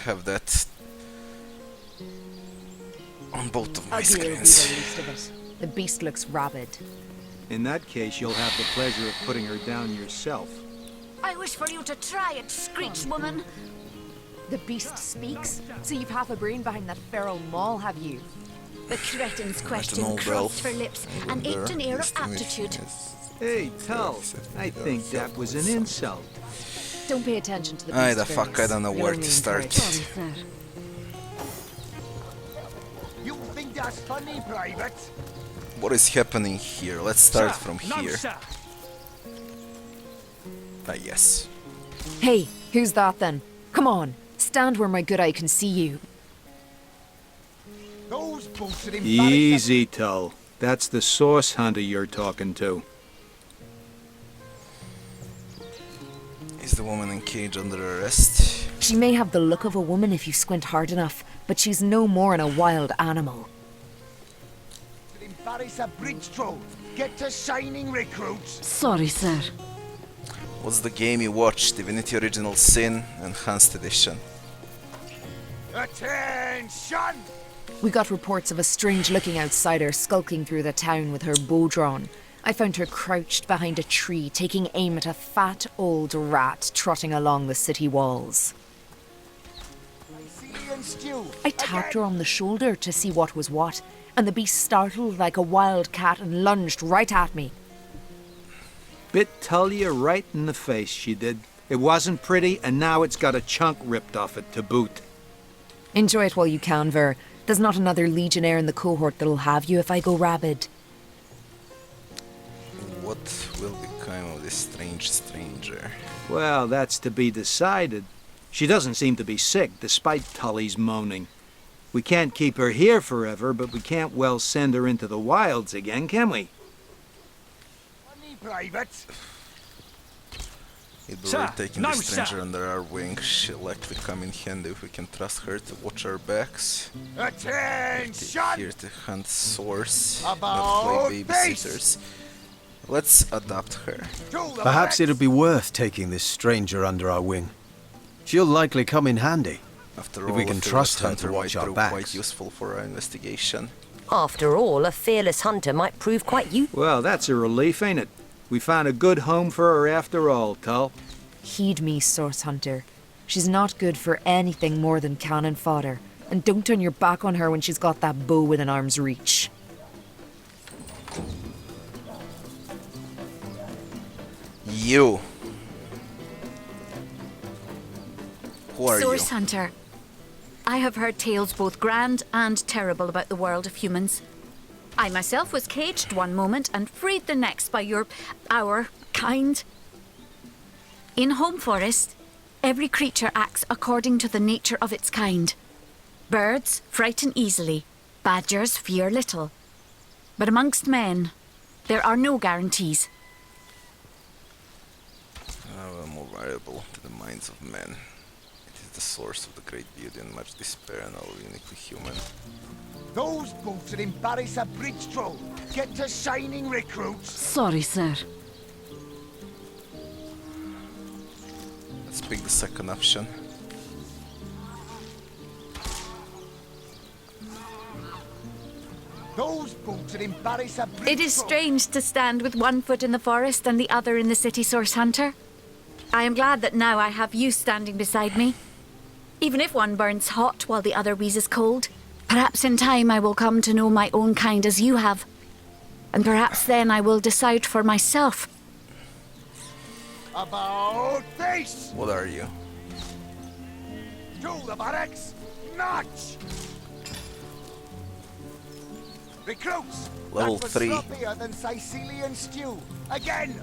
have that on both of my Ugly will be the screens. least of it. The beast looks rabid. In that case, you'll have the pleasure of putting her down yourself. I wish for you to try it, Screech woman. The beast speaks? So you've half a brain behind that feral maul, have you? The cretin's question know, crossed bro. her lips and ached an air of aptitude. Hey, Tull, I think that was an insult. Don't pay attention to the beast. Aye, the fuck, I don't know where to start. You think that's funny, Private? What is happening here? Let's start from here. Ah, yes. Hey, who's that then? Come on, stand where my good eye can see you. Those boots are Easy, Tull. That's the source hunter you're talking to. Is the woman in cage under arrest? She may have the look of a woman if you squint hard enough, but she's no more than a wild animal. embarrass a bridge troll. Get to shining recruits. Sorry, sir. What's the game you watched? Divinity Original Sin, Enhanced Edition. Attention! We got reports of a strange-looking outsider skulking through the town with her bow drawn. I found her crouched behind a tree, taking aim at a fat old rat trotting along the city walls. Sicilian stew. I tapped her on the shoulder to see what was what, and the beast startled like a wild cat and lunged right at me. Bit Tullia right in the face, she did. It wasn't pretty, and now it's got a chunk ripped off it to boot. Enjoy it while you can, Ver. There's not another legionnaire in the cohort that'll have you if I go rabid. What will become of this strange stranger? Well, that's to be decided. She doesn't seem to be sick, despite Tully's moaning. We can't keep her here forever, but we can't well send her into the wilds again, can we? Funny, Private. It will Sir, taking no, the stranger sir. under our wing. She'll likely come in handy if we can trust her to watch our backs. Attention! Here to hunt source, not About play babysitters. Let's adopt her. Perhaps it'd be worth taking this stranger under our wing. She'll likely come in handy. After If all, we can a trust fearless her to hunter watch might our prove backs. quite useful for our investigation. After all, a fearless hunter might prove quite useful. Well, that's a relief, ain't it? We found a good home for her after all, Tull. Heed me, Source Hunter. She's not good for anything more than cannon fodder. And don't turn your back on her when she's got that bow within arm's reach. You! Who are Source you? Hunter. I have heard tales both grand and terrible about the world of humans. I myself was caged one moment and freed the next by our kind. In Home Forest, every creature acts according to the nature of its kind. Birds frighten easily, badgers fear little. But amongst men, there are no guarantees. More variable to the minds of men. It is the source of the great beauty and much despair and all uniquely human. Those boots are embarrass a bridge troll. Get to shining recruits. Sorry, sir. Let's pick the second option. Those boots are embarrass a bridge It is troll. strange to stand with one foot in the forest and the other in the city, Source Hunter. I am glad that now I have you standing beside me. Even if one burns hot while the other wheezes cold, perhaps in time I will come to know my own kind as you have. And perhaps then I will decide for myself. About face. What are you? To the barracks. Notch. Recruits. Level that was 3. sloppier than Sicilian stew. Again.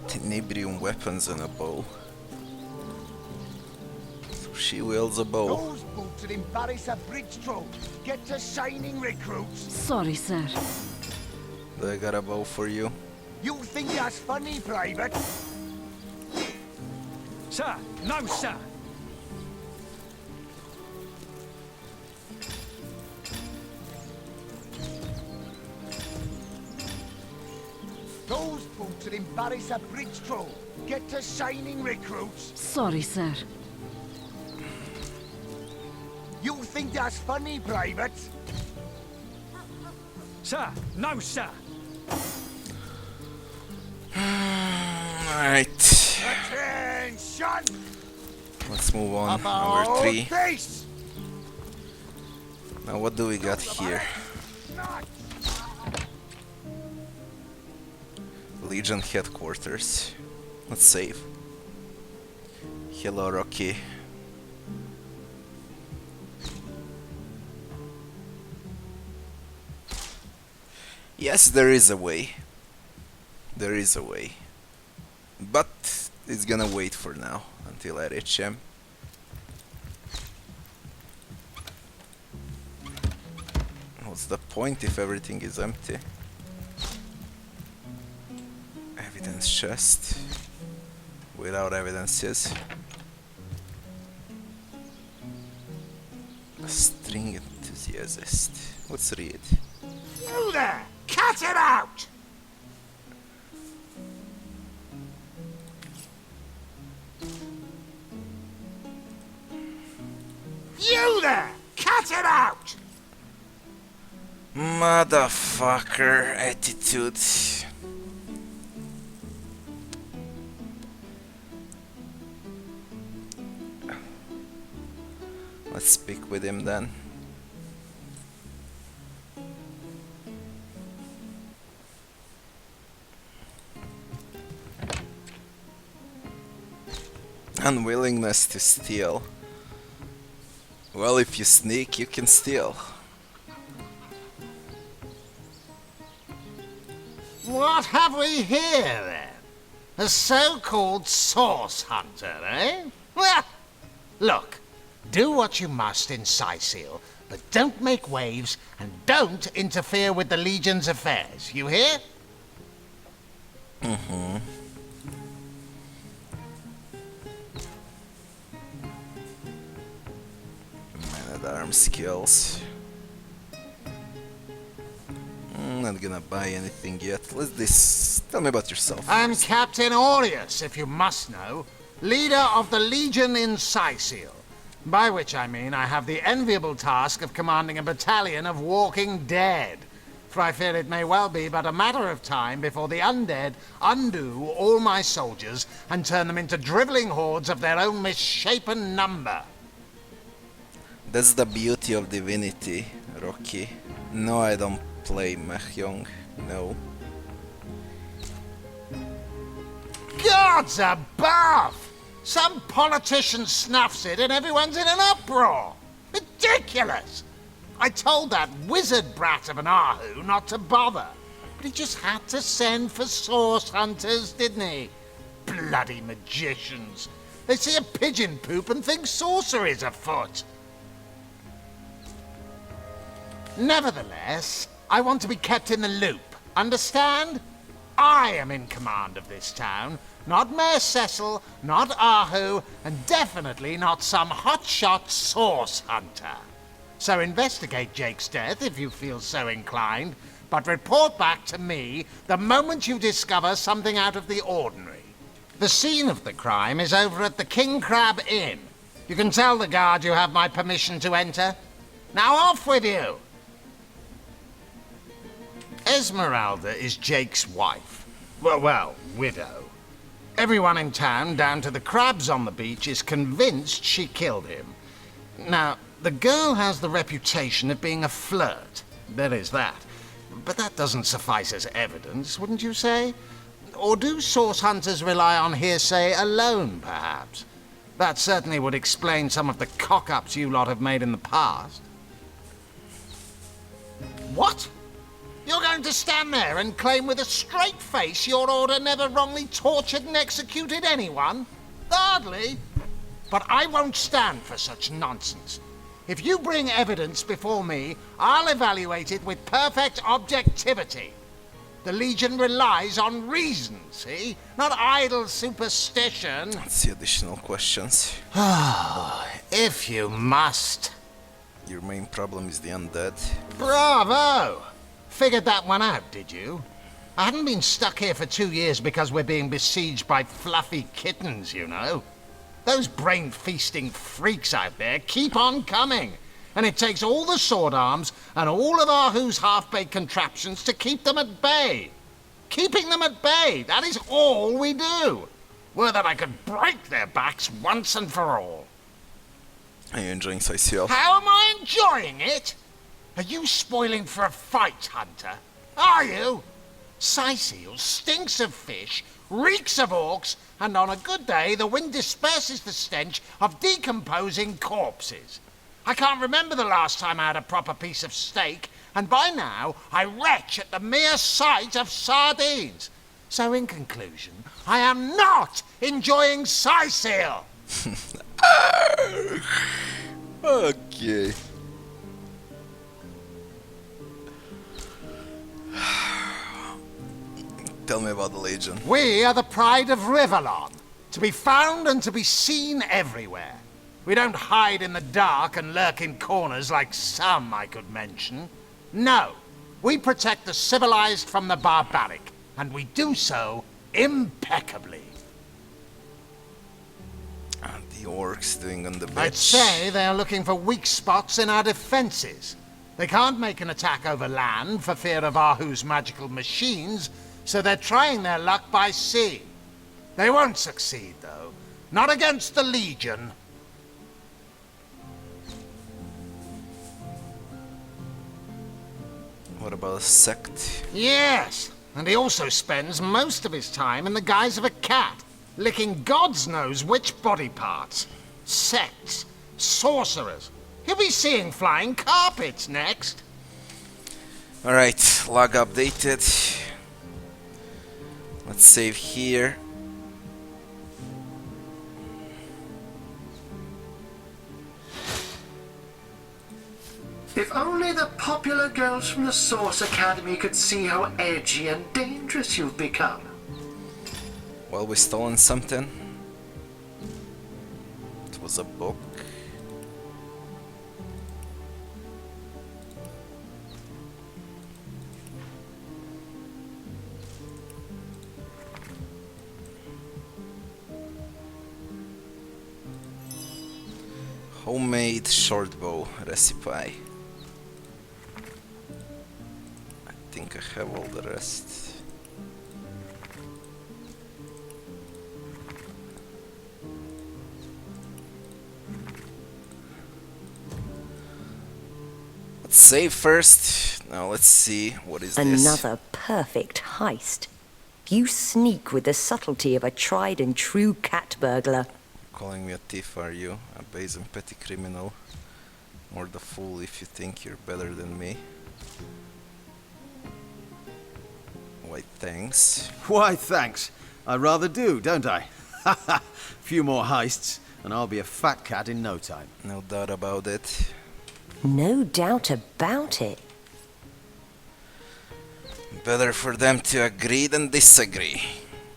Tenebrium weapons and a bow. So she wields a bow. Those boots are embarrass a bridge troll. Get to shining recruits. Sorry, sir. Do I got a bow for you? You think that's funny, Private? Sir, no, sir. Those boots will embarrass a bridge troll. Get to signing recruits. Sorry, sir. You think that's funny, Private? Sir, no, sir. Alright, Attention! let's move on. About Number 3. face! Now what do we got here? Not Legion headquarters. Let's save. Hello, Rocky. Yes, there is a way. There is a way. But it's gonna wait for now until I reach him. What's the point if everything is empty? Evidence chest. Without evidences. A string enthusiast. Let's read. you there! Cut it out! You there! Cut it out! Motherfucker attitude. Let's speak with him then. Unwillingness to steal. Well, if you sneak, you can steal. What have we here, then? A so-called source hunter, eh? Well, look, do what you must in Sicil, but don't make waves and don't interfere with the Legion's affairs, you hear? Mm-hmm. Man-at-arms skills. Not gonna buy anything yet. Let's this. Tell me about yourself. I'm first. Captain Aureus, if you must know, leader of the Legion in Sicil. By which I mean I have the enviable task of commanding a battalion of walking dead. For I fear it may well be but a matter of time before the undead undo all my soldiers and turn them into drivelling hordes of their own misshapen number. That's the beauty of Divinity, Rocky. No, I don't play Mahjong. No. Gods above! Some politician snuffs it and everyone's in an uproar. Ridiculous! I told that wizard brat of an Ahu not to bother. But he just had to send for source hunters, didn't he? Bloody magicians. They see a pigeon poop and think sorcery's afoot. Nevertheless, I want to be kept in the loop. Understand? I am in command of this town, not Mayor Cecil, not Ahu, and definitely not some hotshot source hunter. So investigate Jake's death if you feel so inclined, but report back to me the moment you discover something out of the ordinary. The scene of the crime is over at the King Crab Inn. You can tell the guard you have my permission to enter. Now off with you! Esmeralda is Jake's wife. Well, widow. Everyone in town, down to the crabs on the beach, is convinced she killed him. Now, the girl has the reputation of being a flirt. There is that. But that doesn't suffice as evidence, wouldn't you say? Or do source hunters rely on hearsay alone, perhaps? That certainly would explain some of the cock-ups you lot have made in the past. What? You're going to stand there and claim with a straight face your order never wrongly tortured and executed anyone? Hardly. But I won't stand for such nonsense. If you bring evidence before me, I'll evaluate it with perfect objectivity. The Legion relies on reason, see? Not idle superstition. Let's see additional questions. If you must. Your main problem is the undead. Bravo! Figured that one out, did you? I haven't been stuck here for 2 years because we're being besieged by fluffy kittens, you know. Those brain-feasting freaks out there keep on coming. And it takes all the sword arms and all of Ahu's half-baked contraptions to keep them at bay. Keeping them at bay, that is all we do. Were that I could break their backs once and for all. Are you enjoying Sicil? How am I enjoying it? Are you spoiling for a fight, Hunter? Are you? Sicil stinks of fish, reeks of orcs, and on a good day the wind disperses the stench of decomposing corpses. I can't remember the last time I had a proper piece of steak, and by now I retch at the mere sight of sardines. So in conclusion, I am not enjoying Sicil. Okay. Tell me about the Legion. We are the pride of Rivellon, to be found and to be seen everywhere. We don't hide in the dark and lurk in corners like some I could mention. No, we protect the civilized from the barbaric, and we do so impeccably. And the orcs doing on the beach. I'd say they're looking for weak spots in our defenses. They can't make an attack over land for fear of Ahu's magical machines, so they're trying their luck by sea. They won't succeed, though. Not against the Legion. What about a sect? Yes, and he also spends most of his time in the guise of a cat, licking God's knows which body parts. Sects, sorcerers. He'll be seeing flying carpets next. Alright, log updated. Let's save here. If only the popular girls from the Source Academy could see how edgy and dangerous you've become. Well, we stolen something. It was a book. Homemade short bow recipe. I think I have all the rest. Let's save first. Now let's see what is this. Another perfect heist. You sneak with the subtlety of a tried and true cat burglar. Calling me a thief, are you? A base and petty criminal? Or the fool if you think you're better than me? Why, thanks. Why, thanks. I rather do, don't I? Few more heists, and I'll be a fat cat in no time. No doubt about it. No doubt about it. Better for them to agree than disagree,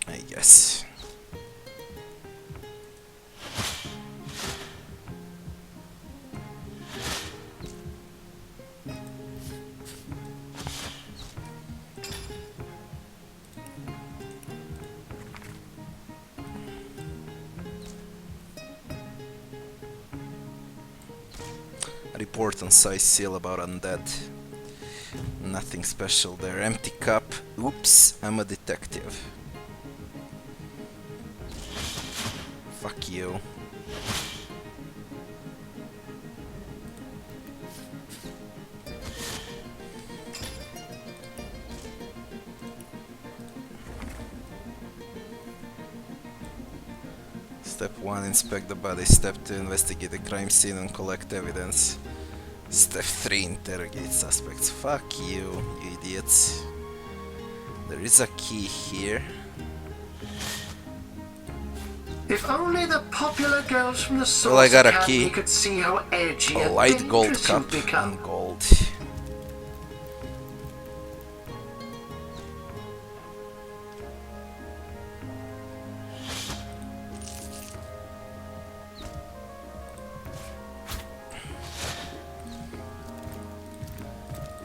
I guess. Report on Sicil about undead. Nothing special there. Empty cup. Oops, I'm a detective. Fuck you. Step 1, inspect the body. Step 2, investigate the crime scene and collect evidence. Step 3, interrogate suspects. Fuck you, you idiots. There is a key here. If only the popular girls from the Source Well, I got a Academy key. could see how edgy A and light gold dangerous cup you've become. and gold.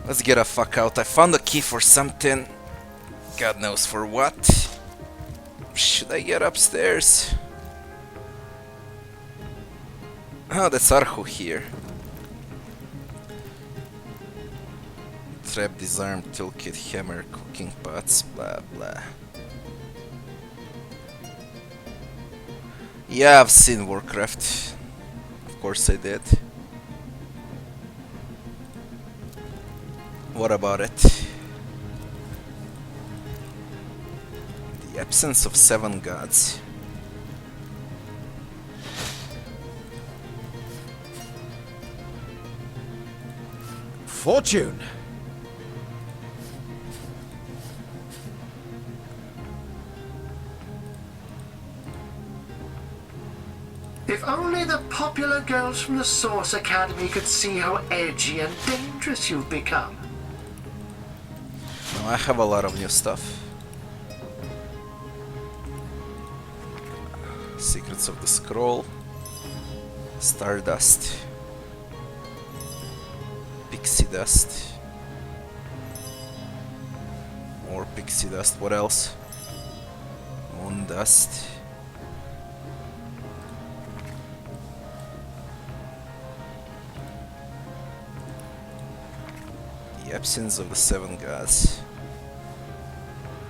Let's get a fuck out. I found a key for something. God knows for what. Should I get upstairs? Oh, that's Arhu here. Trap, disarm, toolkit, hammer, cooking pots, blah blah. Yeah, I've seen Warcraft. Of course I did. What about it? The absence of 7 gods. Fortune! If only the popular girls from the Source Academy could see how edgy and dangerous you've become. Now I have a lot of new stuff. Secrets of the Scroll. Stardust. Pixie dust. More pixie dust. What else? Moon dust. The absence of the 7 gods.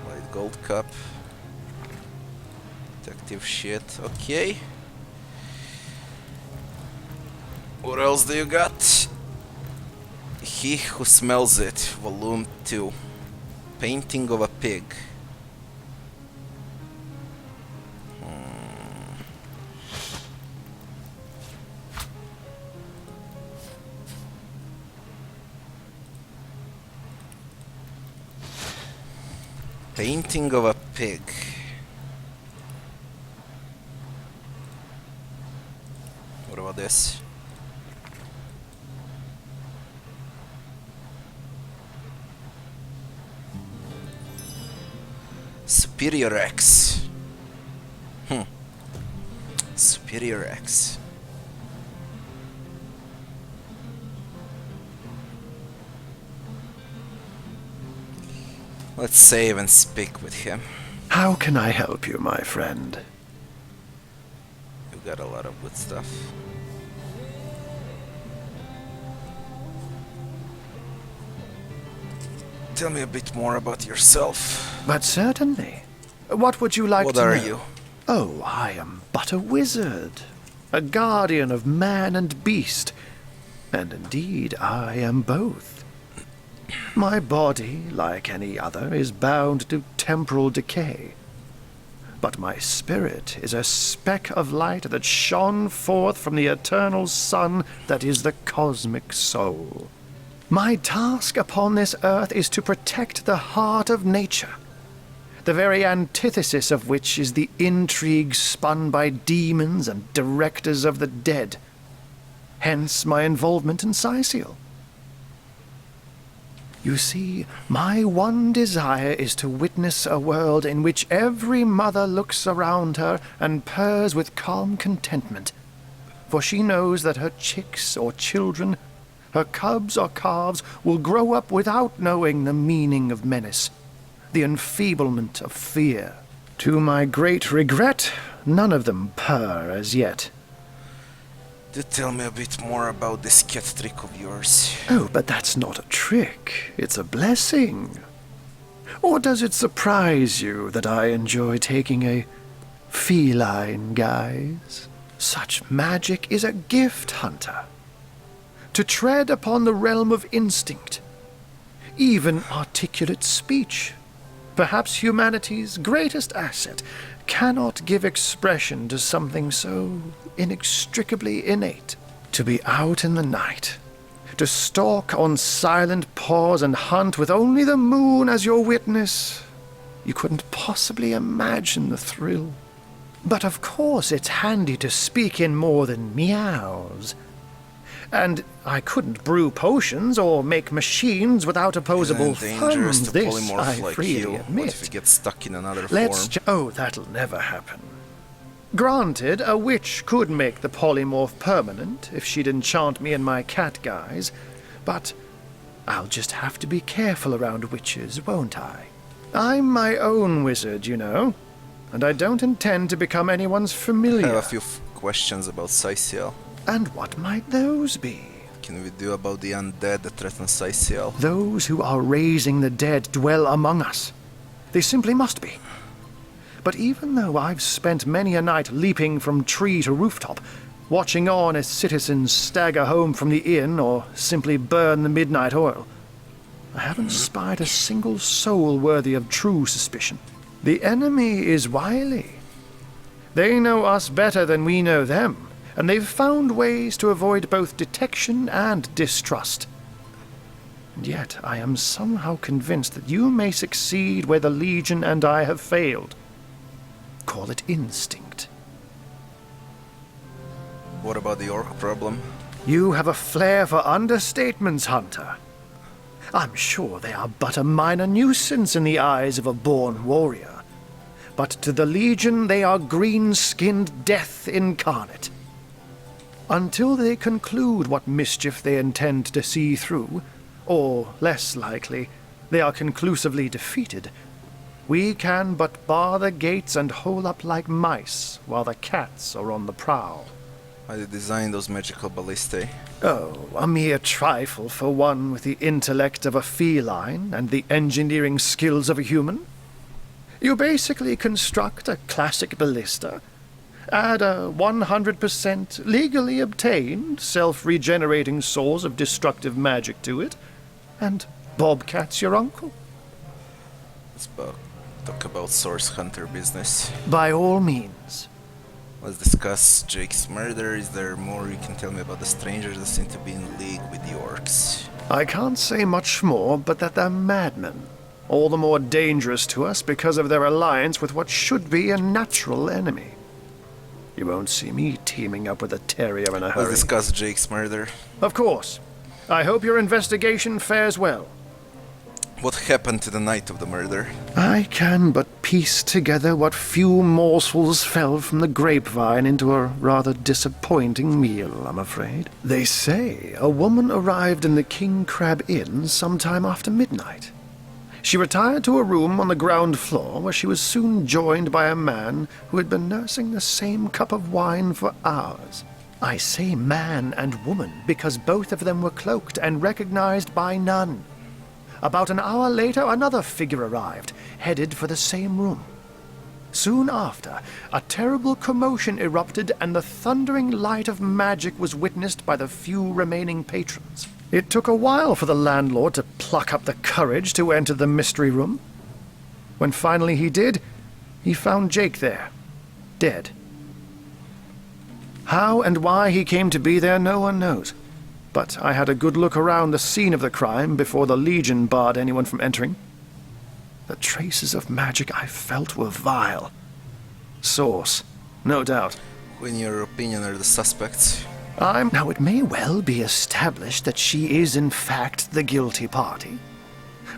Light gold cup. Detective shit. Okay. What else do you got? He Who Smells It, Volume 2. Painting of a Pig. Painting of a Pig. What about this? Superior X. Superior X. Let's save and speak with him. How can I help you, my friend? You got a lot of good stuff. Tell me a bit more about yourself. But certainly. What would you like What to know? are you? Oh, I am but a wizard. A guardian of man and beast. And indeed, I am both. My body, like any other, is bound to temporal decay. But my spirit is a speck of light that shone forth from the eternal sun that is the cosmic soul. My task upon this earth is to protect the heart of nature, the very antithesis of which is the intrigue spun by demons and directors of the dead. Hence my involvement in Siciel. You see, my one desire is to witness a world in which every mother looks around her and purrs with calm contentment, for she knows that her chicks or children, her cubs or calves, will grow up without knowing the meaning of menace, the enfeeblement of fear. To my great regret, none of them purr as yet. Do tell me a bit more about this cat trick of yours. Oh, but that's not a trick. It's a blessing. Or does it surprise you that I enjoy taking a feline guise? Such magic is a gift, Hunter. To tread upon the realm of instinct, even articulate speech, perhaps humanity's greatest asset, cannot give expression to something so inextricably innate. To be out in the night, to stalk on silent paws and hunt with only the moon as your witness. You couldn't possibly imagine the thrill. But of course it's handy to speak in more than meows. And I couldn't brew potions or make machines without opposable dangerous thumbs. to This polymorph I like freely you. admit. What if you get stuck in another Let's form? oh, that'll never happen. Granted, a witch could make the polymorph permanent if she'd enchant me in my cat guise, but I'll just have to be careful around witches, won't I? I'm my own wizard, you know, and I don't intend to become anyone's familiar. I have a few questions about Syciel. And what might those be? Can we do about the undead that threaten Syciel? Those who are raising the dead dwell among us. They simply must be. But even though I've spent many a night leaping from tree to rooftop, watching on as citizens stagger home from the inn or simply burn the midnight oil, I haven't spied a single soul worthy of true suspicion. The enemy is wily. They know us better than we know them, and they've found ways to avoid both detection and distrust. And yet I am somehow convinced that you may succeed where the Legion and I have failed. Call it instinct. What about the orc problem? You have a flair for understatements, Hunter. I'm sure they are but a minor nuisance in the eyes of a born warrior. But to the Legion they are green-skinned death incarnate. Until they conclude what mischief they intend to see through, or, less likely, they are conclusively defeated, we can but bar the gates and hole up like mice while the cats are on the prowl. How did you design those magical ballistae? Oh, a mere trifle for one with the intellect of a feline and the engineering skills of a human. You basically construct a classic ballista, add a 100% legally obtained self-regenerating source of destructive magic to it, and Bobcat's your uncle. Let's talk about Source Hunter business. By all means. Let's discuss Jake's murder. Is there more you can tell me about the strangers that seem to be in league with the orcs? I can't say much more, but that they're madmen. All the more dangerous to us because of their alliance with what should be a natural enemy. You won't see me teaming up with a terrier in a hurry. Let's discuss Jake's murder. Of course. I hope your investigation fares well. What happened to the night of the murder? I can but piece together what few morsels fell from the grapevine into a rather disappointing meal, I'm afraid. They say a woman arrived in the King Crab Inn sometime after midnight. She retired to a room on the ground floor where she was soon joined by a man who had been nursing the same cup of wine for hours. I say man and woman because both of them were cloaked and recognized by none. About an hour later, another figure arrived, headed for the same room. Soon after, a terrible commotion erupted and the thundering light of magic was witnessed by the few remaining patrons. It took a while for the landlord to pluck up the courage to enter the mystery room. When finally he did, he found Jake there, dead. How and why he came to be there, no one knows. But I had a good look around the scene of the crime before the Legion barred anyone from entering. The traces of magic I felt were vile. Source, no doubt. Who, in your opinion, are the suspects? Now, it may well be established that she is, in fact, the guilty party.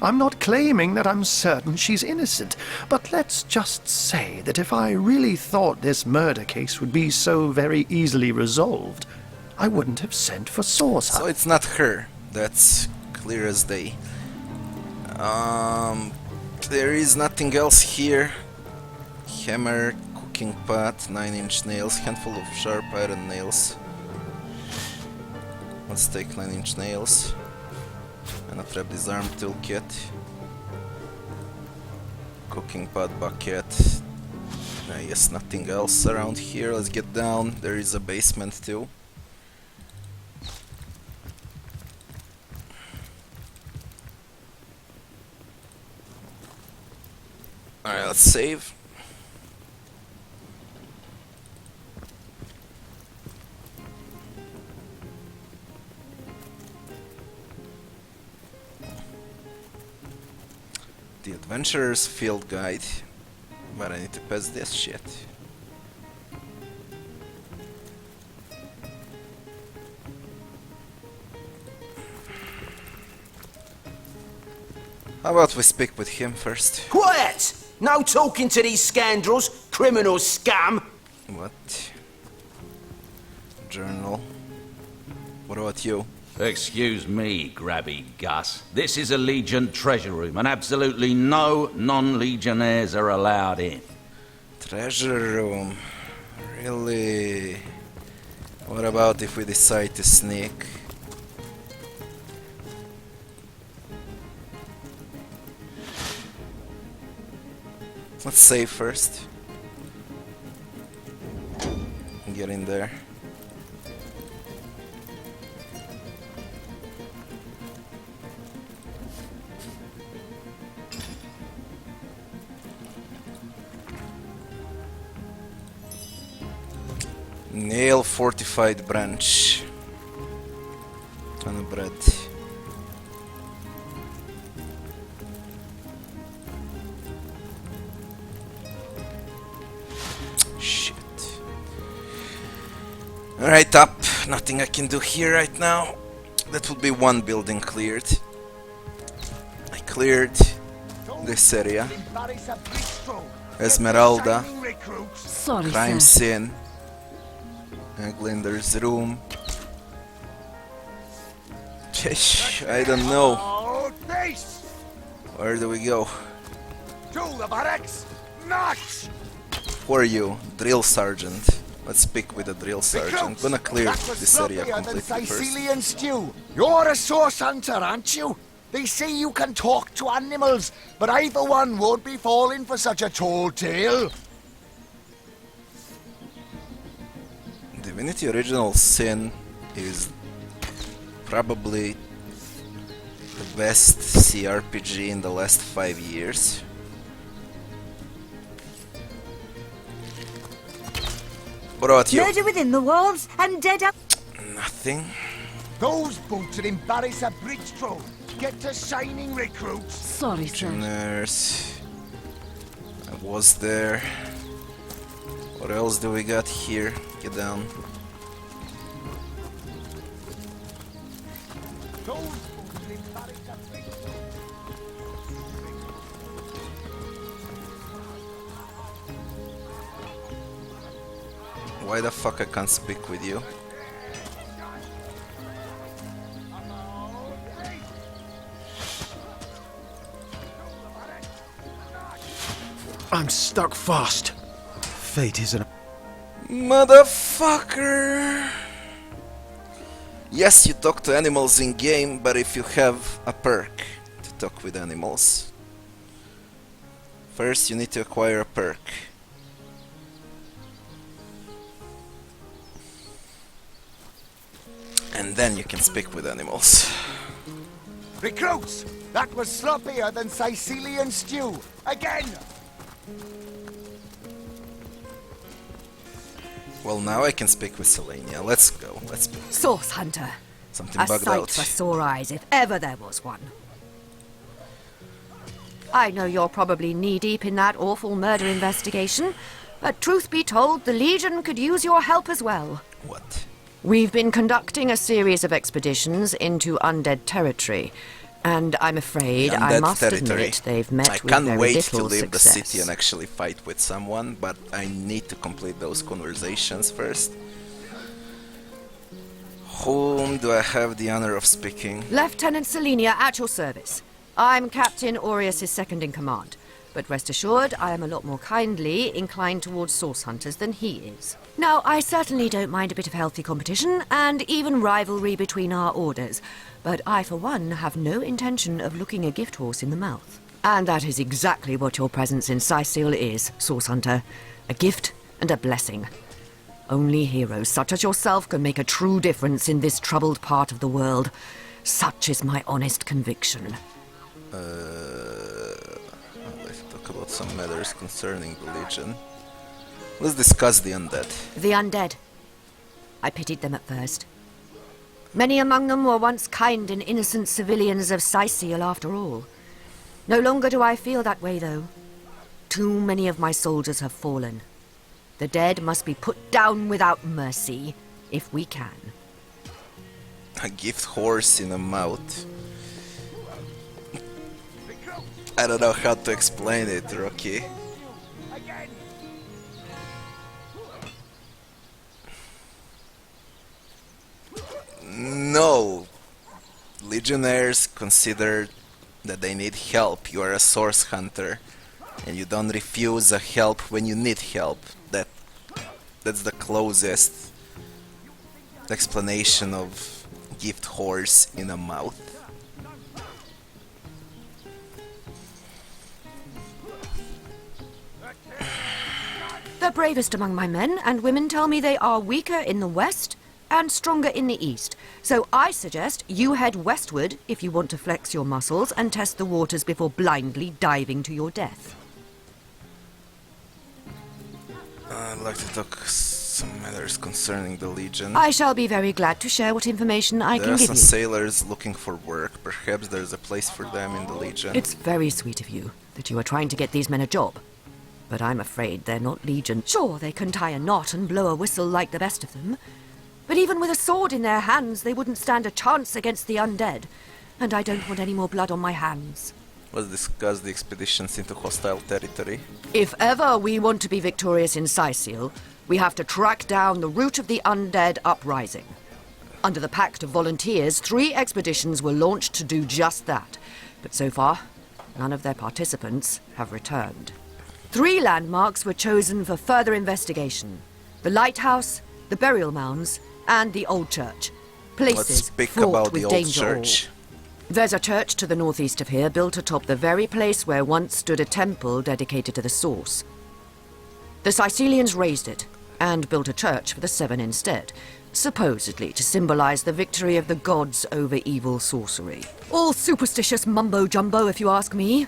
I'm not claiming that I'm certain she's innocent, but let's just say that if I really thought this murder case would be so very easily resolved, I wouldn't have sent for Source. So it's not her. That's clear as day. There is nothing else here. Hammer, cooking pot, 9-inch nails, handful of sharp iron nails. Let's take 9-inch nails. And a trap disarm toolkit. Cooking pot bucket. Yes, nothing else around here. Let's get down. There is a basement too. Alright, let's save. The Adventurer's Field Guide. But I need to pass this shit. How about we speak with him first? Quiet! No talking to these scoundrels, criminal scum! What? Journal. What about you? Excuse me, Grabby Gus. This is a Legion treasure room, and absolutely no non-Legionnaires are allowed in. Treasure room. Really? What about if we decide to sneak? Let's save first. Get in there. Nail fortified branch. Ton of bread. Shit. Alright, up. Nothing I can do here right now. That would be one building cleared. I cleared this area. Esmeralda. Sorry, Crime sir. scene. Glinder's room. I don't know. Where do we go? To the barracks! Not! Who are you? Drill sergeant. Let's speak with the drill sergeant. Gonna clear this area completely first. Sicilian stew. You're a source hunter, aren't you? They say you can talk to animals, but I for one won't be falling for such a tall tale. Divinity Original Sin is probably the best CRPG in the last 5 years. What about you? Murder within the walls and dead up. Nothing. Those boats are in Barris at Bridgestone. Get to shining recruits. Sorry, sir. Nurse. I was there. What else do we got here? Get down. Those boats are in Barris at Bridgestone. Why the fuck I can't speak with you? I'm stuck fast. Fate is an... Motherfucker! Yes, you talk to animals in game, but if you have a perk to talk with animals. First, you need to acquire a perk. And then you can speak with animals. Recruits! That was sloppier than Sicilian stew. Again! Well, now I can speak with Selenia. Let's go. Let's speak. Source hunter. Something A bugged sight out. for sore eyes, if ever there was one. I know you're probably knee-deep in that awful murder investigation, but truth be told, the Legion could use your help as well. What? We've been conducting a series of expeditions into undead territory, and I'm afraid I Undead must territory. admit they've met I with can't very wait little to leave the success. city and actually fight with someone, but I need to complete those conversations first. Whom do I have the honor of speaking? Lieutenant Selenia, at your service. I'm Captain Aureus' second in command, but rest assured I am a lot more kindly inclined towards source hunters than he is. Now, I certainly don't mind a bit of healthy competition, and even rivalry between our orders, but I for one have no intention of looking a gift horse in the mouth. And that is exactly what your presence in Sicile is, source hunter. A gift and a blessing. Only heroes such as yourself can make a true difference in this troubled part of the world. Such is my honest conviction. Let's talk about some matters concerning the Legion. Let's discuss the undead. The undead. I pitied them at first. Many among them were once kind and innocent civilians of Sicile after all. No longer do I feel that way, though. Too many of my soldiers have fallen. The dead must be put down without mercy, if we can. A gift horse in a mouth. I don't know how to explain it, Rocky. No, Legionnaires consider that they need help. You are a source hunter, and you don't refuse a help when you need help. That's the closest explanation of gift horse in a mouth. The bravest among my men and women tell me they are weaker in the west and stronger in the east. So I suggest you head westward if you want to flex your muscles and test the waters before blindly diving to your death. I'd like to talk some matters concerning the Legion. I shall be very glad to share what information I There can are give some you. sailors looking for work. Perhaps there's a place for them in the Legion. It's very sweet of you that you are trying to get these men a job. But I'm afraid they're not Legion. Sure, they can tie a knot and blow a whistle like the best of them. But even with a sword in their hands, they wouldn't stand a chance against the undead. And I don't want any more blood on my hands. Let's discuss the expeditions into hostile territory. If ever we want to be victorious in Sicil, we have to track down the root of the undead uprising. Under the Pact of Volunteers, 3 expeditions were launched to do just that. But so far, none of their participants have returned. 3 landmarks were chosen for further investigation. The lighthouse, the burial mounds, and the old church. Places Let's speak fraught about with the old danger all. church. There's a church to the northeast of here, built atop the very place where once stood a temple dedicated to the source. The Sicilians razed it, and built a church for the 7 instead, supposedly to symbolize the victory of the gods over evil sorcery. All superstitious mumbo-jumbo, if you ask me.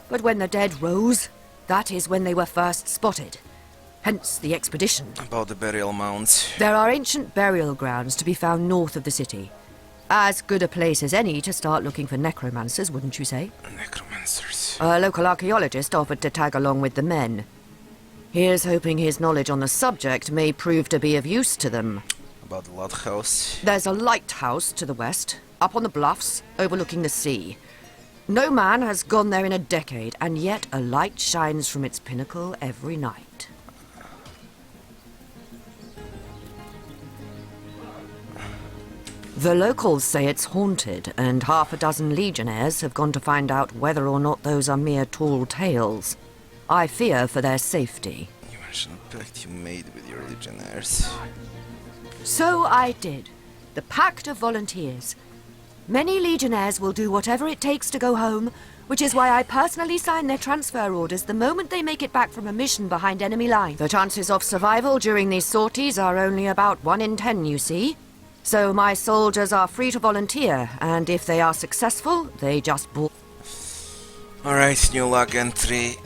But when the dead rose, that is when they were first spotted. Hence the expedition. About the burial mounds. There are ancient burial grounds to be found north of the city. As good a place as any to start looking for necromancers, wouldn't you say? Necromancers. A local archaeologist offered to tag along with the men. Here's hoping his knowledge on the subject may prove to be of use to them. About the lighthouse. There's a lighthouse to the west, up on the bluffs, overlooking the sea. No man has gone there in a decade, and yet a light shines from its pinnacle every night. The locals say it's haunted, and half a dozen legionnaires have gone to find out whether or not those are mere tall tales. I fear for their safety. You mentioned a pact you made with your legionnaires. So I did. The Pact of Volunteers. Many legionnaires will do whatever it takes to go home, which is why I personally sign their transfer orders the moment they make it back from a mission behind enemy lines. The chances of survival during these sorties are only about 1 in 10, you see. So my soldiers are free to volunteer, and if they are successful, they just Alright, new log entry.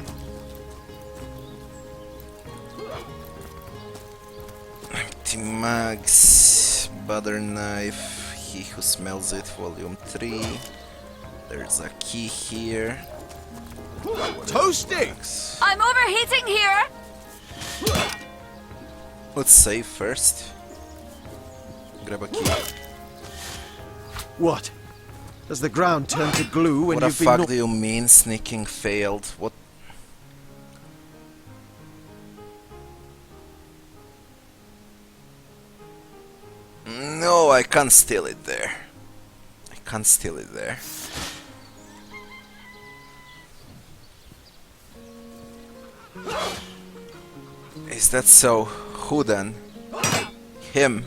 Empty mags, butter knife, he who smells it, volume 3. There's a key here. Toasting! I'm overheating here! Let's save first. Grab a key. What? Does the ground turn to glue when What the you've been fuck do you mean sneaking failed? What? No, I can't steal it there. I can't steal it there. Is that so? Who then? Him.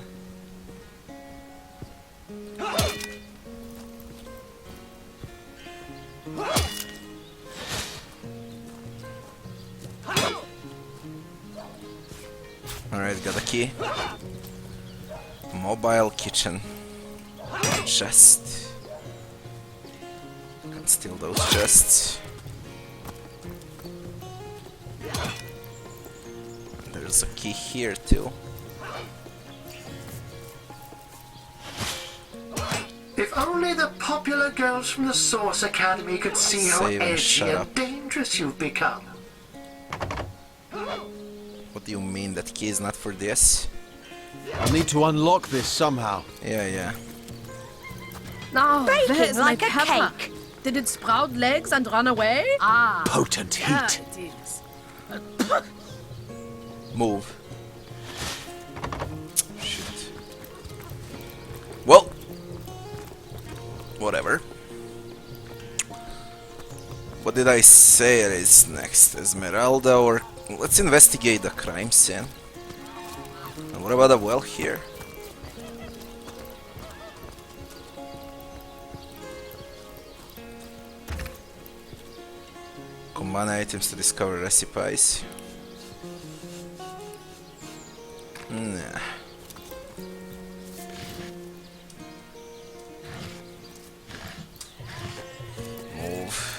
Alright, got a key. Mobile kitchen. Chest. Can't steal those chests. There's a key here too. If only the popular girls from the Source Academy could see how Save and edgy shut and up. dangerous you've become. What do you mean that key is not for this? I'll need to unlock this somehow. Yeah. Oh, Baking there's like my a pepper. cake. Did it sprout legs and run away? Ah, Potent yeah, heat. it is. Move. Shit. Well. Whatever. did I say is next? Esmeralda or... Let's investigate the crime scene. And what about a well here? Combine items to discover recipes. Nah. Move.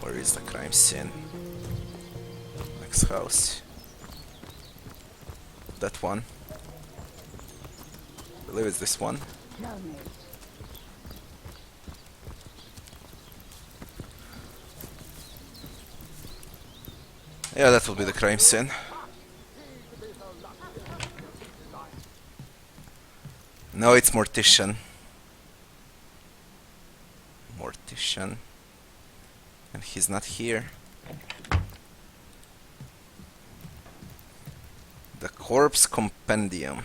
Where is the crime scene? Next house. That one. I believe it's this one. Yeah, that will be the crime scene. No, it's Mortician. Mortician. And he's not here. The Corpse Compendium.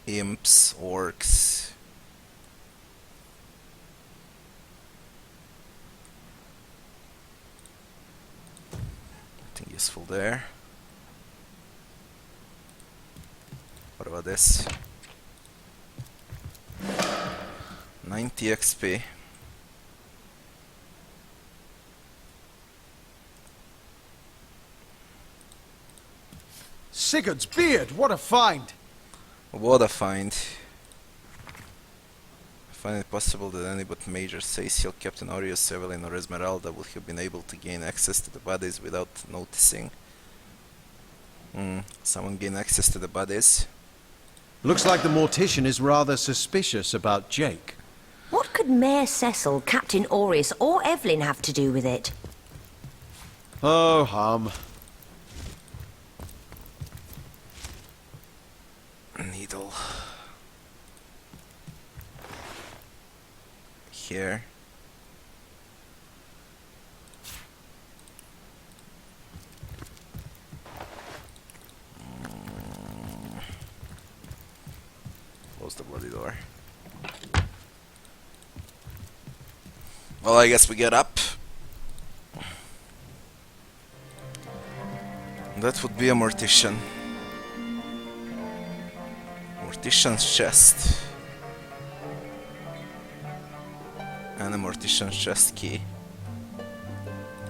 Imps, orcs. Nothing useful there. What about this? 90 XP. Sigurd's beard, what a find! What a find. I find it possible that any but Major Cecil, Captain Orius, Evelyn or Esmeralda would have been able to gain access to the bodies without noticing. Someone gain access to the bodies. Looks like the Mortician is rather suspicious about Jake. What could Mayor Cecil, Captain Orius or Evelyn have to do with it? Oh, hum. Needle. Here. Close the bloody door. Well, I guess we get up. That would be a Mortician. Mortician's chest. And a Mortician's chest key.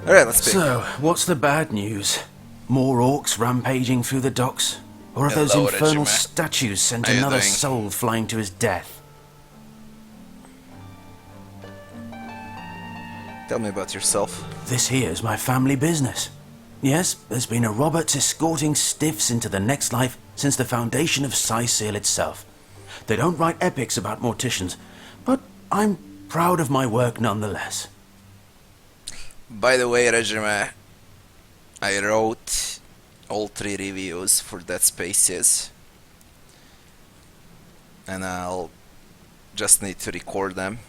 Alright, let's pick. So, what's the bad news? More orcs rampaging through the docks? Or have those Hello, infernal Regiment. statues sent How you another doing? soul flying to his death? Tell me about yourself. This here's my family business. Yes, there's been a Roberts escorting stiffs into the next life since the foundation of Sicil itself. They don't write epics about morticians, but I'm proud of my work nonetheless. By the way, Regime, I wrote all 3 reviews for Dead Spaces. And I'll just need to record them.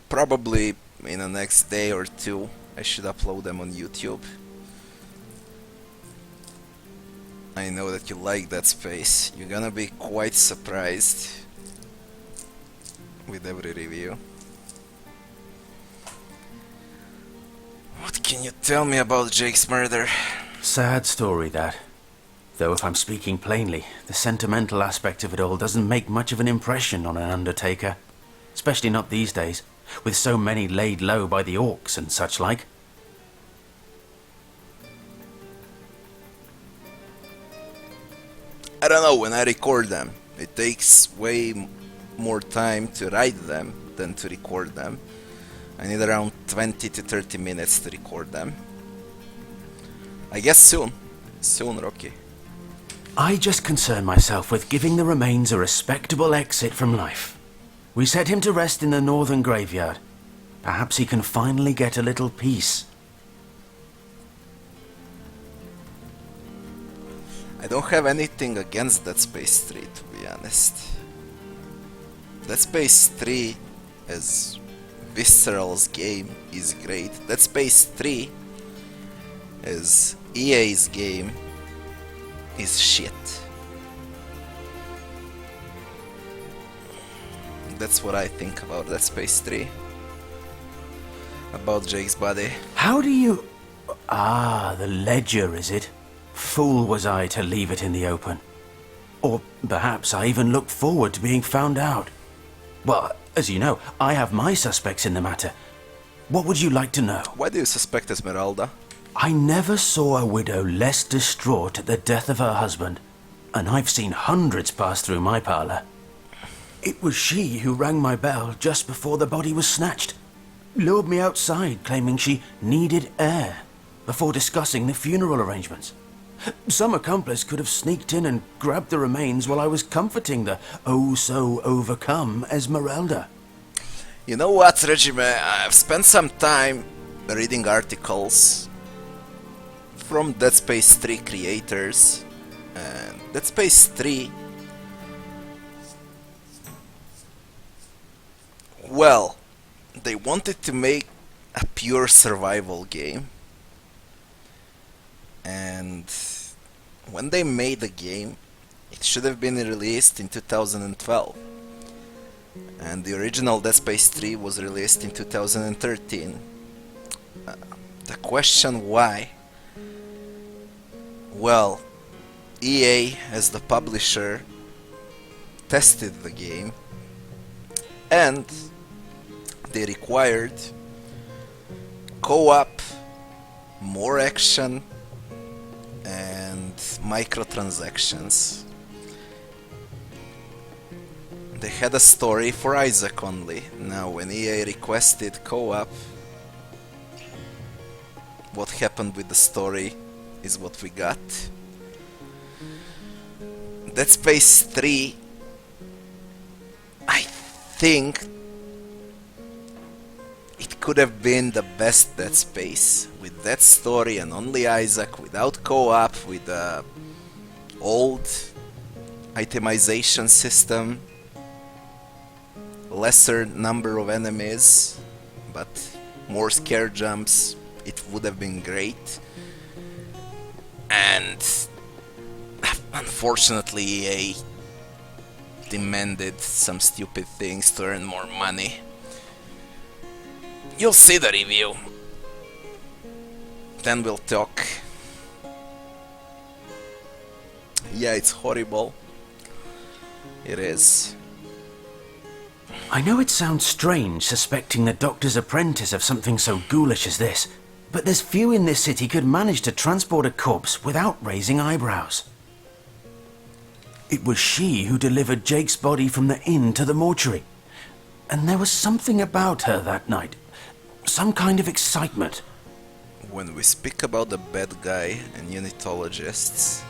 Probably in the next day or 2, I should upload them on YouTube. I know that you like that space. You're gonna be quite surprised with every review. What can you tell me about Jake's murder? Sad story, that. Though if I'm speaking plainly, the sentimental aspect of it all doesn't make much of an impression on an undertaker. Especially not these days, with so many laid low by the orcs and such like. I don't know, when I record them, it takes way more time to write them than to record them. I need around 20 to 30 minutes to record them. I guess soon. Soon, Rocky. I just concern myself with giving the remains a respectable exit from life. We set him to rest in the northern graveyard. Perhaps he can finally get a little peace. I don't have anything against Dead Space 3, to be honest. Dead Space 3 as Visceral's game is great. Dead Space 3 as EA's game is shit. That's what I think about Dead Space 3. About Jake's body. How do you... Ah, the ledger, is it? Fool was I to leave it in the open. Or perhaps I even looked forward to being found out. Well, as you know, I have my suspects in the matter. What would you like to know? Why do you suspect Esmeralda? I never saw a widow less distraught at the death of her husband, and I've seen hundreds pass through my parlour. It was she who rang my bell just before the body was snatched, lured me outside claiming she needed air, before discussing the funeral arrangements. Some accomplice could have sneaked in and grabbed the remains while I was comforting the oh-so-overcome Esmeralda. You know what, Regime? I've spent some time reading articles from Dead Space 3 creators, and Dead Space 3, well, they wanted to make a pure survival game, and when they made the game, it should have been released in 2012, and the original Dead Space 3 was released in 2013. The question why? Well, EA as the publisher tested the game and they required co-op, more action and microtransactions. They had a story for Isaac only. Now when EA requested co-op, what happened with the story is what we got. Dead Space 3, I think it could have been the best Dead Space, with that story and only Isaac, without co-op, with the old itemization system, lesser number of enemies, but more scare jumps. It would have been great. And unfortunately EA demanded some stupid things to earn more money. You'll see the review, then we'll talk. Yeah, it's horrible. It is. I know it sounds strange suspecting the doctor's apprentice of something so ghoulish as this, but there's few in this city could manage to transport a corpse without raising eyebrows. It was she who delivered Jake's body from the inn to the mortuary, and there was something about her that night, some kind of excitement. When we speak about the bad guy and unitologists,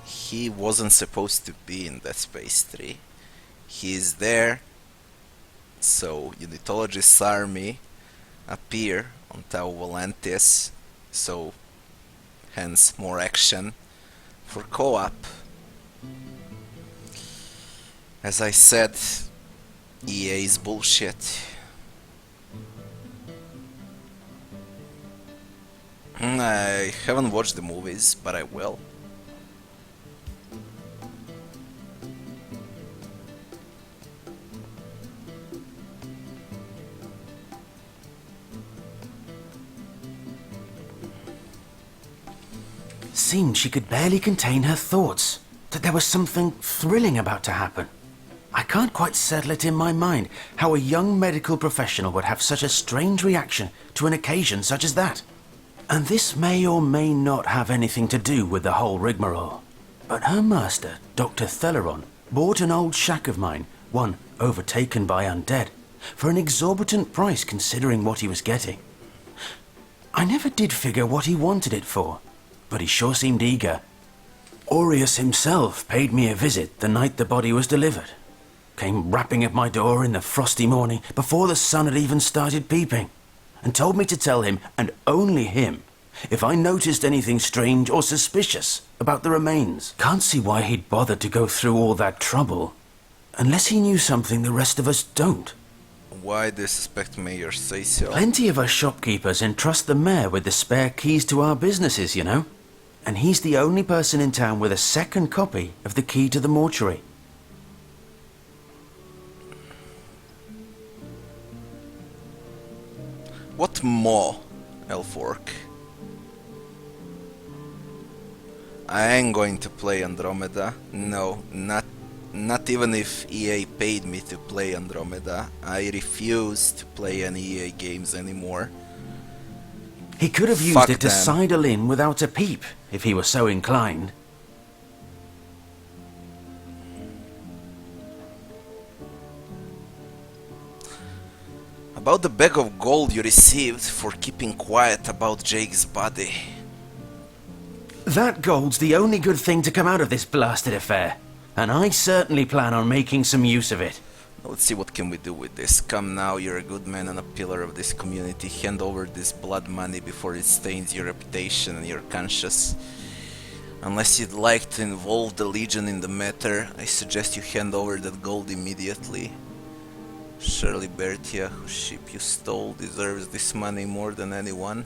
he wasn't supposed to be in Dead Space 3. He is there, so Unitologist's army appear on Tau Volantis, so hence more action for co-op. As I said, EA is bullshit. I haven't watched the movies, but I will. Seemed she could barely contain her thoughts, that there was something thrilling about to happen. I can't quite settle it in my mind how a young medical professional would have such a strange reaction to an occasion such as that. And this may or may not have anything to do with the whole rigmarole. But her master, Dr. Theleron, bought an old shack of mine, one overtaken by undead, for an exorbitant price considering what he was getting. I never did figure what he wanted it for, but he sure seemed eager. Aureus himself paid me a visit the night the body was delivered. Came rapping at my door in the frosty morning before the sun had even started peeping, and told me to tell him, and only him, if I noticed anything strange or suspicious about the remains. Can't see why he'd bothered to go through all that trouble, unless he knew something the rest of us don't. Why do you suspect Mayor say so? Plenty of us shopkeepers entrust the mayor with the spare keys to our businesses, you know. And he's the only person in town with a second copy of the key to the mortuary. What more, Elfork? I ain't going to play Andromeda. No, not even if EA paid me to play Andromeda. I refuse to play any EA games anymore. He could have used Fuck it to them. sidle in without a peep, if he were so inclined. About the bag of gold you received for keeping quiet about Jake's body. That gold's the only good thing to come out of this blasted affair, and I certainly plan on making some use of it. Let's see what can we do with this. Come now, you're a good man and a pillar of this community. Hand over this blood money before it stains your reputation and your conscience. Unless you'd like to involve the Legion in the matter, I suggest you hand over that gold immediately. Surely Bertia, whose ship you stole, deserves this money more than anyone.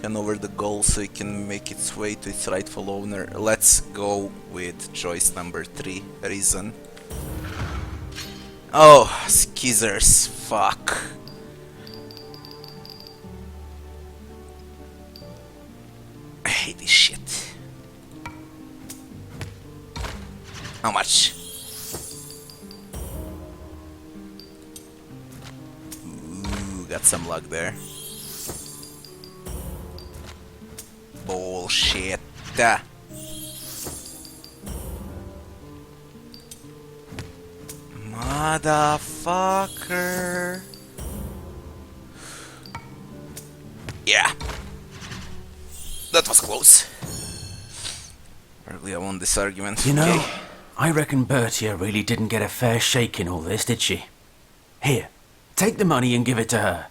Hand over the gold so it can make its way to its rightful owner. Let's go with choice number 3, reason. Oh, skizzers, fuck. I hate this shit. How much? Ooh, got some luck there. Bullshit. Motherfucker. Yeah. That was close. Early I won this argument. You know, Okay. I reckon Bertia really didn't get a fair shake in all this, did she? Here, take the money and give it to her.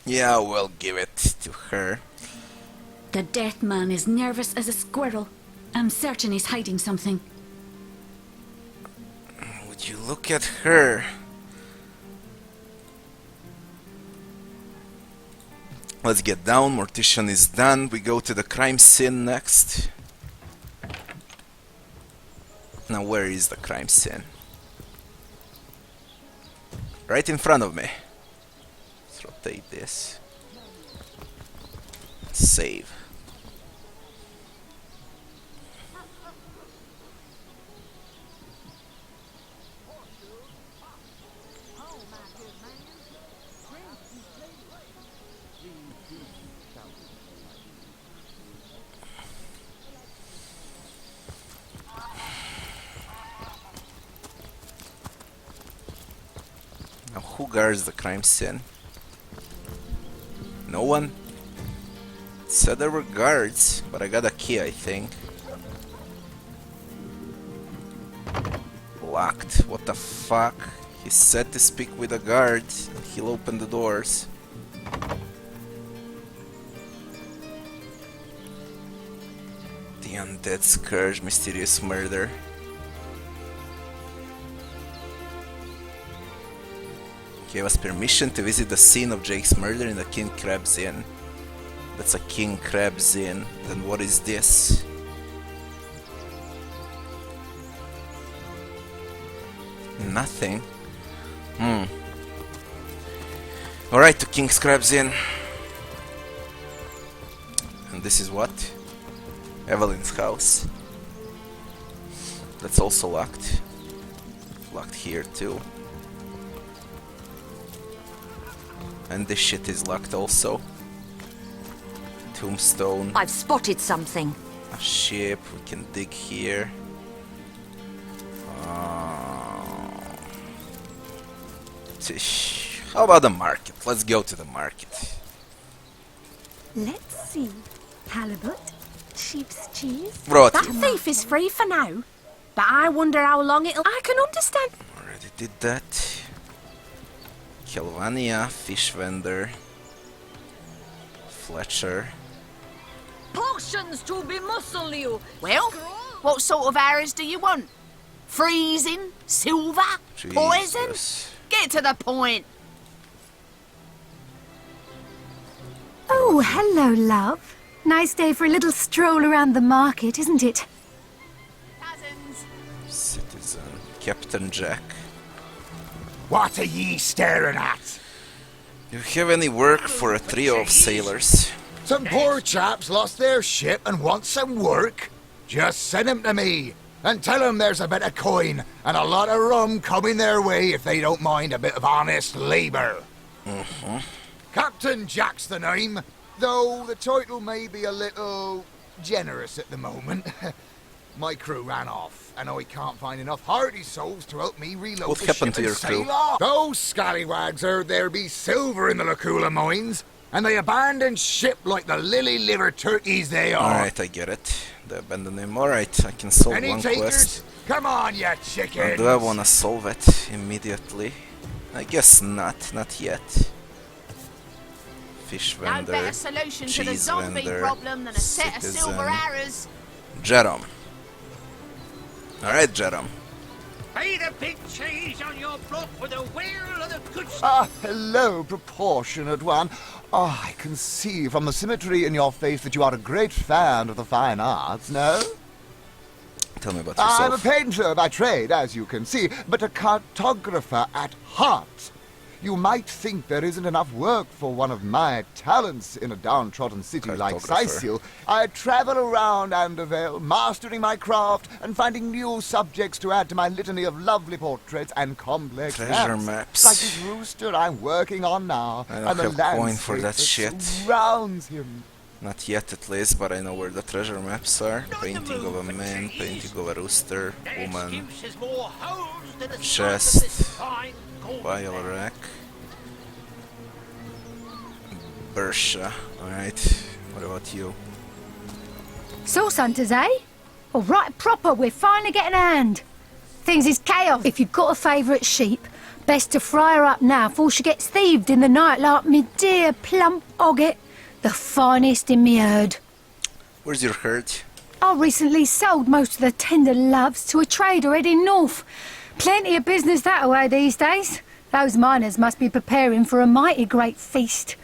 Yeah, we'll give it to her. The death man is nervous as a squirrel. I'm certain he's hiding something. Would you look at her? Let's get down. Mortician is done. We go to the crime scene next. Now where is the crime scene? Right in front of me. Let's rotate this. Save. Now who guards the crime scene? No one? It said there were guards, but I got a key, I think. Locked. What the fuck? He said to speak with a guard, and he'll open the doors. The undead scourge, mysterious murder. Gave us permission to visit the scene of Jake's murder in the King Crab's Inn. That's a King Crab's Inn. Then what is this? Nothing. Alright, to King's Crab's Inn. And this is what? Evelyn's house. That's also locked. Locked here too. And this shit is locked also. Tombstone. I've spotted something. A ship. We can dig here. How about the market? Let's go to the market. Let's see. Halibut, sheep's cheese. Bro, That thief is free for now. But I wonder how long it'll... I can understand. already did that. Kelvania, fish vendor. Fletcher. Potions to bemuscle you. Well, what sort of arrows do you want? Freezing? Silver? Poison? Jesus. Get to the point. Oh, hello, love. Nice day for a little stroll around the market, isn't it? Citizen. Captain Jack. What are ye staring at? Do you have any work for a trio of sailors? Some poor chaps lost their ship and want some work? Just send 'em to me, and tell 'em there's a bit of coin and a lot of rum coming their way if they don't mind a bit of honest labour. Captain Jack's the name, though the title may be a little generous at the moment. My crew ran off, and I can't find enough hardy souls to help me reload What the happened ship to and your crew? sail off. Those scallywags heard there be silver in the Lacula mines, and they abandoned ship like the lily-liver turkeys they are. Alright, I get it. They abandoned him. Alright, I can solve Any one takers? quest. Come on, you chickens! Do I wanna solve it immediately? I guess not. Not yet. Fish No vendor. better solution to the cheese zombie vendor, problem than a set of citizen. silver arrows. Jerome. Alright, Jerome. Pay the big cheese on your block with a wheel of the good stuff. Ah, hello, proportionate one. I can see from the symmetry in your face that you are a great fan of the fine arts, no? Tell me about I'm a yourself. painter by trade, as you can see, but a cartographer at heart. You might think there isn't enough work for one of my talents in a downtrodden city like Cartographer. Sicil. I travel around Andervale, mastering my craft and finding new subjects to add to my litany of lovely portraits and complex Treasure maps. Like this rooster I'm working on now, I don't and the have coin for landscape that shit. surrounds him. Not yet at least, but I know where the treasure maps are. Painting of a man, painting of a rooster, woman, Excuses more holes than a chest, size of this fine gold vial rack, Bersha. Alright, what about you? Source hunters, eh? All right, proper, we're finally getting a hand. Things is chaos. If you've got a favourite sheep, best to fry her up now before she gets thieved in the night like me dear plump Ogget, the finest in me herd. Where's your herd? I recently sold most of the tender loves to a trader heading north. Plenty of business that way these days. Those miners must be preparing for a mighty great feast.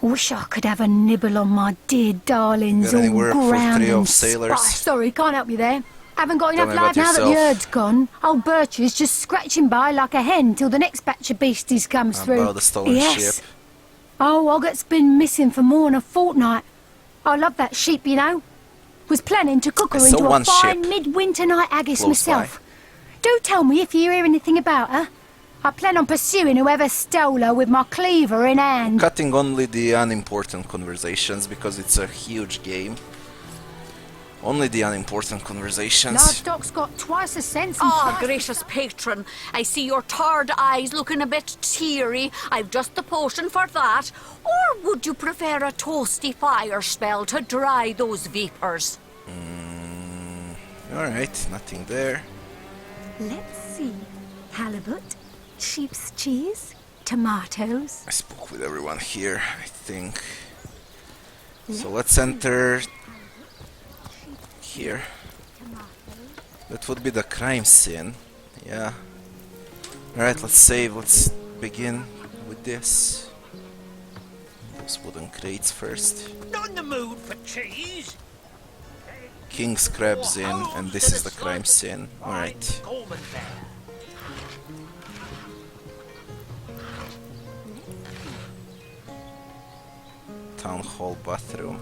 Wish I could have a nibble on my dear darlings, Got any all work for ground trio and of sailors? spice. Sorry, can't help you there. Haven't got Tell enough me life about now that the yourself. herd's gone. Old Birch is just scratching by like a hen till the next batch of beasties comes through. About the stolen yes. ship. Oh, Ogget's been missing for more than a fortnight. I love that sheep, you know. Was planning to cook her I saw into a one fine ship midwinter night haggis close by. myself. Do tell me if you hear anything about her. I plan on pursuing whoever stole her with my cleaver in hand. Cutting only the unimportant conversations because it's a huge game. Only the unimportant conversations. Livestock's got twice the sense and Ah, twice the gracious patron, I see your tired eyes looking a bit teary. I've just the potion for that. Or would you prefer a toasty fire spell to dry those vapours? Alright, nothing there. Let's see. Halibut, sheep's cheese, tomatoes. I spoke with everyone here, I think. So let's enter here. That would be the crime scene. Yeah. Alright, let's save. Let's begin with this. Those wooden crates first. Not in the mood for cheese. King's crabs in, and this is the crime scene. Alright. Gorman there. Town hall bathroom.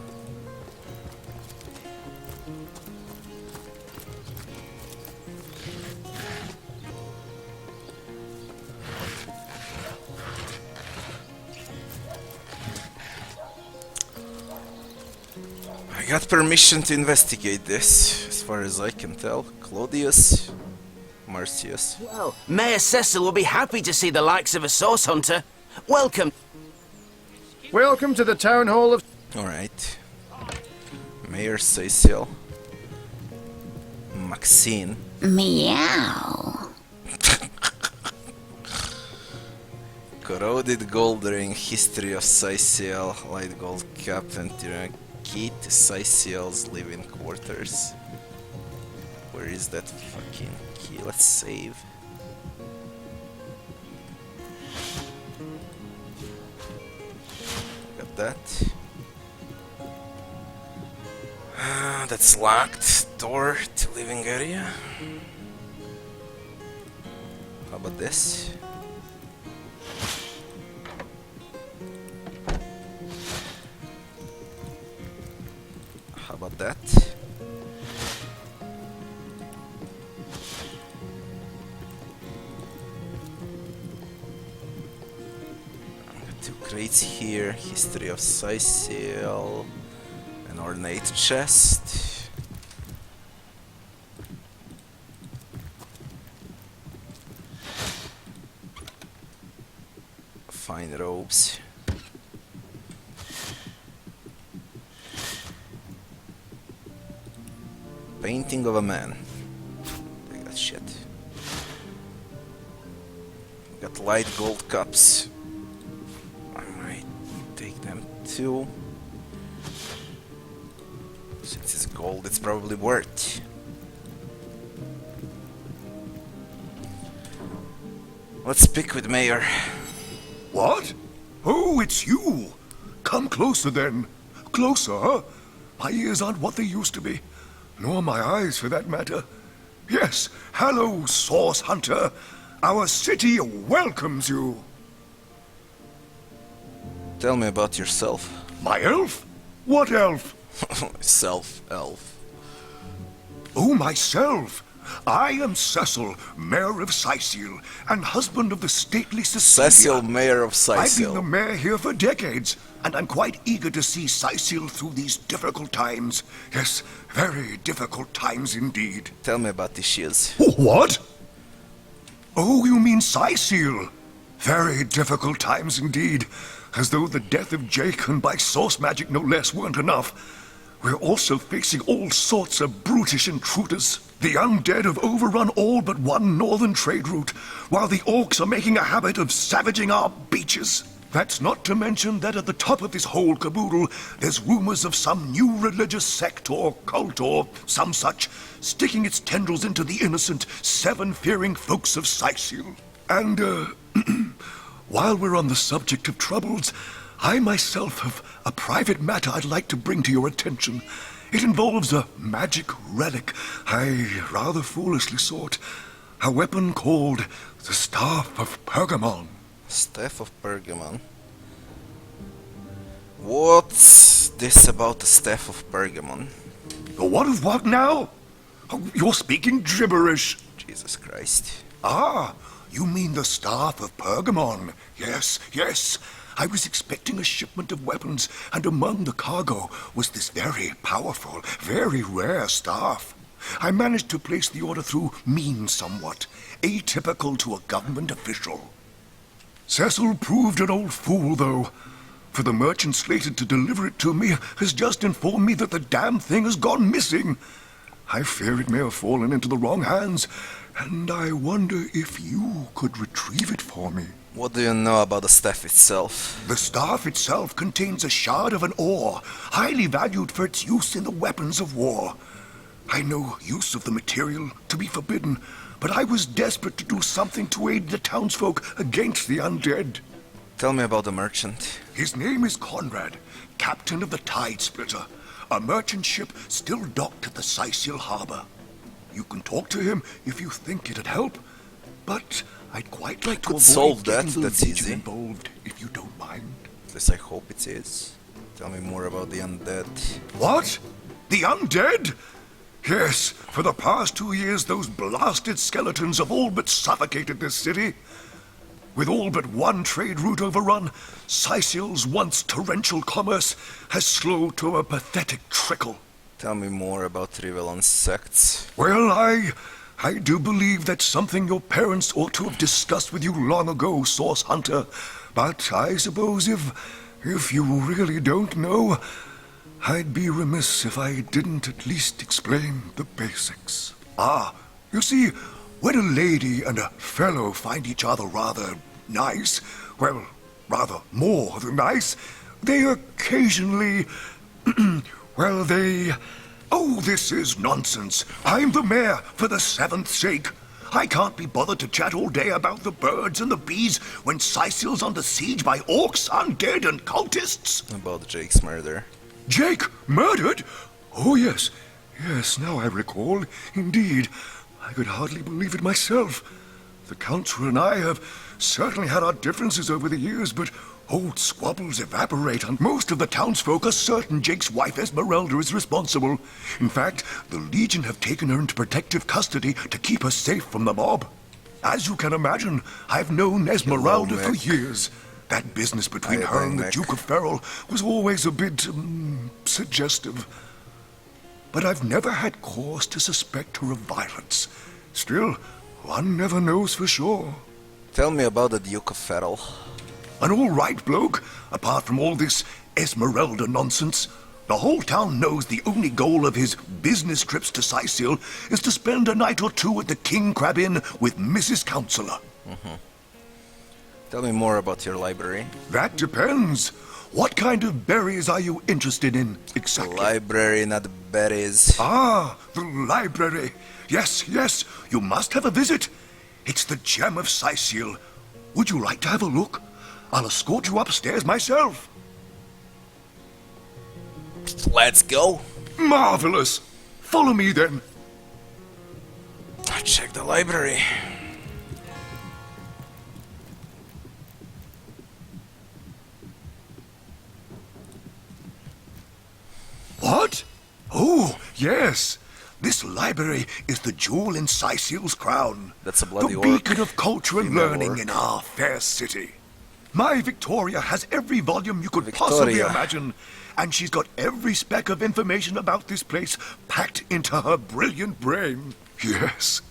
I got permission to investigate this, as far as I can tell. Claudius, Marcius. Well, Mayor Cecil will be happy to see the likes of a source hunter. Welcome. Welcome to the town hall of... Alright. Mayor Cecil. Maxine. Meow. Corroded gold ring, history of Sicil, light gold cap, and key to Sicil's living quarters. Where is that fucking key? Let's save. Got that. That's locked. Door to living area. How about this? How about that? Two crates here. History of Sicil. An ornate chest. Fine robes. Painting of a man. Take that shit. Got light gold cups. I might take them too. Since it's gold, it's probably worth. Let's speak with Mayor. What? Oh, it's you. Come closer then. Closer, huh? My ears aren't what they used to be. Nor my eyes, for that matter. Yes, hello, Source Hunter. Our city welcomes you. Tell me about yourself. My elf? What elf? Elf. Oh, myself. I am Cecil, Mayor of Sicil, and husband of the stately Cecilia. Cecil, Mayor of Sicil. I've been the mayor here for decades, and I'm quite eager to see Sicil through these difficult times. Yes, very difficult times indeed. Tell me about the shields. What? Oh, you mean Sicil? Very difficult times indeed. As though the death of Jake, and by source magic no less, weren't enough. We're also facing all sorts of brutish intruders. The undead have overrun all but one northern trade route, while the orcs are making a habit of savaging our beaches. That's not to mention that at the top of this whole caboodle, there's rumors of some new religious sect or cult or some such, sticking its tendrils into the innocent, seven-fearing folks of Sicil. And, while we're on the subject of troubles, I myself have a private matter I'd like to bring to your attention. It involves a magic relic I rather foolishly sought. A weapon called the Staff of Pergamon. Staff of Pergamon. What's this about the Staff of Pergamon? What of what now? Oh, you're speaking gibberish. Jesus Christ. Ah, you mean the Staff of Pergamon. Yes, yes. I was expecting a shipment of weapons, and among the cargo was this very powerful, very rare staff. I managed to place the order through means somewhat, atypical to a government official. Cecil proved an old fool, though, for the merchant slated to deliver it to me has just informed me that the damn thing has gone missing. I fear it may have fallen into the wrong hands, and I wonder if you could retrieve it for me. What do you know about the staff itself? The staff itself contains a shard of an ore, highly valued for its use in the weapons of war. I know use of the material to be forbidden, but I was desperate to do something to aid the townsfolk against the undead. Tell me about the merchant. His name is Conrad, captain of the Tide Splitter, a merchant ship still docked at the Sicil harbor. You can talk to him if you think it'd help, but I'd quite like to avoid solve that. getting the That's Legion easy. involved, if you don't mind. At least I hope it is. Tell me more about the undead. What? The undead? Yes, for the past 2 years those blasted skeletons have all but suffocated this city. With all but one trade route overrun, Sicil's once torrential commerce has slowed to a pathetic trickle. Tell me more about Rivellon's sects. Well, I do believe that's something your parents ought to have discussed with you long ago, Source Hunter. But I suppose if you really don't know, I'd be remiss if I didn't at least explain the basics. Ah, you see, when a lady and a fellow find each other rather nice, well, rather more than nice, they occasionally, well, they... Oh, this is nonsense. I'm the mayor for the 7th sake. I can't be bothered to chat all day about the birds and the bees when Sicil's under siege by orcs, undead, and cultists. About Jake's murder. Jake murdered? Oh, yes. Yes, now I recall. Indeed, I could hardly believe it myself. The Council and I have certainly had our differences over the years, but old squabbles evaporate, and most of the townsfolk are certain Jake's wife Esmeralda is responsible. In fact, the Legion have taken her into protective custody to keep her safe from the mob. As you can imagine, I've known Esmeralda for years. That business between her and the Duke of Ferrol was always a bit, suggestive. But I've never had cause to suspect her of violence. Still, one never knows for sure. Tell me about the Duke of Ferrol. An all-right bloke, apart from all this Esmeralda nonsense. The whole town knows the only goal of his business trips to Sicil is to spend a night or two at the King Crab Inn with Mrs. Counselor. Tell me more about your library. That depends. What kind of berries are you interested in, exactly? The library, not the berries. Ah, the library. Yes, yes, you must have a visit. It's the gem of Sicil. Would you like to have a look? I'll escort you upstairs myself. Let's go. Marvelous. Follow me then. I'll check the library. What? Oh, yes. This library is the jewel in Sicil's crown. That's a bloody the orc. beacon of culture and Female learning orc. in our fair city. My Victoria has every volume you could possibly imagine, and she's got every speck of information about this place packed into her brilliant brain. Yes,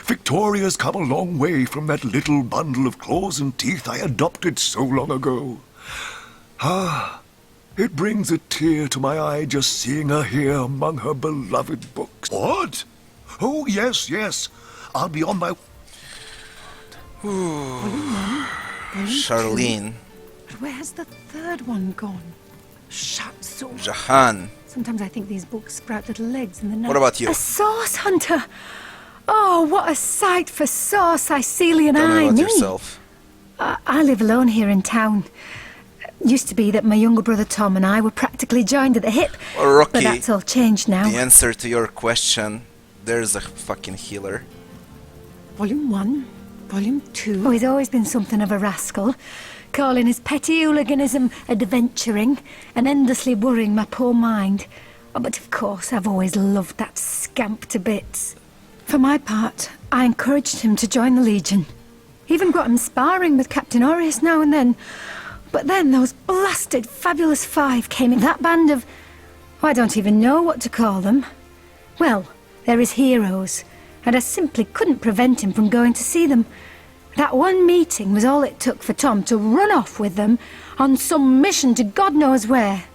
Victoria's come a long way from that little bundle of claws and teeth I adopted so long ago. Ah, it brings a tear to my eye just seeing her here among her beloved books. What? Oh, yes, yes. I'll be on my... Charlene. But where has the third one gone? Shut so. Jahan. Sometimes I think these books sprout little legs in the night. What about you? A sauce hunter! Oh, what a sight for sore Sicilian Tell me eye. about Me? yourself. I live alone here in town. Used to be that my younger brother Tom and I were practically joined at the hip. Well, Rocky, but that's all changed now. the answer to your question, there's a fucking healer. Volume 1, Volume 2. Oh, he's always been something of a rascal, calling his petty hooliganism adventuring and endlessly worrying my poor mind. Oh, but of course, I've always loved that scamp to bits. For my part, I encouraged him to join the Legion. Even got him sparring with Captain Aureus now and then. But then those blasted Fabulous Five came in. That band of... I don't even know what to call them. Well, they're his heroes, and I simply couldn't prevent him from going to see them. That one meeting was all it took for Tom to run off with them on some mission to God knows where.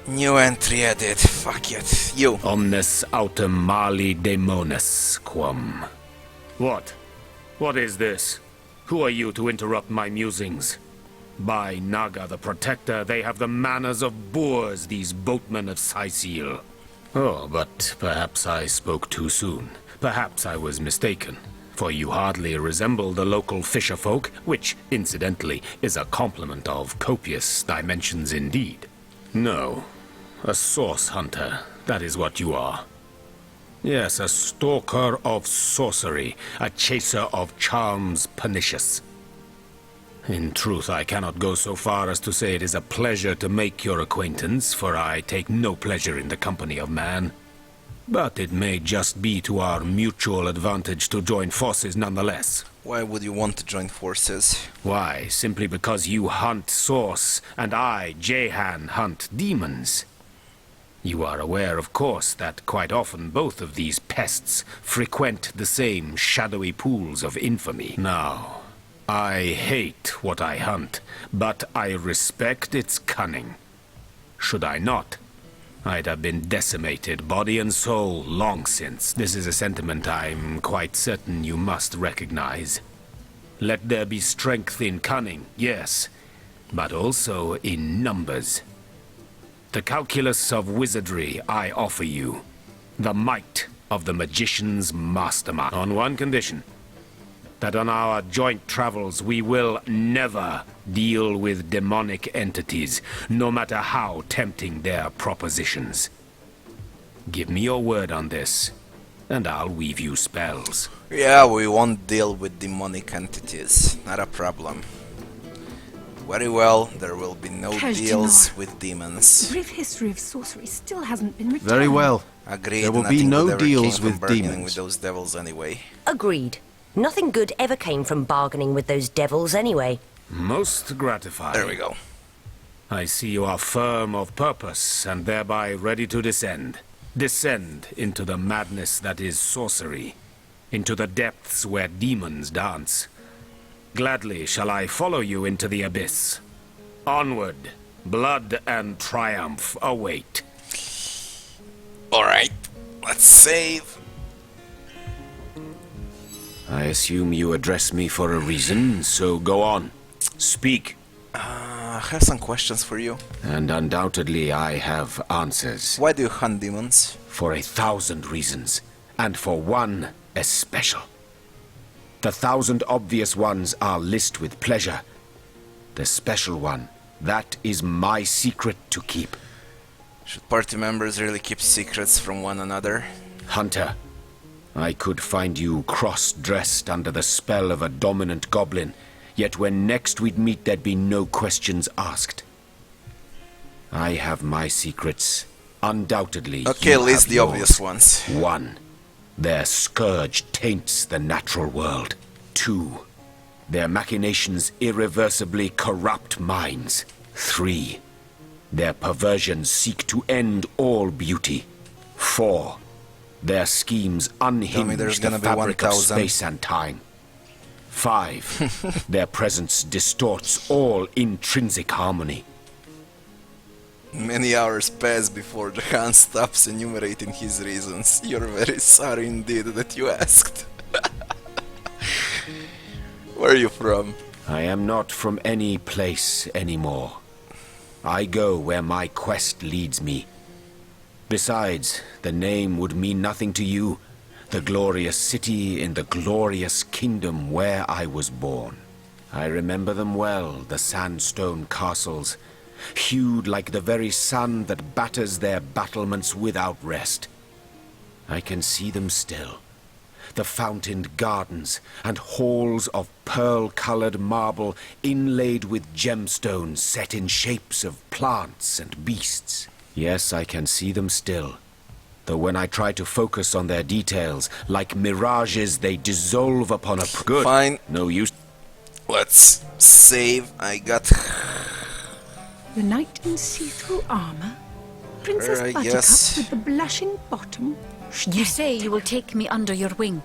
New entry edit. Fuck it. You. Omnes autem mali demonis quam. What? What is this? Who are you to interrupt my musings? By Naga the Protector, they have the manners of boors, these boatmen of Sicil. Oh, but perhaps I spoke too soon. Perhaps I was mistaken. For you hardly resemble the local fisherfolk, which, incidentally, is a compliment of copious dimensions indeed. No, a source hunter, that is what you are. Yes, a stalker of sorcery, a chaser of charms pernicious. In truth, I cannot go so far as to say it is a pleasure to make your acquaintance, for I take no pleasure in the company of man. But it may just be to our mutual advantage to join forces nonetheless. Why would you want to join forces? Why, simply because you hunt source, and I, Jehan, hunt demons. You are aware, of course, that quite often both of these pests frequent the same shadowy pools of infamy. Now, I hate what I hunt, but I respect its cunning. Should I not, I'd have been decimated, body and soul, long since. This is a sentiment I'm quite certain you must recognize. Let there be strength in cunning, yes, but also in numbers. The calculus of wizardry I offer you. The might of the magician's mastermind. On one condition. That on our joint travels we will never deal with demonic entities, no matter how tempting their propositions. Give me your word on this, and I'll weave you spells. Yeah, we won't deal with demonic entities. Not a problem. Very well, there will be no deals with demons. The brief history of sorcery still hasn't been returned. Very well. Agreed. There will be nothing no good ever deals came from with bargaining demons. with those devils anyway. Agreed. Nothing good ever came from bargaining with those devils anyway. Most gratifying. There we go. I see you are firm of purpose and thereby ready to descend. Descend into the madness that is sorcery. Into the depths where demons dance. Gladly shall I follow you into the abyss. Onward, blood and triumph await. Alright, let's save. I assume you address me for a reason, so go on. Speak. I have some questions for you. And undoubtedly I have answers. Why do you hunt demons? For 1,000 reasons, and for one especial. The 1,000 obvious ones are list with pleasure. The special one, that is my secret to keep. Should party members really keep secrets from one another? Hunter, I could find you cross-dressed under the spell of a dominant goblin, yet when next we'd meet there'd be no questions asked. I have my secrets. Undoubtedly, okay, you list have the yours. obvious ones. 1. Their scourge taints the natural world. 2. Their machinations irreversibly corrupt minds. 3. Their perversions seek to end all beauty. 4. Their schemes unhinge there's the gonna be fabric of 1,000. space and time. 5. Their presence distorts all intrinsic harmony. Many hours pass before the Khan stops enumerating his reasons. You're very sorry indeed that you asked. Where are you from? I am not from any place anymore. I go where my quest leads me. Besides, the name would mean nothing to you. The glorious city in the glorious kingdom where I was born. I remember them well, the sandstone castles, hued like the very sun that batters their battlements without rest. I can see them still. The fountained gardens and halls of pearl-colored marble inlaid with gemstones set in shapes of plants and beasts. Yes, I can see them still. Though when I try to focus on their details, like mirages, they dissolve upon a... Good. Fine. No use. Let's save. I got... The knight in see-through armor? Princess Buttercup yes. with the blushing bottom? You say you will take me under your wing.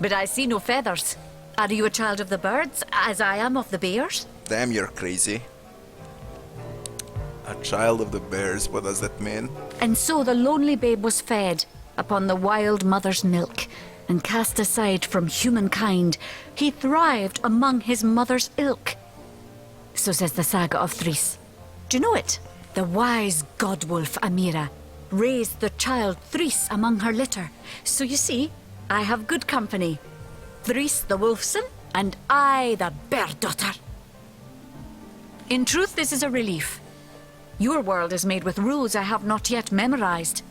But I see no feathers. Are you a child of the birds, as I am of the bears? Damn, you're crazy. A child of the bears, what does that mean? And so the lonely babe was fed upon the wild mother's milk, and cast aside from humankind, he thrived among his mother's ilk. So says the saga of Threes. Do you know it? The wise godwolf Amira raised the child Threes among her litter. So you see, I have good company. Threes the wolfson, and I the bear daughter. In truth, this is a relief. Your world is made with rules I have not yet memorized.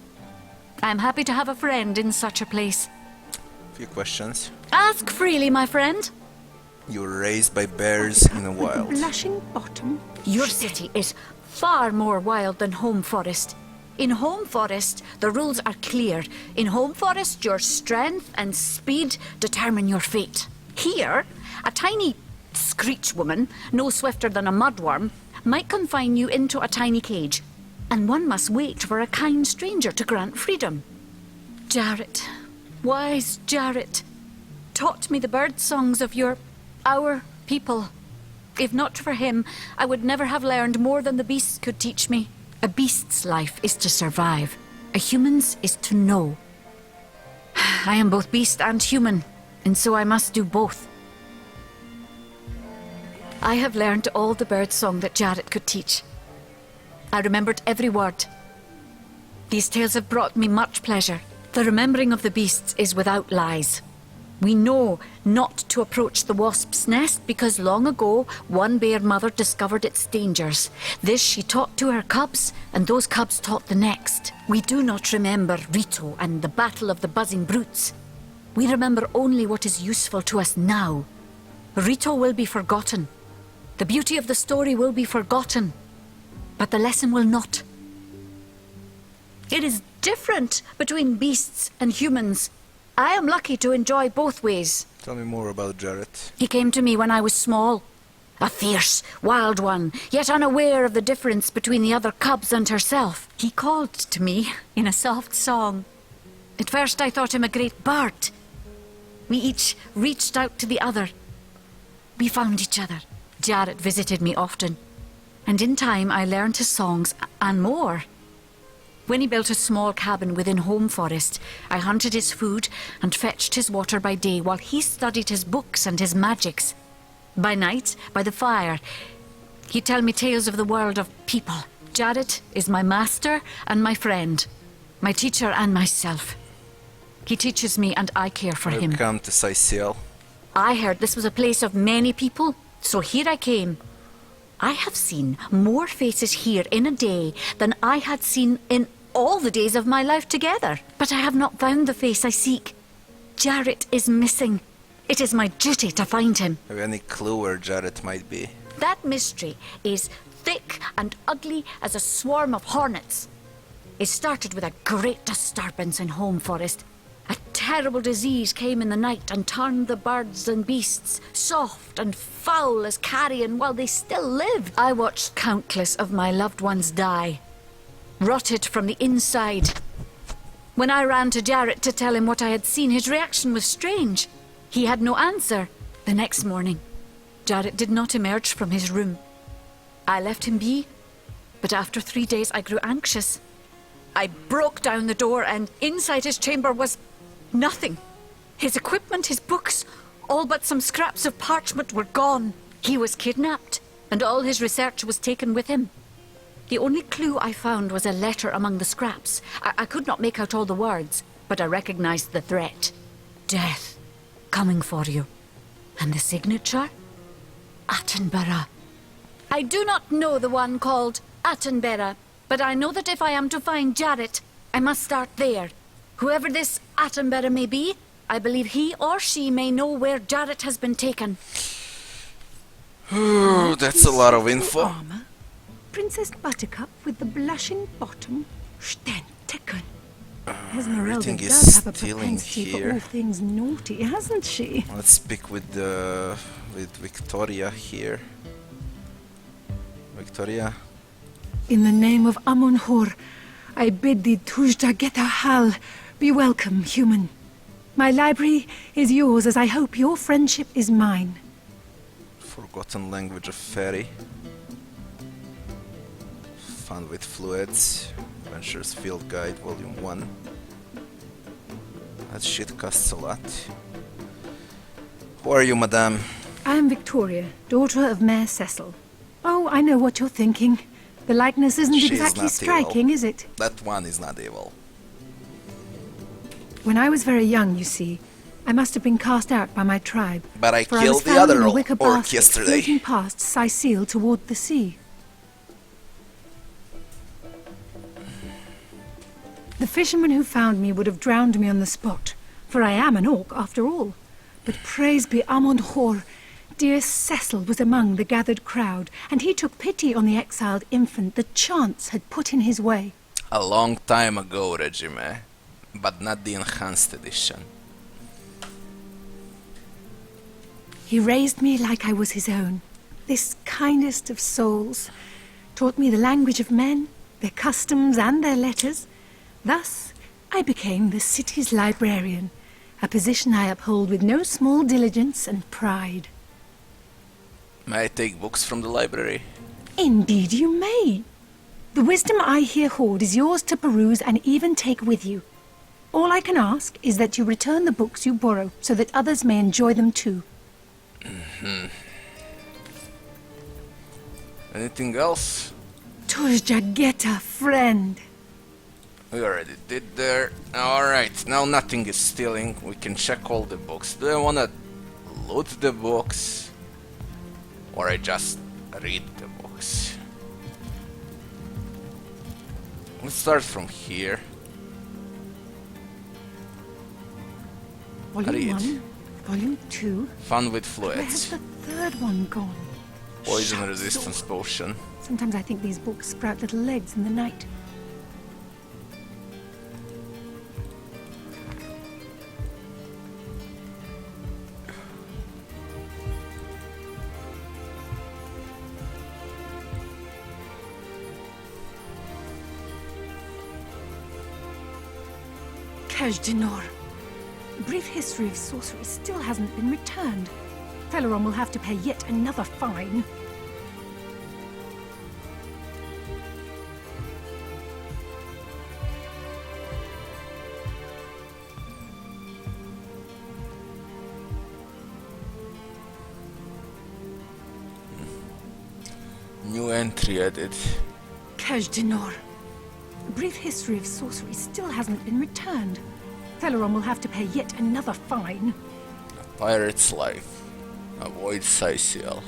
I am happy to have a friend in such a place. Few questions. Ask freely, my friend. You were raised by bears in the wild. Blushing bottom? Your city is far more wild than Home Forest. In Home Forest, the rules are clear. In Home Forest, your strength and speed determine your fate. Here, a tiny screech woman, no swifter than a mudworm, might confine you into a tiny cage, and one must wait for a kind stranger to grant freedom. Jarrett, wise Jarrett, taught me the bird songs of our people. If not for him, I would never have learned more than the beasts could teach me. A beast's life is to survive. A human's is to know. I am both beast and human, and so I must do both. I have learned all the bird song that Jarrett could teach. I remembered every word. These tales have brought me much pleasure. The remembering of the beasts is without lies. We know not to approach the wasp's nest because long ago one bear mother discovered its dangers. This she taught to her cubs, and those cubs taught the next. We do not remember Rito and the battle of the buzzing brutes. We remember only what is useful to us now. Rito will be forgotten. The beauty of the story will be forgotten. But the lesson will not. It is different between beasts and humans. I am lucky to enjoy both ways. Tell me more about Jarrett. He came to me when I was small. A fierce, wild one, yet unaware of the difference between the other cubs and herself. He called to me in a soft song. At first I thought him a great bird. We each reached out to the other. We found each other. Jarrett visited me often. And in time I learned his songs and more. When he built a small cabin within Home Forest, I hunted his food and fetched his water by day while he studied his books and his magics. By night, by the fire, he'd tell me tales of the world of people. Jarrett is my master and my friend, my teacher and myself. He teaches me and I care for him. Welcome to Sicil. I heard this was a place of many people, so here I came. I have seen more faces here in a day than I had seen in all the days of my life together. But I have not found the face I seek. Jarrett is missing. It is my duty to find him. Have you any clue where Jarrett might be? That mystery is thick and ugly as a swarm of hornets. It started with a great disturbance in Home Forest. A terrible disease came in the night and turned the birds and beasts soft and foul as carrion while they still lived. I watched countless of my loved ones die, rotted from the inside. When I ran to Jarrett to tell him what I had seen, his reaction was strange. He had no answer. The next morning, Jarrett did not emerge from his room. I left him be, but after 3 days I grew anxious. I broke down the door and inside his chamber was nothing. His equipment, his books, all but some scraps of parchment were gone. He was kidnapped, and all his research was taken with him. The only clue I found was a letter among the scraps. I could not make out all the words, but I recognized the threat. Death, coming for you. And the signature? Attenborough. I do not know the one called Attenborough, but I know that if I am to find Jarrett, I must start there. Whoever this Attenborough may be, I believe he or she may know where Jarrett has been taken. Ooh, that's a lot of info. Armor. Princess Buttercup with the blushing bottom. Stenteken. Esmeralda everything is does have a stealing propensity here. for all things naughty, hasn't she? Let's speak with Victoria here. Victoria. In the name of Amun-Hor, I bid thee Tujda Geta Hal, be welcome, human. My library is yours, as I hope your friendship is mine. Forgotten Language of Fairy. Fun with Fluids. Adventures Field Guide, Volume 1. That shit costs a lot. Who are you, madame? I am Victoria, daughter of Mayor Cecil. Oh, I know what you're thinking. The likeness isn't She's exactly not striking, evil. is it? That one is not evil. When I was very young, you see, I must have been cast out by my tribe. But I for killed was the found other in a wicker orc basket yesterday. floating past Sicil toward the sea. The fisherman who found me would have drowned me on the spot, for I am an orc after all. But praise be Amun-Hor, dear Cecil was among the gathered crowd, and he took pity on the exiled infant that chance had put in his way. A long time ago, Regime. But not the enhanced edition. He raised me like I was his own, this kindest of souls, taught me the language of men, their customs and their letters. Thus, I became the city's librarian, a position I uphold with no small diligence and pride. May I take books from the library? Indeed you may. The wisdom I here hoard is yours to peruse and even take with you. All I can ask is that you return the books you borrow so that others may enjoy them too. Anything else? Tujageta, friend. We already did there. Alright, now nothing is stealing. We can check all the books. Do I wanna loot the books? Or I just read the books? Let's start from here. Volume Read. 1, Volume 2. Fun with Where's fluids. the third one gone? Poison Shut resistance so. potion. Sometimes I think these books sprout little legs in the night. Kaj Dinor. A brief history of sorcery still hasn't been returned. Teleron will have to pay yet another fine. New entry added. Kaj Dinor. A brief history of sorcery still hasn't been returned. Teleron will have to pay yet another fine. Pirate's life. Avoid Siciel.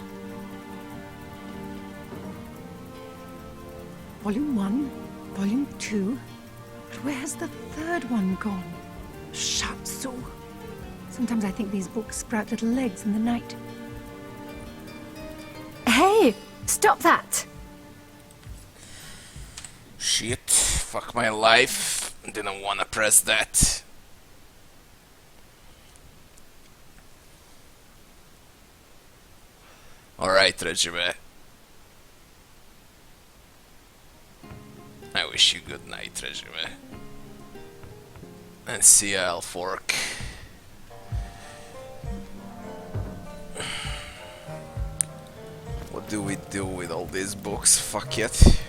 Volume 1, Volume 2. But where has the third one gone? Shatsu. Sometimes I think these books sprout little legs in the night. Hey! Stop that! Shit. Fuck my life. Didn't wanna press that. Alright, Regime. I wish you good night, Regime. And see ya, Elfork. What do we do with all these books? Fuck it.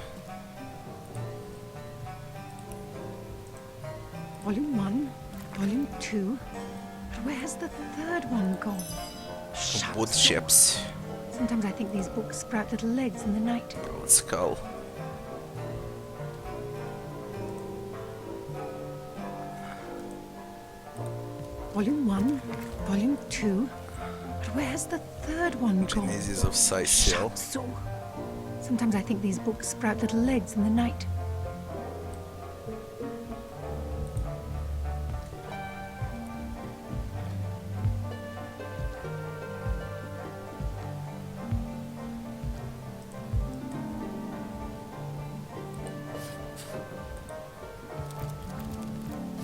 Volume 1, Volume 2. But where has the third one gone? Wood chips. Sometimes I think these books sprout little legs in the night. Broad skull. Volume 1, Volume 2. But where has the third one gone? Genesis of Siciel. So. Sometimes I think these books sprout little legs in the night.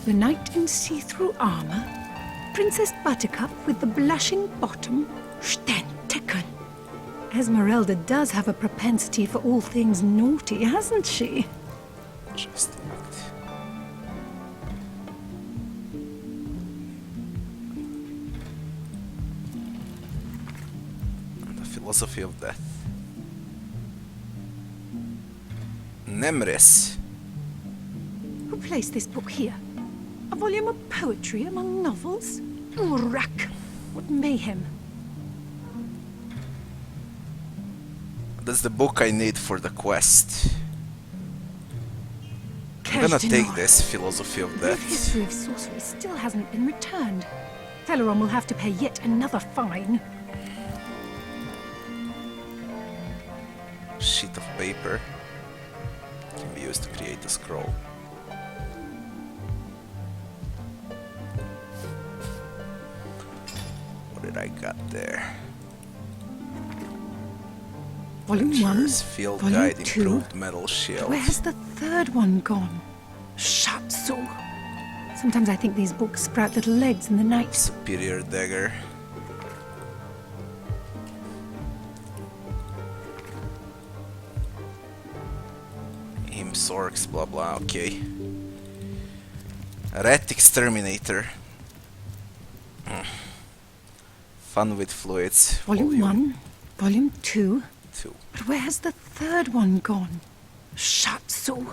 The knight in see-through armor, Princess Buttercup with the blushing bottom, Stentiken. Esmeralda does have a propensity for all things naughty, hasn't she? Just looked. The philosophy of death. Nemris. Who placed this book here? A volume of poetry among novels? Urak! What mayhem! That's the book I need for the quest. I'm gonna take this philosophy of The death. history of sorcery still hasn't been returned. Teleron will have to pay yet another fine. Sheet of paper can be used to create a scroll. What did I got there? Volume 1, Adventurer's Field Volume Guide 2. Improved Metal Shield. Where has the third one gone? Shatsu. Sometimes I think these books sprout little legs in the night. Superior Dagger. Sorks, blah blah, okay. Rat Exterminator. Fun with fluids. Volume 1, Volume 2. 2. But where has the third one gone? Shatsu.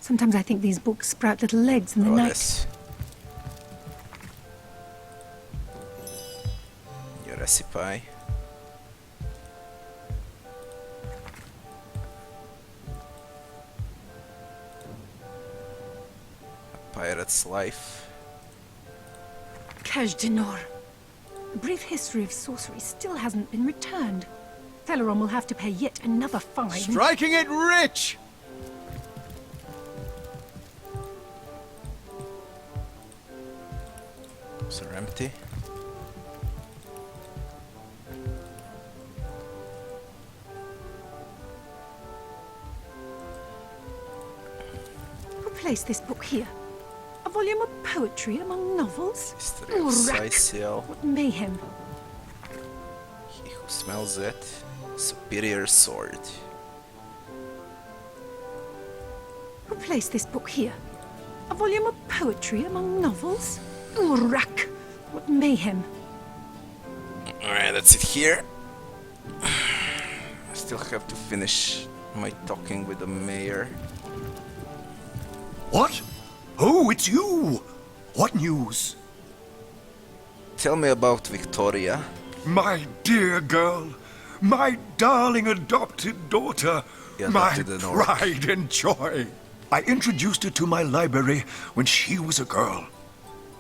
Sometimes I think these books sprout little legs in the night. This. New recipe. Pirate's life. Cash Dinor. The brief history of sorcery still hasn't been returned. Rivellon will have to pay yet another fine. Striking it rich! Those are empty. Who placed this book here? A volume of poetry among novels? History of Rack! Sicil. What mayhem! He who smells it. Superior sword. Who placed this book here? A volume of poetry among novels? Rack! What mayhem! Alright, that's it here. I still have to finish my talking with the mayor. What? Oh, it's you! What news? Tell me about Victoria. My dear girl, my darling adopted daughter, Yeah, my adopted an orc. pride and joy. I introduced her to my library when she was a girl.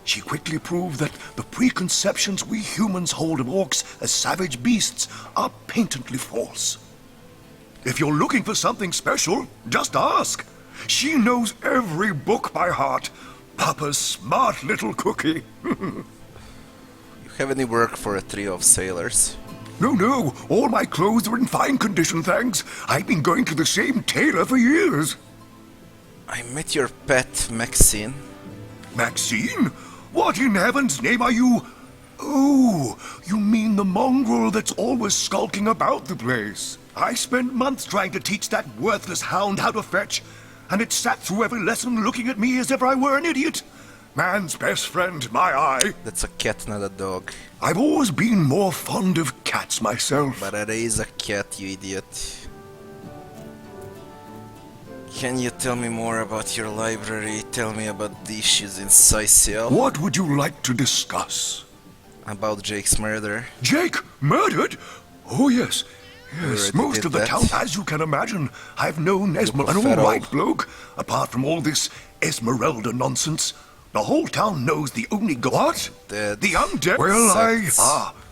She quickly proved that the preconceptions we humans hold of orcs as savage beasts are patently false. If you're looking for something special, just ask. She knows every book by heart. Papa's smart little cookie. You have any work for a trio of sailors? No, all my clothes are in fine condition, thanks. I've been going to the same tailor for years. I met your pet, Maxine. Maxine? What in heaven's name are you? Oh, you mean the mongrel that's always skulking about the place. I spent months trying to teach that worthless hound how to fetch, and it sat through every lesson looking at me as if I were an idiot. Man's best friend, my eye. That's a cat, not a dog. I've always been more fond of cats myself. But I raise a cat, you idiot. Can you tell me more about your library? Tell me about the issues in Sicil. What would you like to discuss? About Jake's murder. Jake? Murdered? Oh, yes. Yes, already most did of the that. town, as you can imagine. I've known Esmeralda, an Fero. all-right bloke. Apart from all this Esmeralda nonsense, the whole town knows the only What? Dead. The undead? Well, Sects.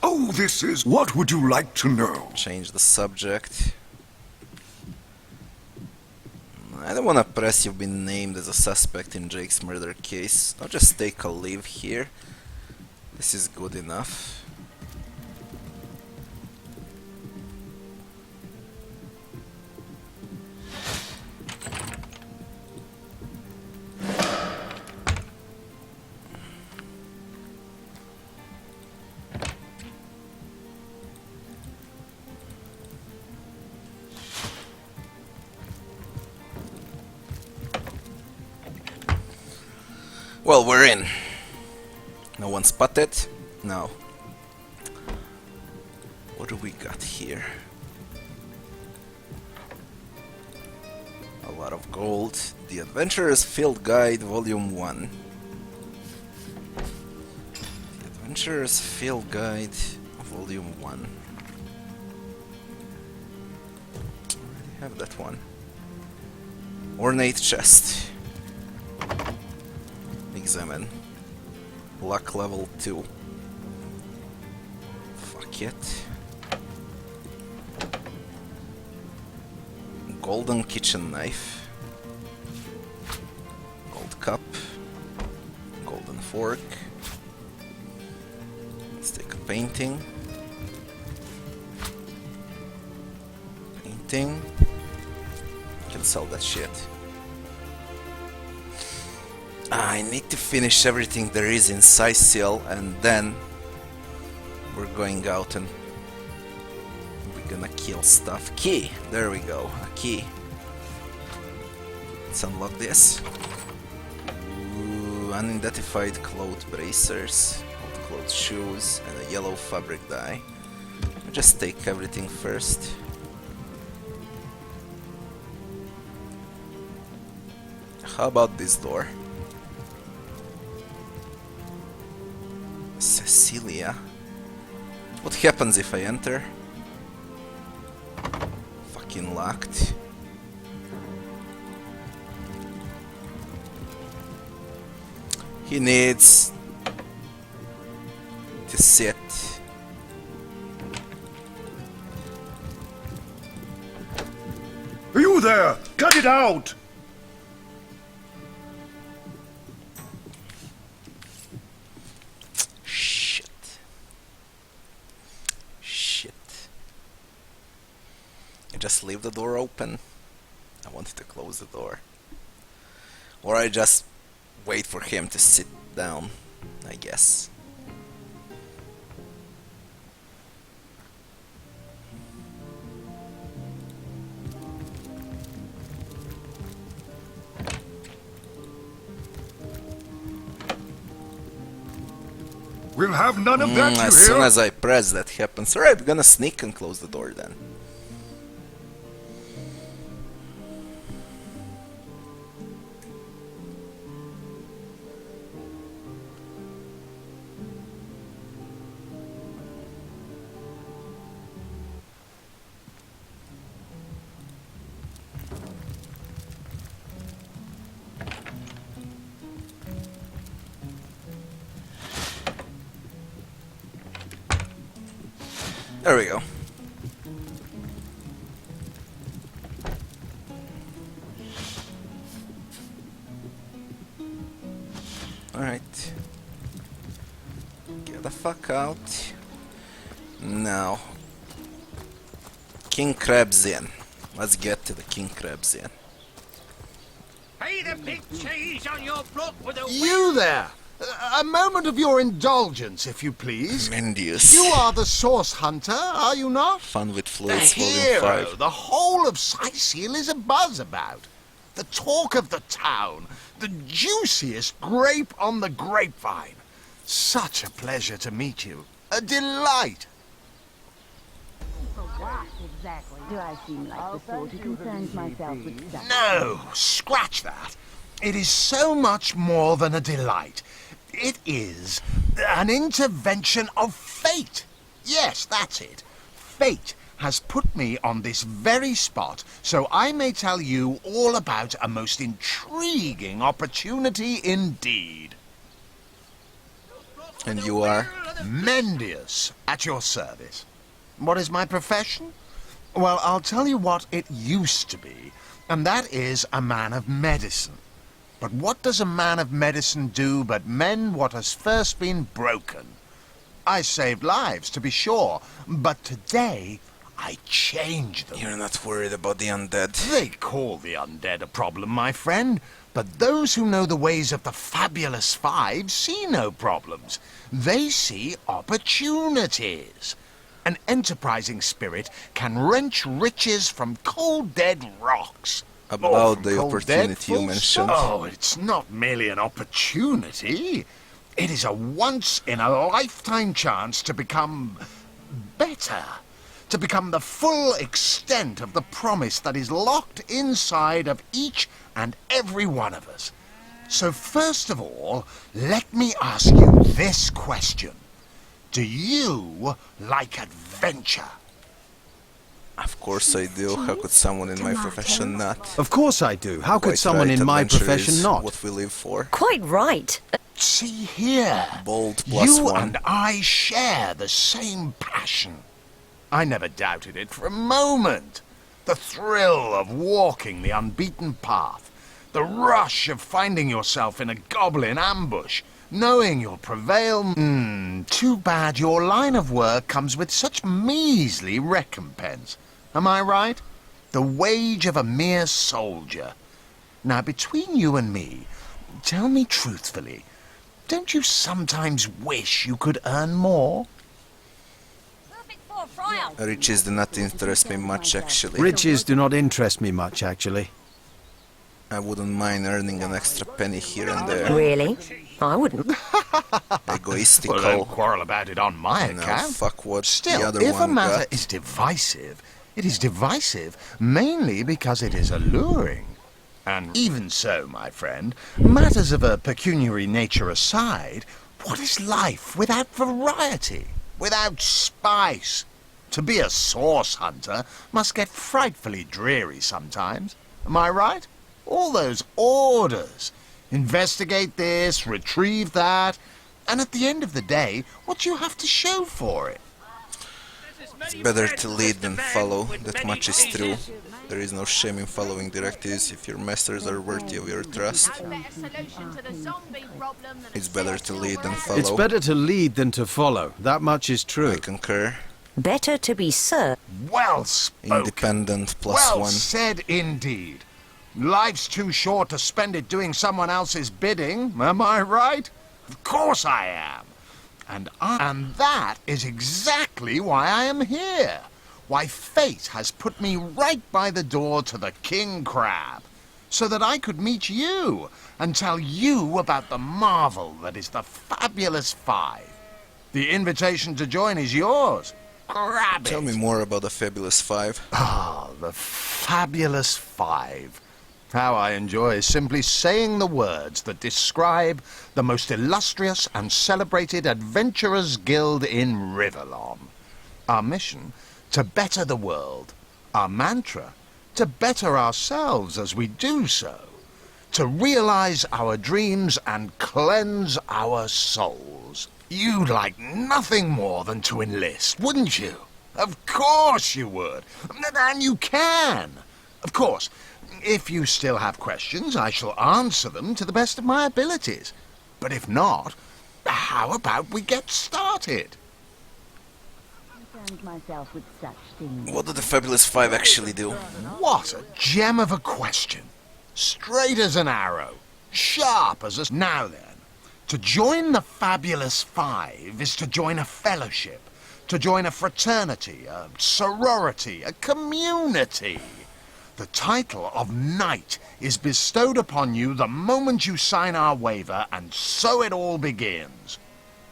Oh, this is... What would you like to know? Change the subject. I don't want to press you've been named as a suspect in Jake's murder case. I'll just take a leave here. This is good enough. Well, we're in. No one spotted? No. What do we got here? A lot of gold. The Adventurer's Field Guide, Volume 1. The Adventurer's Field Guide, Volume 1. Already have that one. Ornate Chest. Examine. Luck level 2. Fuck it. Golden kitchen knife. Gold cup. Golden fork. Let's take a painting. Painting. Can sell that shit. I need to finish everything there is in Sicil, and then we're going out and we're gonna kill stuff. Key! There we go, a key. Let's unlock this. Ooh, unidentified cloth bracers, old clothes shoes, and a yellow fabric dye. I'll just take everything first. How about this door? Cecilia. What happens if I enter? Fucking locked. He needs to sit. You there! Cut it out! Shit. I just leave the door open. I wanted to close the door. Or I just wait for him to sit down, I guess. We'll have none of that, you As soon hear? as I press, that happens. Alright, we're gonna sneak and close the door then. There we go. Alright. Get the fuck out. Now. King Crab's Inn. Let's get to the King Crab's Inn. Pay the big cheese on your block with a... You there! A moment of your indulgence, if you please. Mendius. You are the source hunter, are you not? Fun with The Fluids, Volume hero 5. the whole of Sightseal is abuzz about. The talk of the town. The juiciest grape on the grapevine. Such a pleasure to meet you. A delight. Exactly. Do I seem like the sort who concerns myself with stuff? No, scratch that. It is so much more than a delight. It is an intervention of fate. Yes, that's it. Fate has put me on this very spot so I may tell you all about a most intriguing opportunity indeed. And you are? Mendius, at your service. What is my profession? Well, I'll tell you what it used to be, and that is a man of medicine. But what does a man of medicine do but mend what has first been broken? I saved lives, to be sure, but today I change them. You're not worried about the undead. They call the undead a problem, my friend, but those who know the ways of the fabulous five see no problems. They see opportunities. An enterprising spirit can wrench riches from cold dead rocks. About the opportunity you mentioned. Oh, it's not merely an opportunity. It is a once-in-a-lifetime chance to become better. To become the full extent of the promise that is locked inside of each and every one of us. So first of all, let me ask you this question. Do you like adventure? Of course I do. How could someone in my profession not? Of course I do. How could Quite someone right, in my adventure profession is not? What we live for. Quite right. See here. Bold plus you one. and I share the same passion. I never doubted it for a moment. The thrill of walking the unbeaten path. The rush of finding yourself in a goblin ambush. Knowing you'll prevail. Too bad your line of work comes with such measly recompense. Am I right? The wage of a mere soldier. Now, between you and me, tell me truthfully, don't you sometimes wish you could earn more? Riches do not interest me much, actually. Riches do not interest me much, actually. I wouldn't mind earning an extra penny here and there. Really? I wouldn't. Egoistical. Well, don't quarrel about it on my No, account. fuck what Still, the other if a one matter got. is divisive, it is divisive mainly because it is alluring. And even so, my friend, matters of a pecuniary nature aside, what is life without variety, without spice? To be a source hunter must get frightfully dreary sometimes. Am I right? All those orders. Investigate this, retrieve that, and at the end of the day, what do you have to show for it? It's better to lead than follow, that much is true. There is no shame in following directives if your masters are worthy of your trust. It's better to lead than follow. It's better to lead than to follow. That much is true. I concur. Better to be served. Well spoken. Independent plus well one. said indeed. Life's too short to spend it doing someone else's bidding, am I right? Of course I am. And that is exactly why I am here. Why fate has put me right by the door to the King Crab, so that I could meet you and tell you about the marvel that is the Fabulous Five. The invitation to join is yours. Grab it. Tell me more about the Fabulous Five. Ah, the Fabulous Five. How I enjoy simply saying the words that describe the most illustrious and celebrated adventurers' guild in Rivellon. Our mission, to better the world. Our mantra, to better ourselves as we do so. To realize our dreams and cleanse our souls. You'd like nothing more than to enlist, wouldn't you? Of course you would. And you can. Of course, if you still have questions, I shall answer them to the best of my abilities. But if not, how about we get started? Myself with such things. What do the Fabulous Five actually do? What a gem of a question. Straight as an arrow. Sharp as a... Now then, to join the Fabulous Five is to join a fellowship, to join a fraternity, a sorority, a community. The title of Knight is bestowed upon you the moment you sign our waiver, and so it all begins.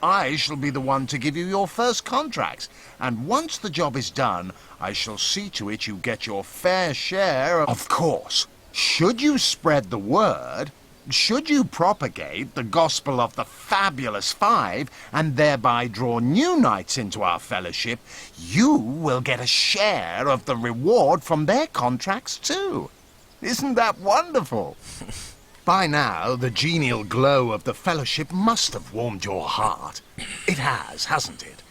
I shall be the one to give you your first contracts, and once the job is done, I shall see to it you get your fair share of course. Should you spread the word, should you propagate the gospel of the Fabulous Five, and thereby draw new knights into our fellowship, you will get a share of the reward from their contracts too. Isn't that wonderful? By now, the genial glow of the fellowship must have warmed your heart. It has, hasn't it?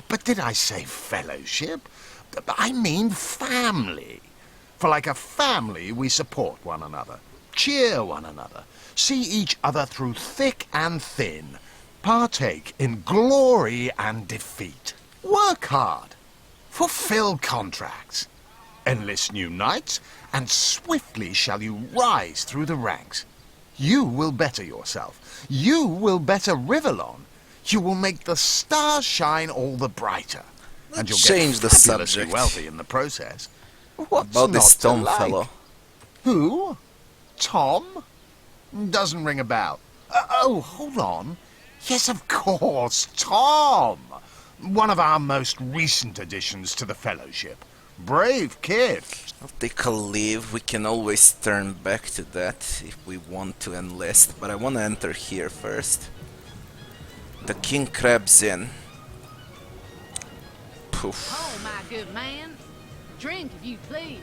But did I say fellowship? I mean family. For like a family, we support one another, cheer one another, see each other through thick and thin, partake in glory and defeat, work hard, fulfill contracts, enlist new knights, and swiftly shall you rise through the ranks. You will better yourself. You will better Rivellon. You will make the stars shine all the brighter. And you'll Change get the fabulously subject. wealthy in the process. What's About this not to Tom like? fellow. Who? Tom? Doesn't ring a bell. Oh, hold on. Yes, of course, Tom. One of our most recent additions to the Fellowship. Brave kid. I'll take a leave. We can always turn back to that if we want to enlist, but I want to enter here first. The King Crab's Inn. Poof. Oh, my good man. Drink if you please.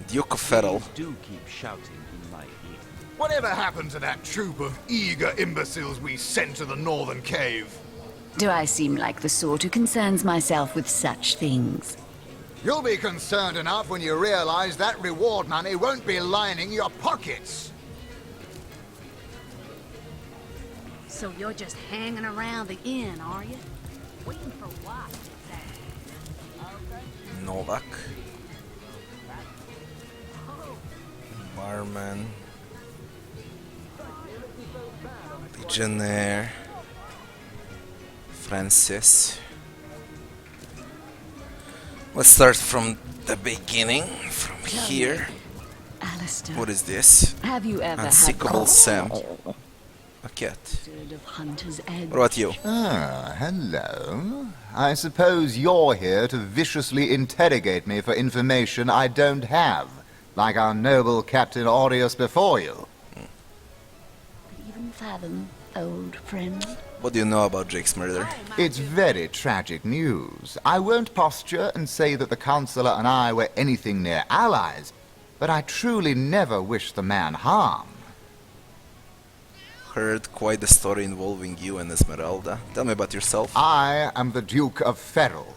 Duke of Ferrell. Do keep shouting in my ear. Whatever happened to that troop of eager imbeciles we sent to the northern cave? Do I seem like the sort who concerns myself with such things? You'll be concerned enough when you realize that reward money won't be lining your pockets. So you're just hanging around the inn, are you? Waiting for what? Novak. Barman. Legionnaire. Francis. Let's start from the beginning, from here. Alistair, What is this? have you ever Unsinkable had Sam. A cat. of Hunter's Edge? What about you? Ah, hello. I suppose you're here to viciously interrogate me for information I don't have, like our noble Captain Aureus before you. Even fathom, old friend. What do you know about Jake's murder? It's very tragic news. I won't posture and say that the Counselor and I were anything near allies, but I truly never wished the man harm. heard quite the story involving you and Esmeralda. Tell me about yourself. I am the Duke of Ferrol,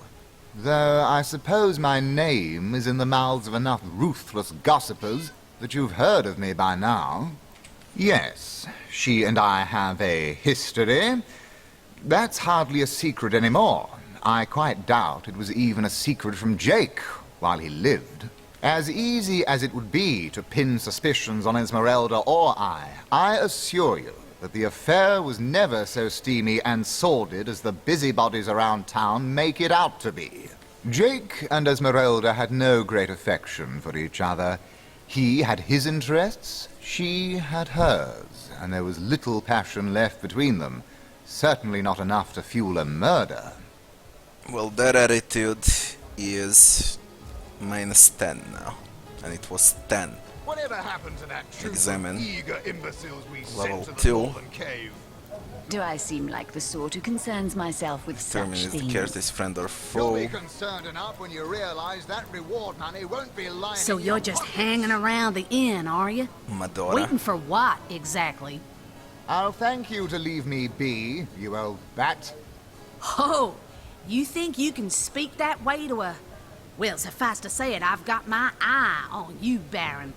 though I suppose my name is in the mouths of enough ruthless gossipers that you've heard of me by now. Yes, she and I have a history. That's hardly a secret anymore. I quite doubt it was even a secret from Jake while he lived. As easy as it would be to pin suspicions on Esmeralda or I assure you that the affair was never so steamy and sordid as the busybodies around town make it out to be. Jake and Esmeralda had no great affection for each other. He had his interests, she had hers, and there was little passion left between them. Certainly not enough to fuel a murder. Well, that attitude is -10 now, and it was 10. Whatever happened to that troop Examine. of eager imbeciles we Level sent to the 2. northern cave? Do I seem like the sort who concerns myself with Determine such if the things? character is friend or You'll foe. be concerned enough when you realize that reward money won't be lying. So you're just hanging around the inn, are you? Madora. Waiting for what, exactly? I'll thank you to leave me be, you old bat. Oh, you think you can speak that way to a... Well, suffice to say it, I've got my eye on you, Baron.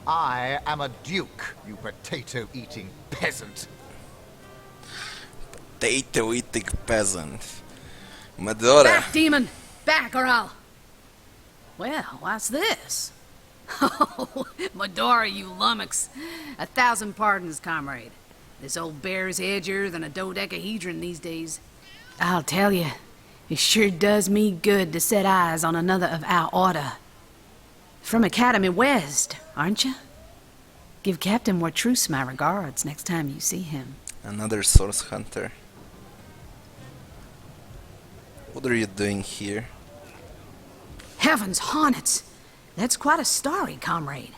I am a duke, you potato-eating peasant. Potato-eating peasant. Madora. Back, demon! Back, or I'll... Well, what's this? Oh, Medora, you lummox. 1,000 pardons, comrade. This old bear's edgier than a dodecahedron these days. I'll tell you, it sure does me good to set eyes on another of our order. From Academy West, aren't you? Give Captain Wartruce my regards next time you see him. Another source hunter. What are you doing here? Heavens hornets! That's quite a story, comrade.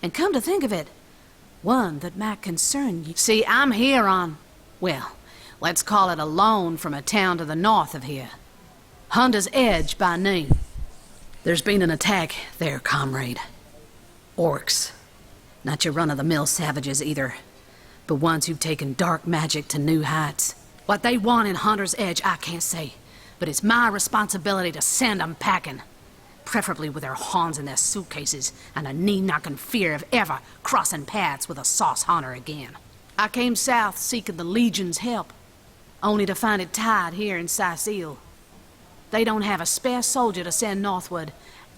And come to think of it, one that might concern you. See, I'm here on, well, let's call it a loan from a town to the north of here. Hunter's Edge by name. There's been an attack there, comrade. Orcs. Not your run-of-the-mill savages either, but ones who've taken dark magic to new heights. What they want in Hunter's Edge, I can't say, but it's my responsibility to send 'em packing. Preferably with their horns in their suitcases and a knee-knocking fear of ever crossing paths with a sauce hunter again. I came south seeking the Legion's help, only to find it tied here in Sicile. They don't have a spare soldier to send northward,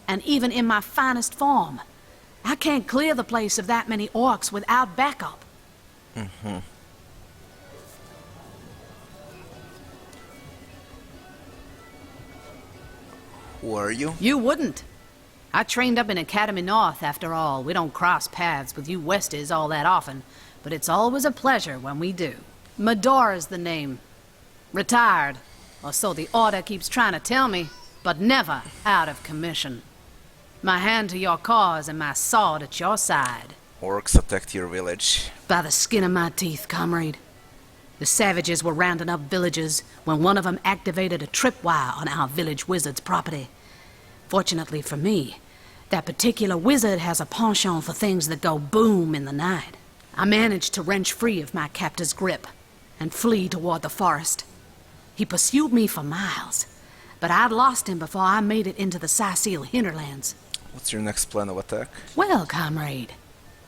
and even in my finest form, I can't clear the place of that many orcs without backup. Mm-hmm. Who are you? You wouldn't. I trained up in Academy North, after all. We don't cross paths with you Westies all that often, but it's always a pleasure when we do. Medora's the name. Retired, or so the Order keeps trying to tell me, but never out of commission. My hand to your cause and my sword at your side. Orcs attacked your village. By the skin of my teeth, comrade. The savages were rounding up villagers when one of them activated a tripwire on our village wizard's property. Fortunately for me, that particular wizard has a penchant for things that go boom in the night. I managed to wrench free of my captor's grip and flee toward the forest. He pursued me for miles, but I'd lost him before I made it into the Sicile hinterlands. What's your next plan of attack? Well, comrade,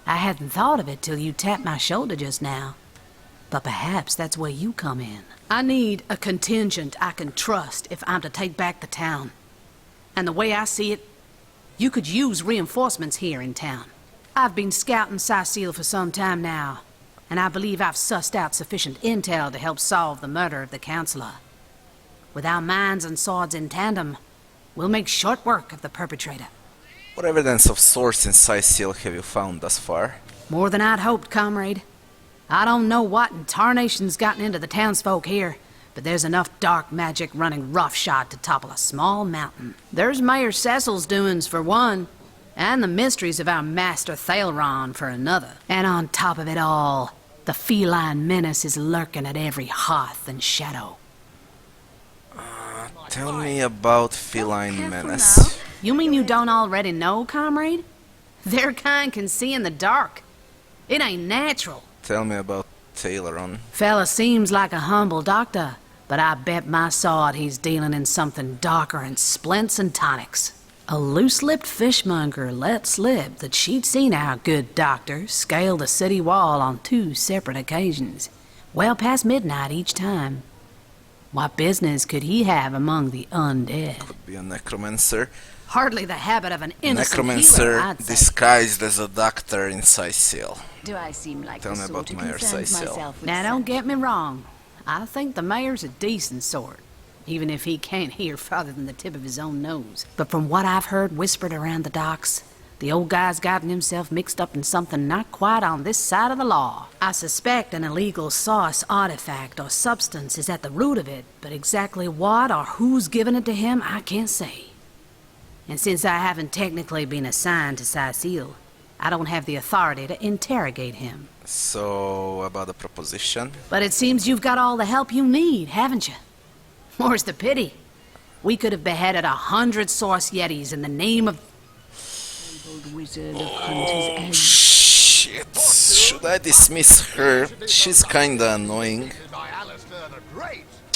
I hadn't thought of it till you tapped my shoulder just now. But perhaps that's where you come in. I need a contingent I can trust if I'm to take back the town. And the way I see it, you could use reinforcements here in town. I've been scouting Sicile for some time now, and I believe I've sussed out sufficient intel to help solve the murder of the Counselor. With our minds and swords in tandem, we'll make short work of the perpetrator. What evidence of source in Sicile have you found thus far? More than I'd hoped, comrade. I don't know what in tarnation's gotten into the townsfolk here, but there's enough dark magic running roughshod to topple a small mountain. There's Mayor Cecil's doings for one, and the mysteries of our master Thalron for another. And on top of it all, the feline menace is lurking at every hearth and shadow. Tell me about feline menace. You mean you don't already know, comrade? Their kind can see in the dark. It ain't natural. Tell me about tailor on. Fella seems like a humble doctor, but I bet my sword he's dealing in something darker than splints and tonics. A loose-lipped fishmonger let slip that she'd seen our good doctor scale the city wall on 2 separate occasions, well past midnight each time. What business could he have among the undead? Could be a necromancer. Hardly the habit of an innocent Necromancer healer, I'd say. disguised as a doctor in Sicil. Do I seem like Tell the me sort about who Mayor concerns Sicil. myself with Now, sex? don't get me wrong. I think the mayor's a decent sort, even if he can't hear farther than the tip of his own nose. But from what I've heard whispered around the docks, the old guy's gotten himself mixed up in something not quite on this side of the law. I suspect an illegal sauce artifact or substance is at the root of it, but exactly what or who's given it to him, I can't say. And since I haven't technically been assigned to Sicil, I don't have the authority to interrogate him. So, about the proposition? But it seems you've got all the help you need, haven't you? More's the pity. We could have beheaded 100 Source Yetis in the name of... Wizard of Hunter's Edge. Shit. Should I dismiss her? She's kinda annoying.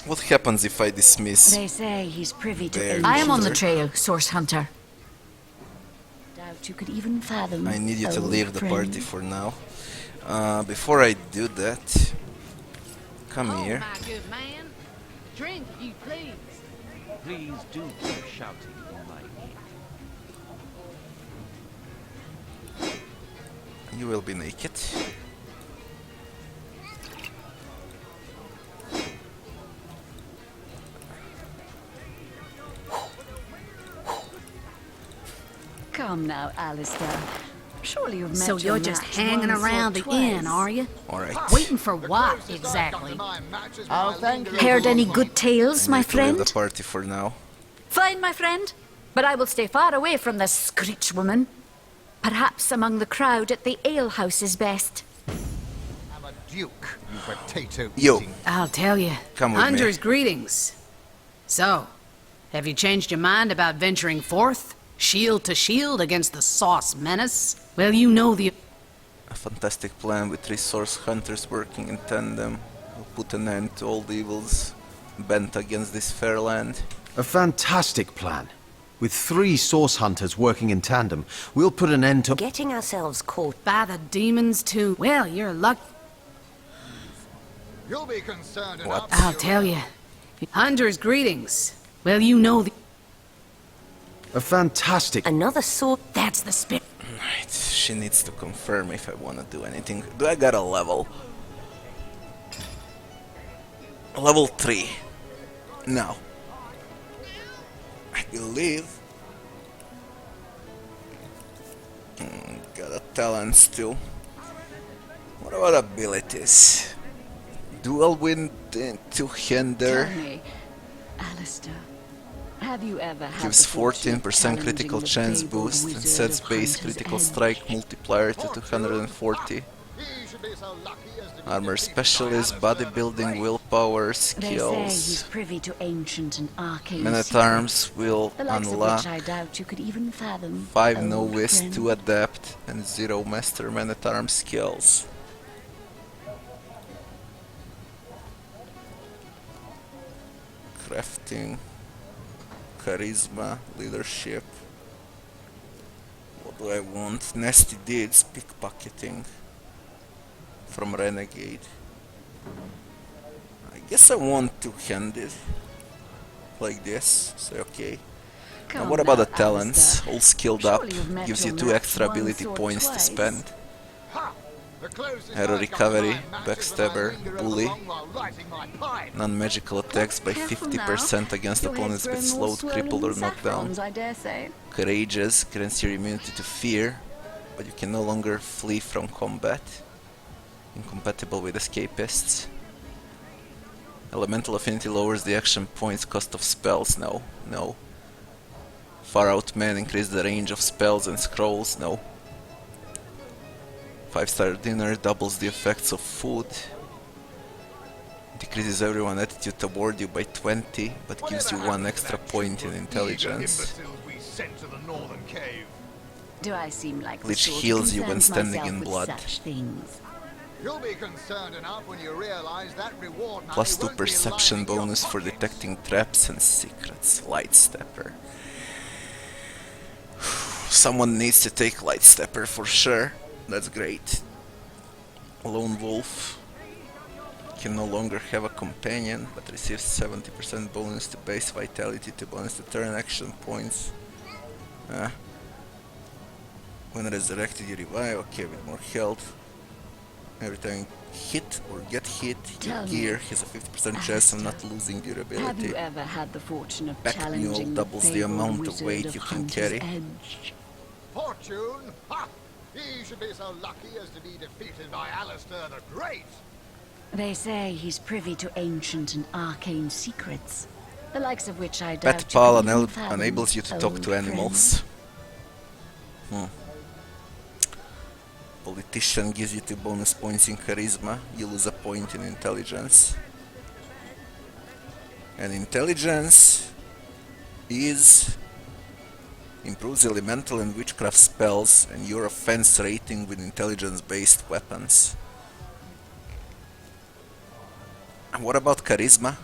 What happens if I dismiss? They say he's privy to There. I am on the trail, Source Hunter. doubt you could even fathom. I need you to old leave the friend. party for now. Before I do that, come here. my good man. Drink, if you please. Please do keep shouting in my ear. You will be naked. Come now, Alistair. Surely you've met So your you're just match hanging once or around the inn, twice. are you? Alright. Waiting for what, exactly? Oh, thank you. Heard any good tales, I my need to leave friend? the party for now. Fine, my friend. But I will stay far away from this screech woman. Perhaps among the crowd at the alehouse is best. I'm a duke, you potato Yo. eating. I'll tell you. Come with me. Hunter's greetings. So, have you changed your mind about venturing forth? Shield to shield against the Sauce menace? Well, you know the... A fantastic plan with 3 source hunters working in tandem will put an end to all the evils bent against this fair land. A fantastic plan. With 3 source hunters working in tandem, we'll put an end to... Getting ourselves caught. By the demons, too. Well, you're lucky. You'll be concerned What? enough. I'll tell you. Hunter's greetings. Well, you know the... A fantastic... Another sword. That's the spirit. Right, she needs to confirm if I want to do anything. Do I got a level? Level 3. No. I believe. Got a talent still. What about abilities? Dual wind to hinder. Tell me, Alistair, have you ever had Gives the fortune of 14% critical challenging the chance fabled boost and wizard sets of base Hunter's critical Edge? strike multiplier to 240. Armor specialist, bodybuilding, willpower, They say he's skills. privy to ancient and arcane Men at Arms will the likes of unlock which I doubt you could even fathom. 5 old novice, friend. 2 adept, and 0 master men at arms skills. Crafting, charisma, leadership. What do I want? Nasty deeds, pickpocketing. From Renegade. I guess I want two-handed. Like this, so okay. Now Come what about the now, talents? Alistair. All skilled up, Surely you've met gives you your 2 match extra once ability or points to twice. spend. The closest Hero I got recovery, to my match was backstabber, when I lingered bully. along while lighting my pipe. Non-magical attacks by Careful 50% now. against Your opponents head's with grown more slowed, crippled or swollen knocked than down. saffrons, I dare say. Courageous, grants your immunity to fear, but you can no longer flee from combat. Incompatible with escapists. Elemental affinity lowers the action points cost of spells. No, no. Far Out Man increase the range of spells and scrolls. No. 5-star dinner doubles the effects of food. Decreases everyone's attitude toward you by 20, but gives you 1 extra point in intelligence. We sent to the northern cave. Do I seem like the Which sort who heals you when concerns standing myself in with blood. Such things? You'll be concerned enough when you realize that reward money +2 won't be perception lining your bonus for pockets. detecting traps and secrets. Light Stepper. Someone needs to take Light Stepper for sure. That's great. Lone Wolf can no longer have a companion, but receives 70% bonus to base vitality to bonus to turn action points. When resurrected, you revive. Okay, with more health. Every time you hit or get hit, your Tell me, gear has a 50% chance of not losing Have durability. you ever had the fortune of Back mule challenging doubles the fabled amount of wizard weight of you can Hunter's carry. Edge? Fortune? Ha! He should be so lucky as to be defeated by Alistair the Great. They say he's privy to ancient and arcane secrets, the likes of which I Pet doubt you Pal can even fathom, enables you to talk old to friend. animals. Politician gives you 2 bonus points in charisma. You lose a point in intelligence. And intelligence is improves elemental and witchcraft spells and your offense rating with intelligence-based weapons. And what about charisma?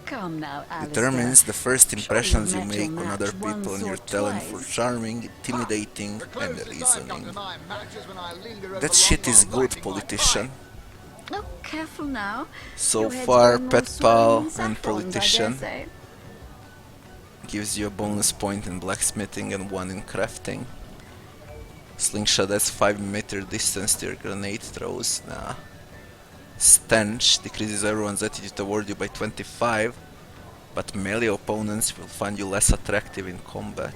Come now, Alistair. Determines the first Surely impressions you you've met your make on other match people once and your or talent for twice. charming, intimidating, and reasoning. My match is when I linger over That shit is Longplay good, lighting my politician. Oh, careful now. So Your head's far, grown more Pet swollen Pal than and saffrons, I Politician daresay. gives you a bonus point in blacksmithing and 1 in crafting. Slingshot adds 5-meter distance to your grenade throws. Nah. Stench decreases everyone's attitude toward you by 25, but melee opponents will find you less attractive in combat.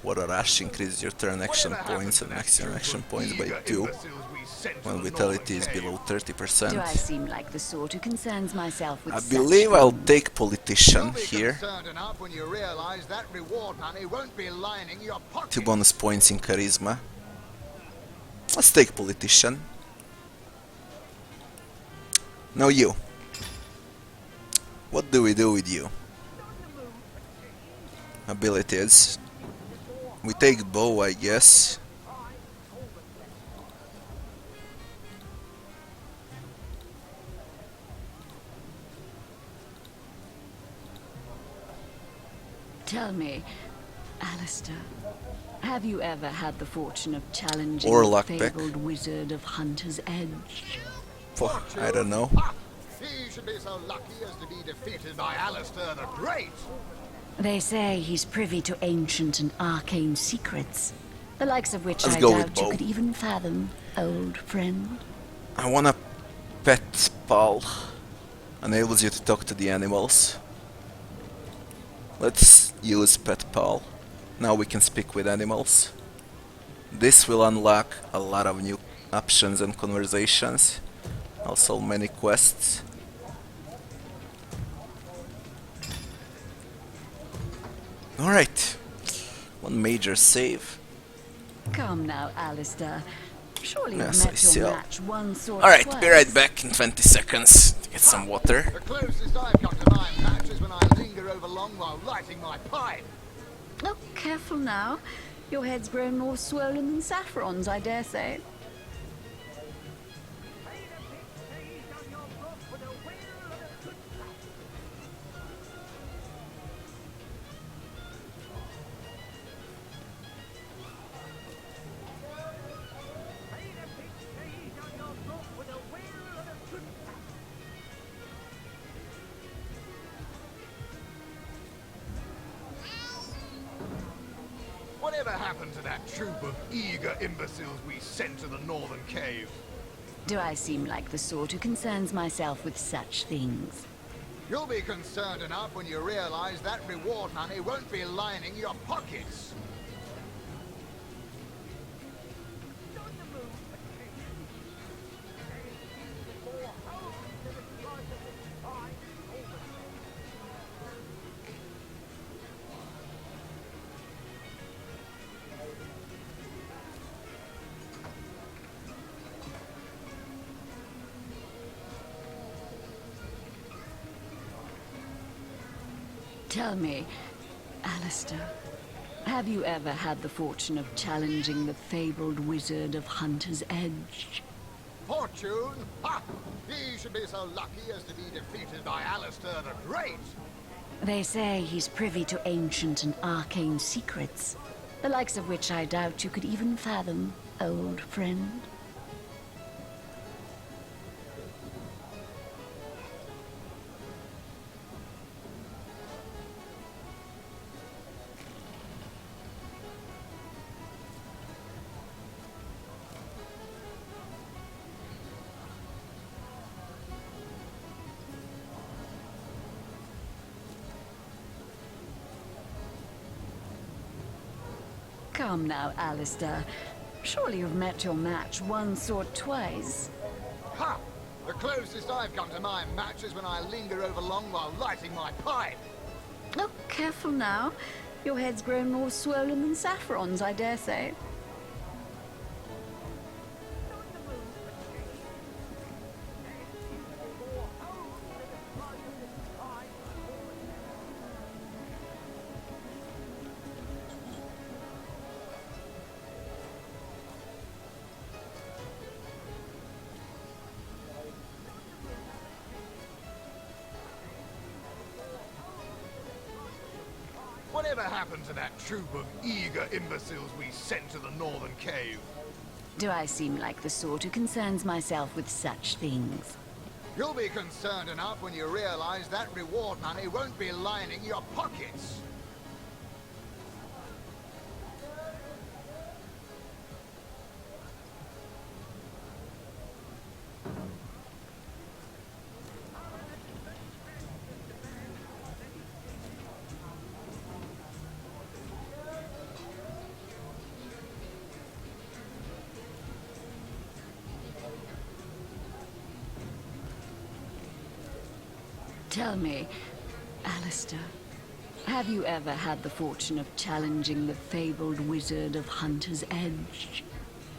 What a rush increases your turn action points and maximum action points by 2 when vitality is below 30%. Do I seem like the sort who concerns myself with I such believe I'll things? take Politician here. concerned enough when you realize that reward money won't be lining your pockets. 2 bonus points in charisma. Let's take Politician. Now you. What do we do with you? Abilities. We take Bow, I guess. Tell me, Alistair, have you ever had the fortune of challenging Or the Lockpick. fabled wizard of Hunter's Edge? I don't know. He should be so lucky as to be defeated by Alistair the Great. They say he's privy to ancient and arcane secrets, the likes of which Let's I go with doubt you Bo. could even fathom, old friend. I want a Pet Pal. Enables you to talk to the animals. Let's use Pet Pal. Now we can speak with animals. This will unlock a lot of new options and conversations. Also many quests. Alright. 1 major save. Come now, Alistair. Surely Yes, you've I met see. your match once or Alright, twice. be right back in 20 seconds to get some water. The closest I've got to my match is when I linger over long while lighting my pipe. Oh, careful now. Your head's grown more swollen than saffrons, I dare say. Whatever happened to that troop of eager imbeciles we sent to the northern cave? Do I seem like the sort who concerns myself with such things? You'll be concerned enough when you realize that reward money won't be lining your pockets. Tell me, Alistair, have you ever had the fortune of challenging the fabled wizard of Hunter's Edge? Fortune? Ha! He should be so lucky as to be defeated by Alistair the Great. They say he's privy to ancient and arcane secrets, the likes of which I doubt you could even fathom, old friend. Come now, Alistair. Surely you've met your match once or twice. Ha! The closest I've come to my match is when I linger over long while lighting my pipe. Oh, careful now. Your head's grown more swollen than saffrons, I dare say. Whatever happened to that troop of eager imbeciles we sent to the northern cave? Do I seem like the sort who concerns myself with such things? You'll be concerned enough when you realize that reward money won't be lining your pockets. Tell me, Alistair, have you ever had the fortune of challenging the fabled wizard of Hunter's Edge?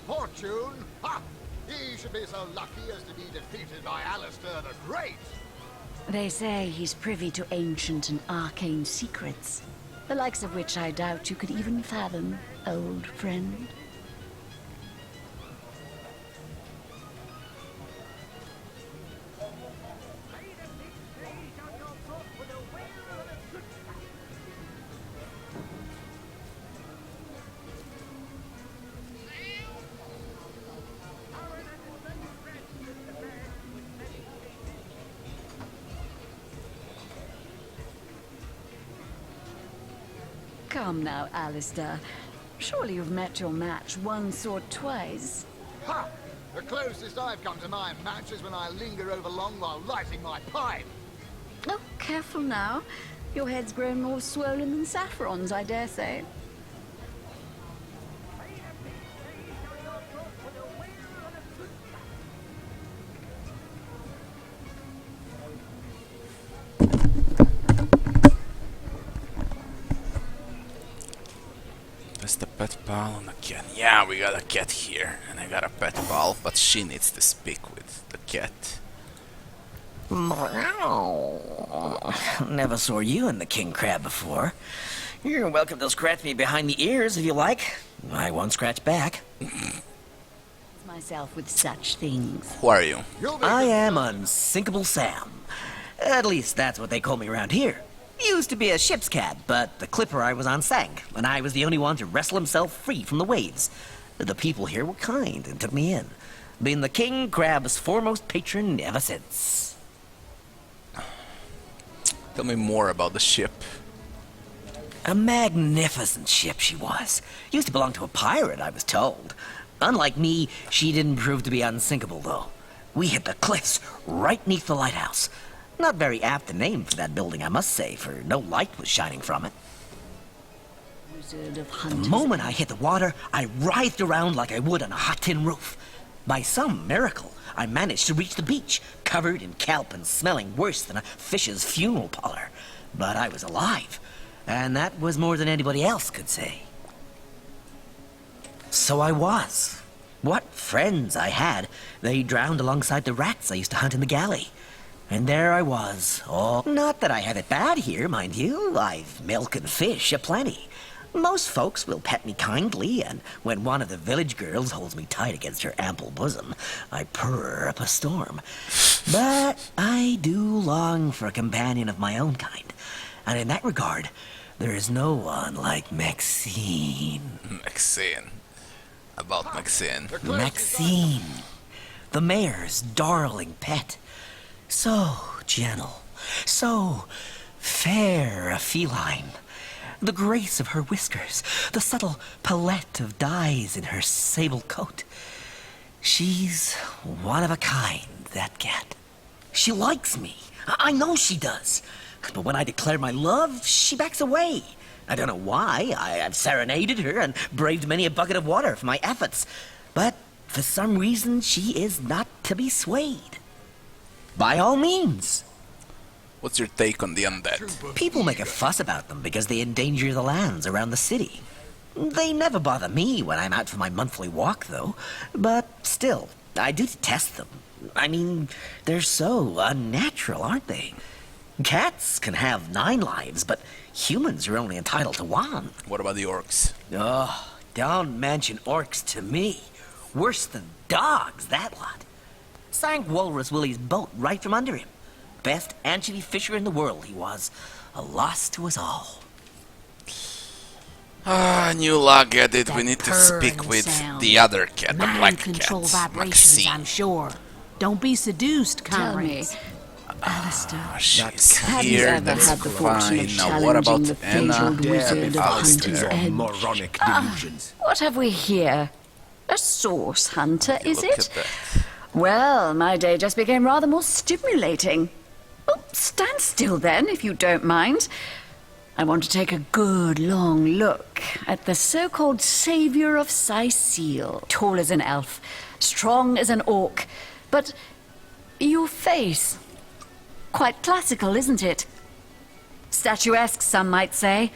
Fortune? Ha! He should be so lucky as to be defeated by Alistair the Great. They say he's privy to ancient and arcane secrets, the likes of which I doubt you could even fathom, old friend. Come now, Alistair. Surely you've met your match once or twice. Ha! The closest I've come to my match is when I linger over long while lighting my pipe. Oh, careful now. Your head's grown more swollen than saffrons, I dare say. There's the pet pal and a cat. Yeah, we got a cat here. And I got a pet pal, but she needs to speak with the cat. Never saw you in the king crab before. You're welcome to scratch me behind the ears if you like. I won't scratch back. Myself with such things. Who are you? I am Unsinkable Sam. At least that's what they call me around here. Used to be a ship's cat, but the clipper I was on sank, and I was the only one to wrestle himself free from the waves. The people here were kind and took me in, being the king crab's foremost patron ever since. Tell me more about the ship. A magnificent ship she was. Used to belong to a pirate, I was told. Unlike me, she didn't prove to be unsinkable, though. We hit the cliffs right neath the lighthouse. Not very apt a name for that building, I must say, for no light was shining from it. The moment I hit the water, I writhed around like I would on a hot tin roof. By some miracle, I managed to reach the beach, covered in kelp and smelling worse than a fish's funeral parlor. But I was alive, and that was more than anybody else could say. So I was. What friends I had. They drowned alongside the rats I used to hunt in the galley. And there I was. Oh, not that I have it bad here, mind you. I've milk and fish aplenty. Most folks will pet me kindly, and when one of the village girls holds me tight against her ample bosom, I purr up a storm. But I do long for a companion of my own kind, and in that regard, there is no one like Maxine. Maxine. About Maxine. Maxine, the mayor's darling pet. So gentle, so fair a feline. The grace of her whiskers, the subtle palette of dyes in her sable coat. She's one of a kind, that cat. She likes me. I know she does. But when I declare my love, she backs away. I don't know why. I've serenaded her and braved many a bucket of water for my efforts. But for some reason, she is not to be swayed. By all means. What's your take on the undead? People make a fuss about them because they endanger the lands around the city. They never bother me when I'm out for my monthly walk, though. But still, I do detest them. I mean, they're so unnatural, aren't they? Cats can have 9 lives, but humans are only entitled to 1. What about the orcs? Oh, don't mention orcs to me. Worse than dogs, that lot. Sank Walrus Willie's boat right from under him. Best anchovy fisher in the world he was. A loss to us all. New log added. We need to purring speak with sound. the other cat, the Mind black control cat, vibrations, Maxine. I'm sure. Don't be seduced, Tell me, comrades. Alistair, She's have you here, ever that's had the fortune of fine. Now what about challenging the Anna? fabled wizard of Hunter's Alistair. Edge? Moronic delusions. What have we here? A source hunter, is Look it? at that. Well, my day just became rather more stimulating. Oh, stand still then, if you don't mind. I want to take a good long look at the so-called savior of Sicile. Tall as an elf, strong as an orc, but your face, quite classical, isn't it? Statuesque, some might say.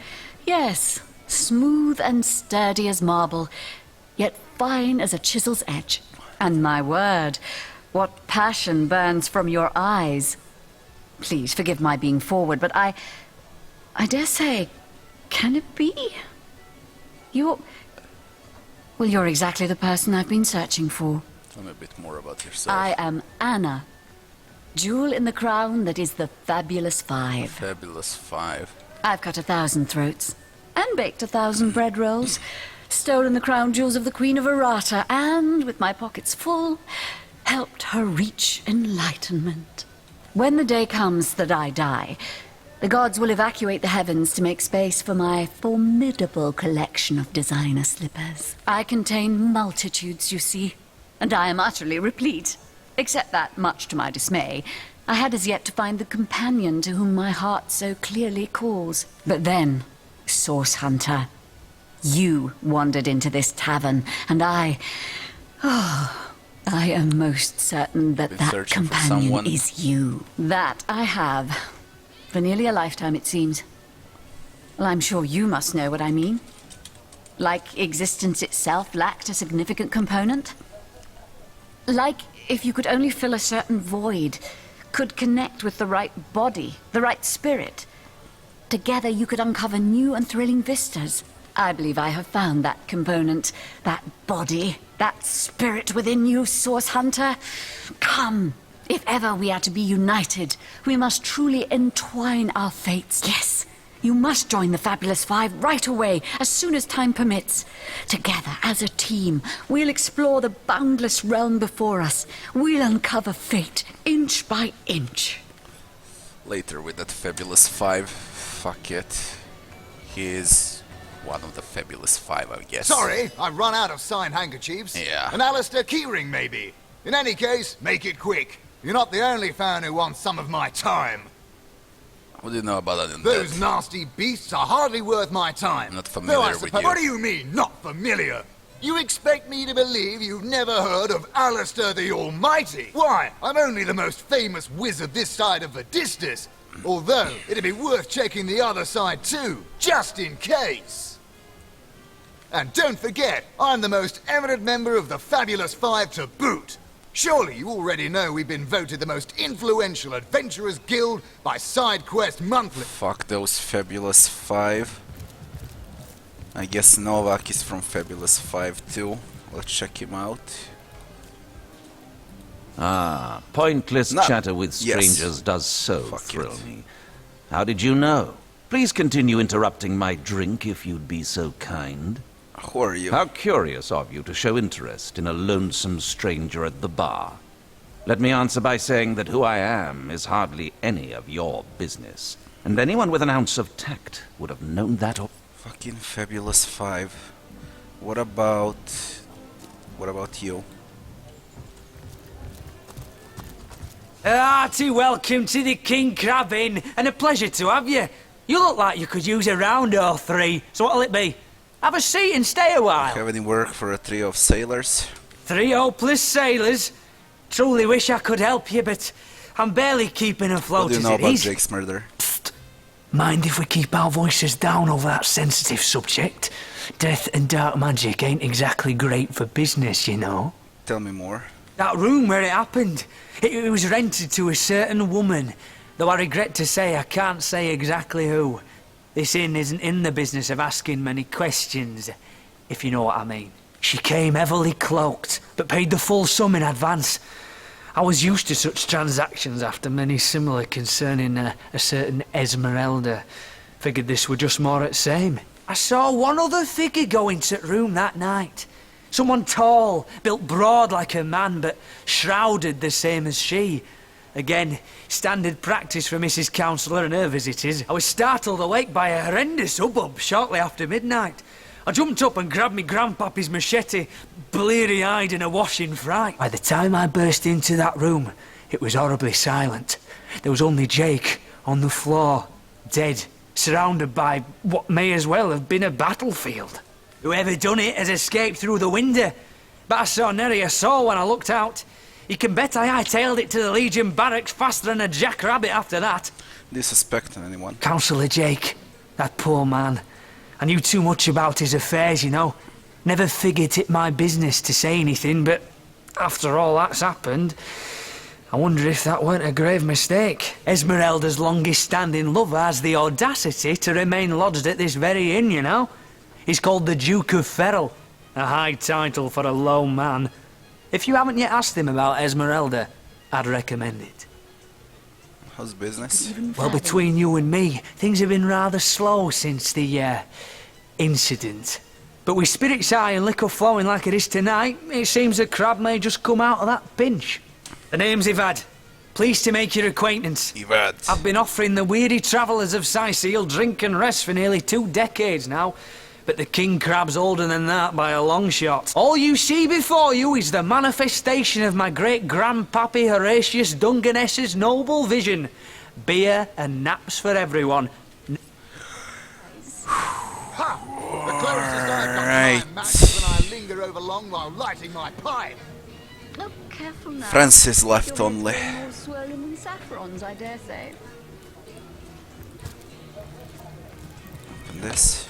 Yes, smooth and sturdy as marble, yet fine as a chisel's edge. And my word, what passion burns from your eyes. Please forgive my being forward, but I dare say, can it be? Well, you're exactly the person I've been searching for. Tell me a bit more about yourself. I am Anna, jewel in the crown that is the Fabulous 5. Fabulous 5. I've cut 1,000 throats, and baked 1,000 bread rolls, stolen the crown jewels of the Queen of Arata, and, with my pockets full, helped her reach enlightenment. When the day comes that I die, the gods will evacuate the heavens to make space for my formidable collection of designer slippers. I contain multitudes, you see, and I am utterly replete. Except that, much to my dismay, I had as yet to find the companion to whom my heart so clearly calls. But then, Source Hunter, you wandered into this tavern, and I am most certain that that companion is you. That I have. For nearly a lifetime, it seems. Well, I'm sure you must know what I mean. Like existence itself lacked a significant component. Like if you could only fill a certain void, could connect with the right body, the right spirit. Together you could uncover new and thrilling vistas. I believe I have found that component, that body, that spirit within you, Source Hunter. Come. If ever we are to be united, we must truly entwine our fates. Yes, you must join the Fabulous 5 right away, as soon as time permits. Together, as a team, we'll explore the boundless realm before us. We'll uncover fate, inch by inch. Later with that Fabulous 5. Fuck it. He is one of the Fabulous 5, I guess. Sorry, I've run out of signed handkerchiefs. Yeah. An Alistair keyring, maybe. In any case, make it quick. You're not the only fan who wants some of my time. What do you know about that? Those nasty beasts are hardly worth my time. I'm not familiar with you. What do you mean, not familiar? You expect me to believe you've never heard of Alistair the Almighty? Why, I'm only the most famous wizard this side of the Distis. Although, it'd be worth checking the other side too, just in case. And don't forget, I'm the most eminent member of the Fabulous 5 to boot. Surely you already know we've been voted the most influential adventurers guild by SideQuest Monthly. Fuck those Fabulous 5. I guess Novak is from Fabulous 5 too. Let's check him out. Ah, pointless chatter with strangers does so thrill me. How did you know? Please continue interrupting my drink if you'd be so kind. Who are you? How curious of you to show interest in a lonesome stranger at the bar. Let me answer by saying that who I am is hardly any of your business. And anyone with an ounce of tact would have known that. Fucking Fabulous 5. What about you? A hearty welcome to the King Crab Inn, and a pleasure to have you. You look like you could use a round or three, so what'll it be? Have a seat and stay a while. Have any work for a trio of sailors? 3 hopeless sailors? Truly wish I could help you, but I'm barely keeping afloat What do you as know it about is. Jake's murder? Mind if we keep our voices down over that sensitive subject? Death and dark magic ain't exactly great for business, you know. Tell me more. That room where it happened, it was rented to a certain woman, though I regret to say I can't say exactly who. This inn isn't in the business of asking many questions, if you know what I mean. She came heavily cloaked, but paid the full sum in advance. I was used to such transactions after many similar concerning a certain Esmeralda. Figured this were just more at same. I saw one other figure go into the room that night. Someone tall, built broad like a man, but shrouded the same as she. Again, standard practice for Mrs. Counsellor and her visitors. I was startled awake by a horrendous hubbub shortly after midnight. I jumped up and grabbed me grandpappy's machete, bleary-eyed and awash in fright. By the time I burst into that room, it was horribly silent. There was only Jake on the floor, dead, surrounded by what may as well have been a battlefield. Whoever done it has escaped through the window, but I saw nary a soul when I looked out. You can bet I hightailed it to the Legion barracks faster than a jackrabbit after that. Do you suspect anyone? Councillor Jake, that poor man. I knew too much about his affairs, you know. Never figured it my business to say anything, but after all that's happened, I wonder if that weren't a grave mistake. Esmeralda's longest-standing lover has the audacity to remain lodged at this very inn, you know. He's called the Duke of Ferrell, a high title for a low man. If you haven't yet asked him about Esmeralda, I'd recommend it. How's business? Well, between you and me, things have been rather slow since the, incident. But with spirits high and liquor flowing like it is tonight, it seems the crab may just come out of that pinch. The name's Ivad. Pleased to make your acquaintance. Ivad. I've been offering the weary travellers of Sicil drink and rest for nearly 2 decades now. But the king crab's older than that by a long shot. All you see before you is the manifestation of my great-grandpappy Horatius Dungeness's noble vision. Beer and naps for everyone. Ha! The closest I've got to my match is when I linger over long while lighting my pipe. Oh, careful now. Francis left Your only. head's more swollen than saffrons, I dare say. Open this.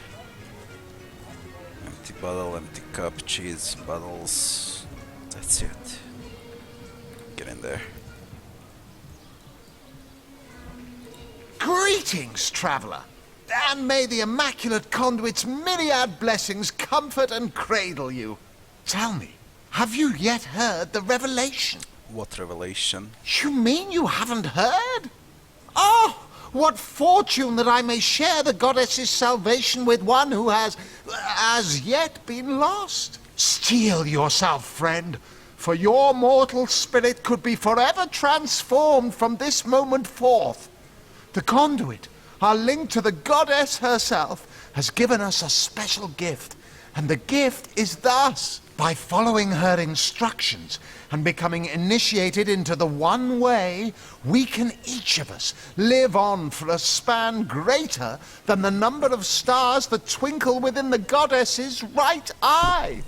Empty bottle, empty cup, cheese, bottles. That's it. Get in there. Greetings, traveller. And may the Immaculate Conduit's myriad blessings comfort and cradle you. Tell me, have you yet heard the revelation? What revelation? You mean you haven't heard? Oh, what fortune that I may share the goddess's salvation with one who has, as yet, been lost. Steel yourself, friend, for your mortal spirit could be forever transformed from this moment forth. The conduit, our link to the goddess herself, has given us a special gift, and the gift is thus. By following her instructions and becoming initiated into the one way, we can each of us live on for a span greater than the number of stars that twinkle within the goddess's right eye.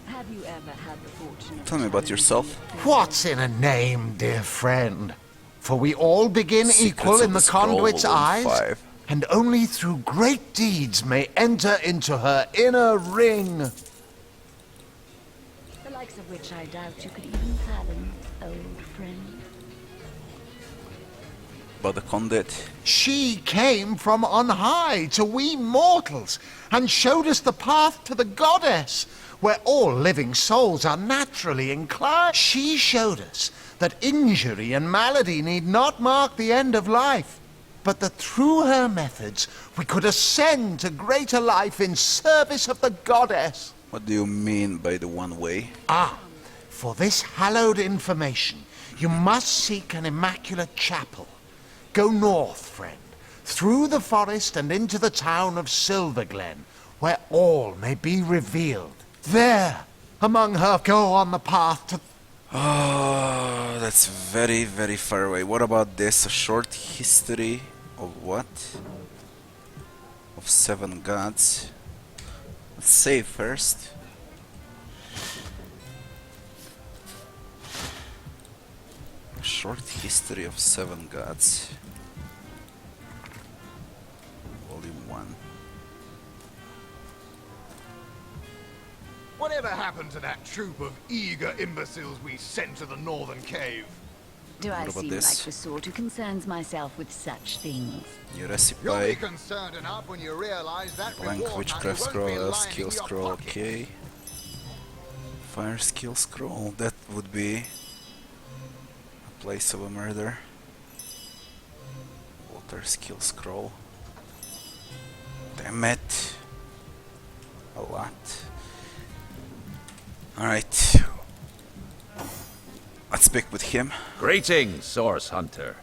Have you ever had the fortune of Tell me about yourself. What's in a name, dear friend? For we all begin equal in the conduit's eyes, 5. and only through great deeds may enter into her inner ring. of which I doubt you could even fathom, old friend. But the conduit. She came from on high to we mortals and showed us the path to the goddess, where all living souls are naturally inclined. She showed us that injury and malady need not mark the end of life, but that through her methods we could ascend to greater life in service of the goddess. What do you mean by the one way? Ah, for this hallowed information, you must seek an immaculate chapel. Go north, friend, through the forest and into the town of Silverglen, where all may be revealed. There, among her, go on the path to... Oh, that's very, very far away. What about this? A short history of what? Of 7 gods. Let's save first. A short history of 7 gods. Volume 1. Whatever happened to that troop of eager imbeciles we sent to the northern cave? Do I What about seem this? like the sort who concerns myself with such things? New You'll be recipe. concerned enough when you realize that Blank reward witchcraft money scroll, won't be lining skill your scroll, pocket. okay. Fire skill scroll, that would be a place of a murder. Water skill scroll. Damn it. A lot. Alright. Let's speak with him. Greetings, Source Hunter.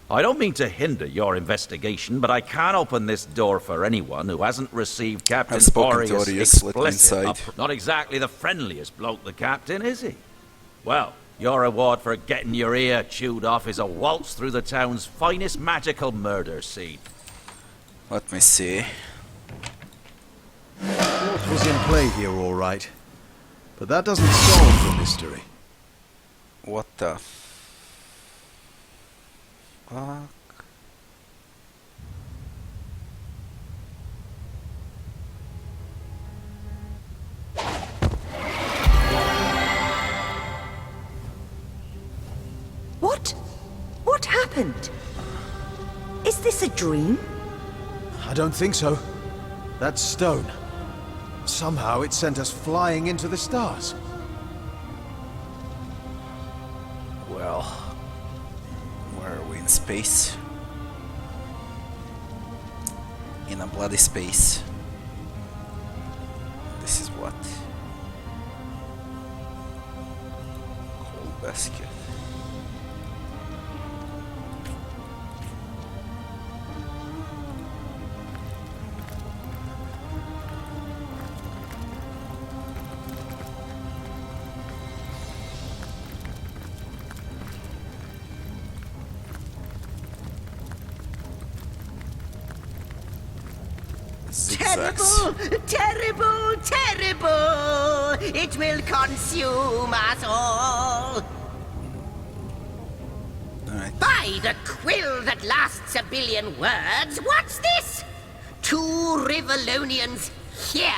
I don't mean to hinder your investigation, but I can't open this door for anyone who hasn't received Captain I've spoken to Aureus' Aureus, let me explicit inside. Not exactly the friendliest bloke, the Captain, is he? Well, your reward for getting your ear chewed off is a waltz through the town's finest magical murder scene. Let me see. What was in play here, all right. But that doesn't solve the mystery. What the fuck? What? What happened? Is this a dream? I don't think so. That stone. Somehow it sent us flying into the stars. Well, where are we in space? In a bloody space. This is what? Coal basket. Terrible, terrible, terrible! It will consume us all! By the quill that lasts a billion words, what's this? 2 Rivellonians here?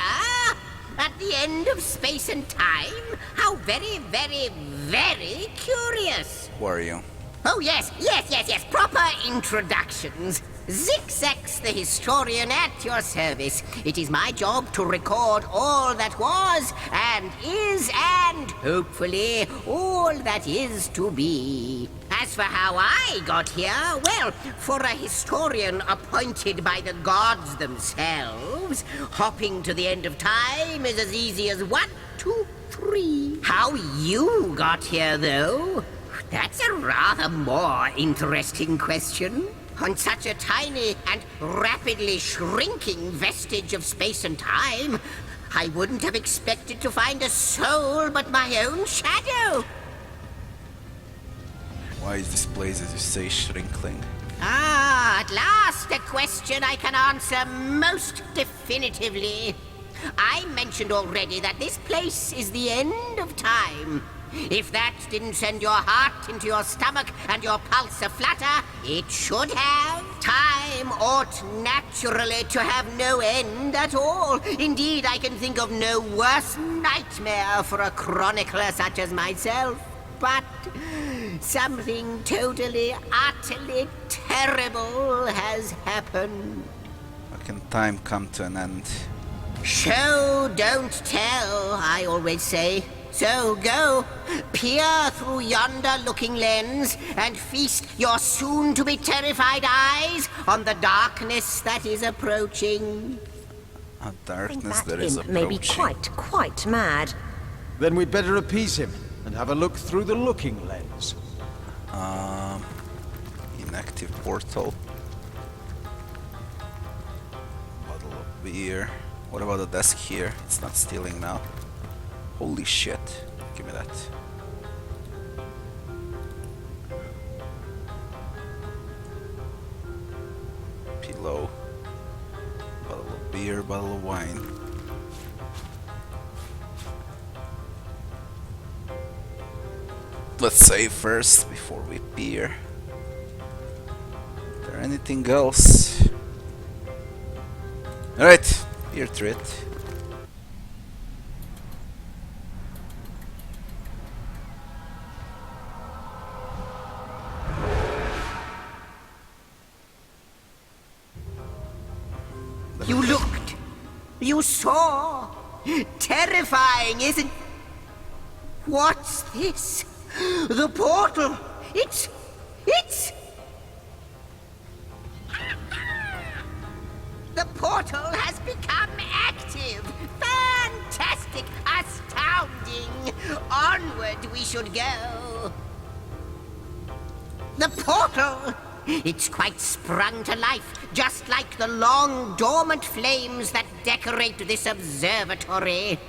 At the end of space and time? How very, very, very curious! Who are you? Oh, yes, yes, yes, yes, proper introductions. Zixex, the historian at your service. It is my job to record all that was, and is, and hopefully all that is to be. As for how I got here, well, for a historian appointed by the gods themselves, hopping to the end of time is as easy as 1, 2, 3. How you got here, though? That's a rather more interesting question. On such a tiny and rapidly shrinking vestige of space and time, I wouldn't have expected to find a soul but my own shadow. Why is this place, as you say, shrinkling? Ah, at last a question I can answer most definitively. I mentioned already that this place is the end of time. If that didn't send your heart into your stomach and your pulse a-flutter, it should have. Time ought naturally to have no end at all. Indeed, I can think of no worse nightmare for a chronicler such as myself. But something totally, utterly terrible has happened. How can time come to an end? Show, don't tell, I always say. So go, peer through yonder looking lens, and feast your soon-to-be terrified eyes on the darkness that is approaching. A darkness That that is imp may be approaching. quite mad. Then we'd better appease him and have a look through the looking lens. Inactive portal. Bottle of beer. What about the desk here? It's not stealing now. Holy shit. Give me that. Pillow. Bottle of beer, bottle of wine. Let's save first before we peer. Is there anything else? Alright, peer through it. You looked. You saw. Terrifying, isn't... What's this? The portal. It's... The portal has become active. Fantastic. Astounding. Onward we should go. The portal! It's quite sprung to life, just like the long dormant flames that decorate this observatory.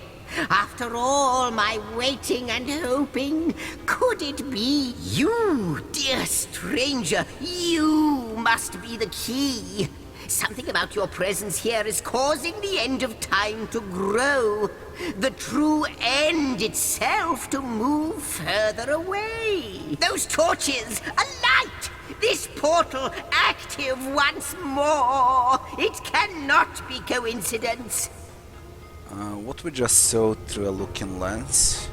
After all my waiting and hoping, could it be you, dear stranger? You must be the key. Something about your presence here is causing the end of time to grow. The true end itself to move further away. Those torches, a light! This portal active once more. It cannot be coincidence. What we just saw through a looking lens.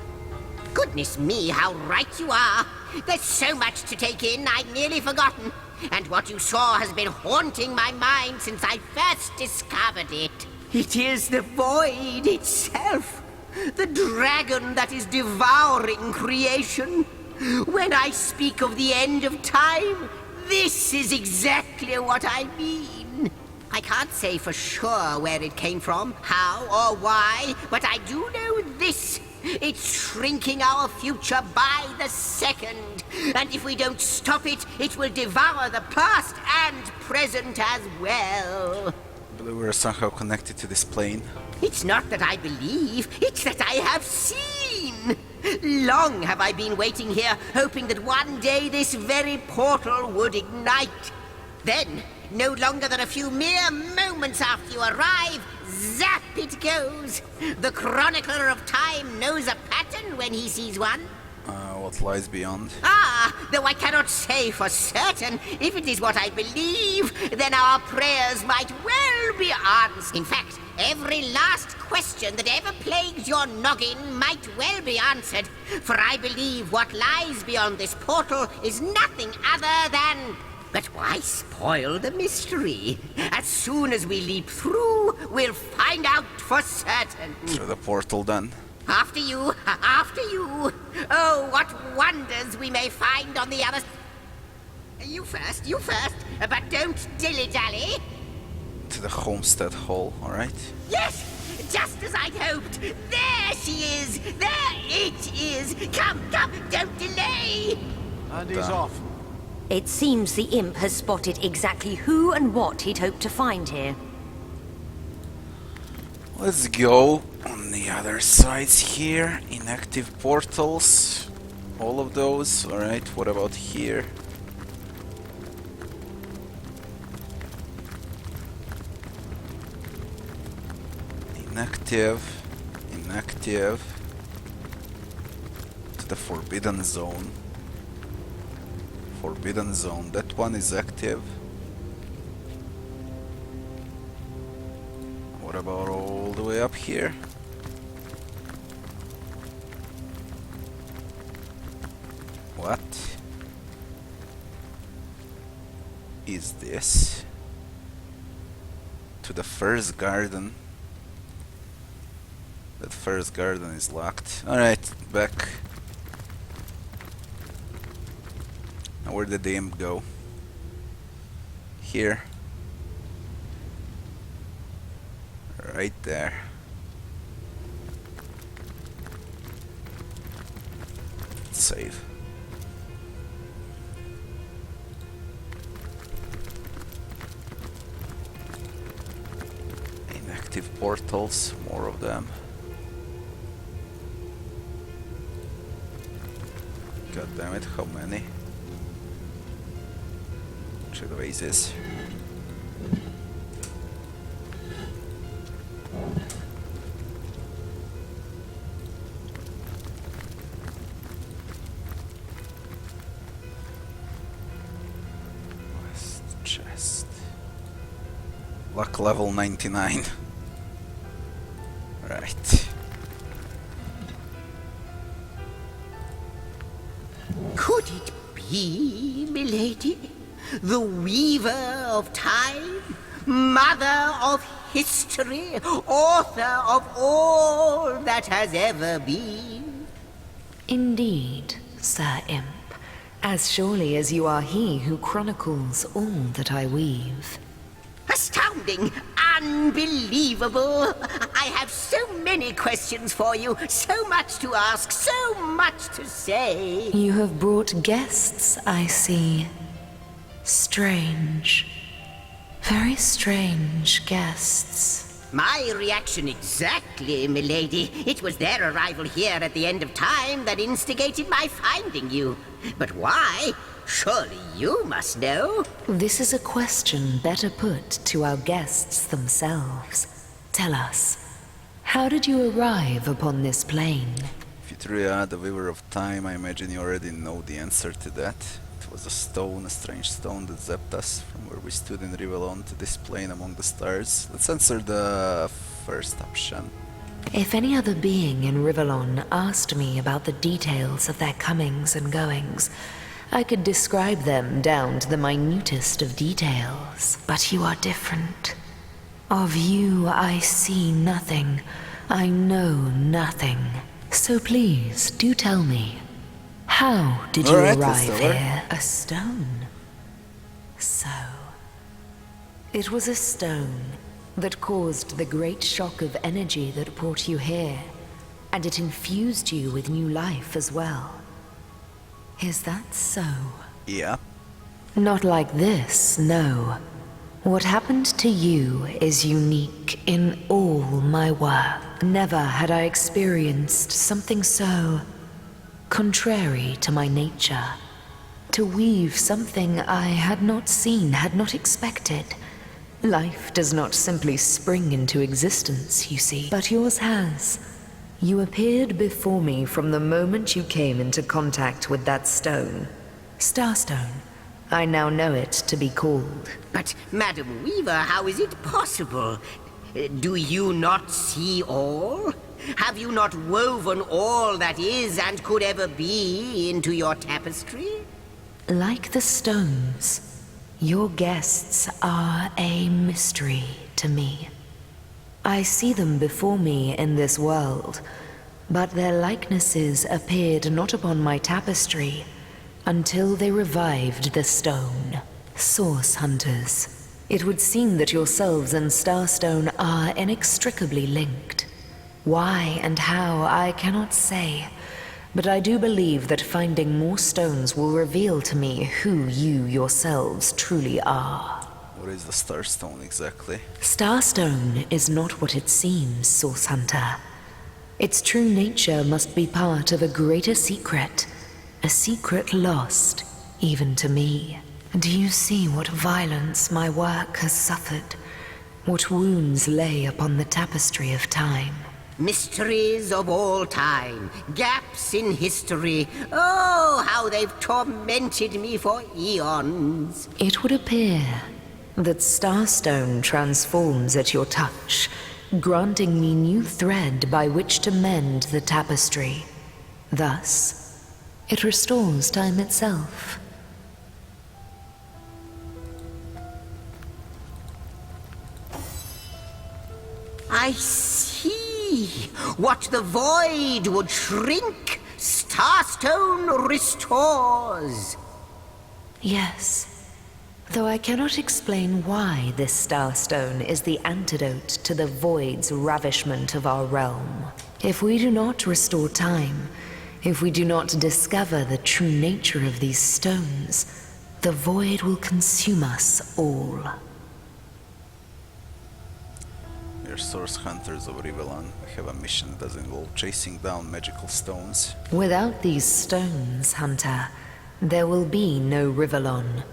Goodness me, how right you are. There's so much to take in, I'd nearly forgotten. And what you saw has been haunting my mind since I first discovered it. It is the void itself. The dragon that is devouring creation. When I speak of the end of time, this is exactly what I mean. I can't say for sure where it came from, how or why, but I do know this. It's shrinking our future by the second. And if we don't stop it, it will devour the past and present as well. I believe we're somehow connected to this plane. It's not that I believe, it's that I have seen. Long have I been waiting here, hoping that one day this very portal would ignite. Then, no longer than a few mere moments after you arrive, zap it goes. The chronicler of time knows a pattern when he sees one. What lies beyond? Though I cannot say for certain. If it is what I believe, then our prayers might well be answered. In fact, every last question that ever plagued your noggin might well be answered. For I believe what lies beyond this portal is nothing other than... But why spoil the mystery? As soon as we leap through, we'll find out for certain. Through the portal then. After you, after you. Oh, what wonders we may find on the other... You first, but don't dilly-dally. To the homestead hall, alright? Yes, just as I'd hoped. There she is. There it is. Come, don't delay. And he's off. It seems the imp has spotted exactly who and what he'd hoped to find here. Let's go on the other sides here. Inactive portals. All of those. Alright, what about here? Inactive. To the Forbidden Zone. Forbidden Zone, that one is active. What about all the way up here? What is this? To the first garden. That first garden is locked. Alright, back. Now where did the imp go? Here. Right there. Save. Inactive portals, more of them. God damn it, how many? Should raise this. West chest. Luck level 99. Right. Could it be, milady? The weaver of time? Mother of history? Author of all that has ever been? Indeed, Sir Imp. As surely as you are he who chronicles all that I weave. Astounding! Unbelievable! I have so many questions for you, so much to ask, so much to say. You have brought guests, I see. Strange. Very strange guests. My reaction exactly, milady. It was their arrival here at the end of time that instigated my finding you. But why? Surely you must know. This is a question better put to our guests themselves. Tell us, how did you arrive upon this plane? If you truly are the weaver of time, I imagine you already know the answer to that. It was a stone, a strange stone that zapped us from where we stood in Rivellon to this plane among the stars. Let's answer the first option. If any other being in Rivellon asked me about the details of their comings and goings, I could describe them down to the minutest of details. But you are different. Of you I see nothing. I know nothing. So please, do tell me. How did you arrive here? A stone. So. It was a stone that caused the great shock of energy that brought you here, and it infused you with new life as well. Is that so? Yeah. Not like this, no. What happened to you is unique in all my work. Never had I experienced something so contrary to my nature. To weave something I had not seen, had not expected. Life does not simply spring into existence, you see, but yours has. You appeared before me from the moment you came into contact with that stone. Starstone. I now know it to be called. But, Madam Weaver, how is it possible? Do you not see all? Have you not woven all that is and could ever be into your tapestry? Like the stones, your guests are a mystery to me. I see them before me in this world, but their likenesses appeared not upon my tapestry until they revived the stone. Source hunters. It would seem that yourselves and Starstone are inextricably linked. Why and how, I cannot say, but I do believe that finding more stones will reveal to me who you yourselves truly are. What is the Starstone exactly? Starstone is not what it seems, Source Hunter. Its true nature must be part of a greater secret, a secret lost, even to me. Do you see what violence my work has suffered? What wounds lay upon the tapestry of time? Mysteries of all time, gaps in history. Oh, how they've tormented me for eons. It would appear that Starstone transforms at your touch, granting me new thread by which to mend the tapestry. Thus, it restores time itself. I see. What the void would shrink, Starstone restores. Yes, though I cannot explain why this Starstone is the antidote to the void's ravishment of our realm. If we do not restore time, if we do not discover the true nature of these stones, the void will consume us all. We are source hunters of Rivellon. We have a mission that does involve chasing down magical stones. Without these stones, Hunter, there will be no Rivellon.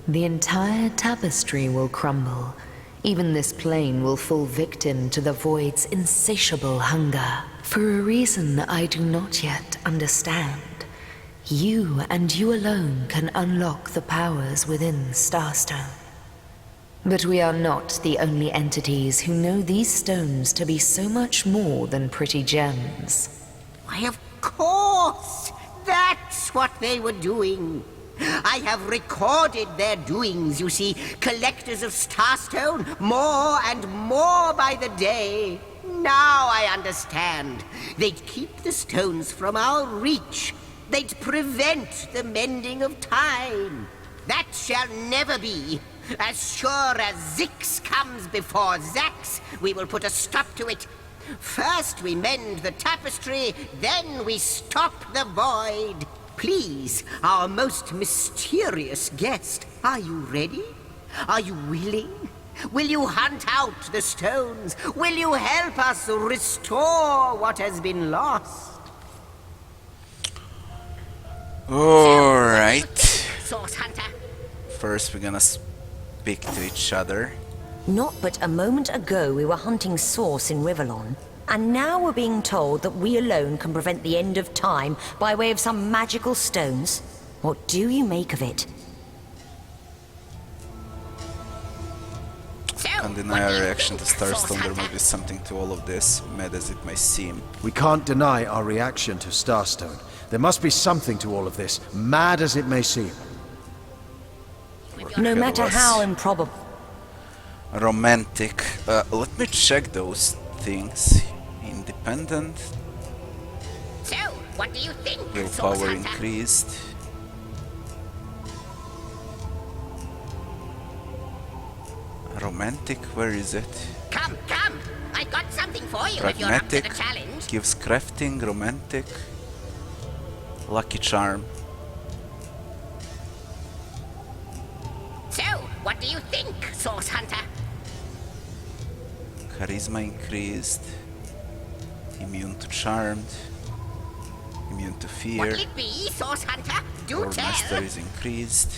The entire tapestry will crumble. Even this plane will fall victim to the void's insatiable hunger. For a reason I do not yet understand, you and you alone can unlock the powers within Starstone. But we are not the only entities who know these stones to be so much more than pretty gems. Why, of course! That's what they were doing. I have recorded their doings, you see. Collectors of Starstone, more and more by the day. Now I understand. They'd keep the stones from our reach. They'd prevent the mending of time. That shall never be. As sure as Zix comes before Zax, we will put a stop to it. First we mend the tapestry, then we stop the void. Please, our most mysterious guest, are you ready? Are you willing? Will you hunt out the stones? Will you help us restore what has been lost? Alright. Source Hunter. First we're gonna speak to each other. Not but a moment ago we were hunting Source in Rivellon, and now we're being told that we alone can prevent the end of time by way of some magical stones. What do you make of it? Can't deny our reaction to Starstone. There may be something to all of this, mad as it may seem. We can't deny our reaction to Starstone. There must be something to all of this, mad as it may seem. No matter how improbable. Romantic. Let me check those things. Independent. So, what do you think, Willpower increased. Romantic, where is it? Come, come! I got something for you if you're up to the Pragmatic challenge. gives crafting, romantic. Lucky charm. So, what do you think, Source Hunter? Charisma increased. Immune to charmed. Immune to fear. What'll it be, Source Hunter? Do Lord tell! Master is increased.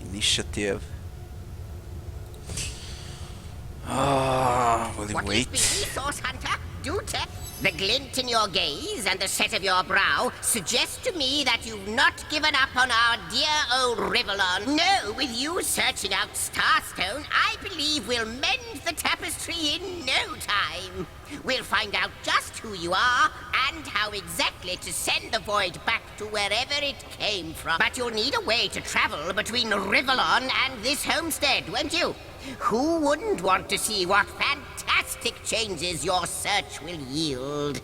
Initiative. Will you What'll wait? it be, Source Hunter? Do tell! The glint in your gaze and the set of your brow suggest to me that you've not given up on our dear old Rivellon. No, with you searching out Starstone, I believe we'll mend the tapestry in no time. We'll find out just who you are and how exactly to send the void back to wherever it came from. But you'll need a way to travel between Rivellon and this homestead, won't you? Who wouldn't want to see what fantastic changes your search will yield?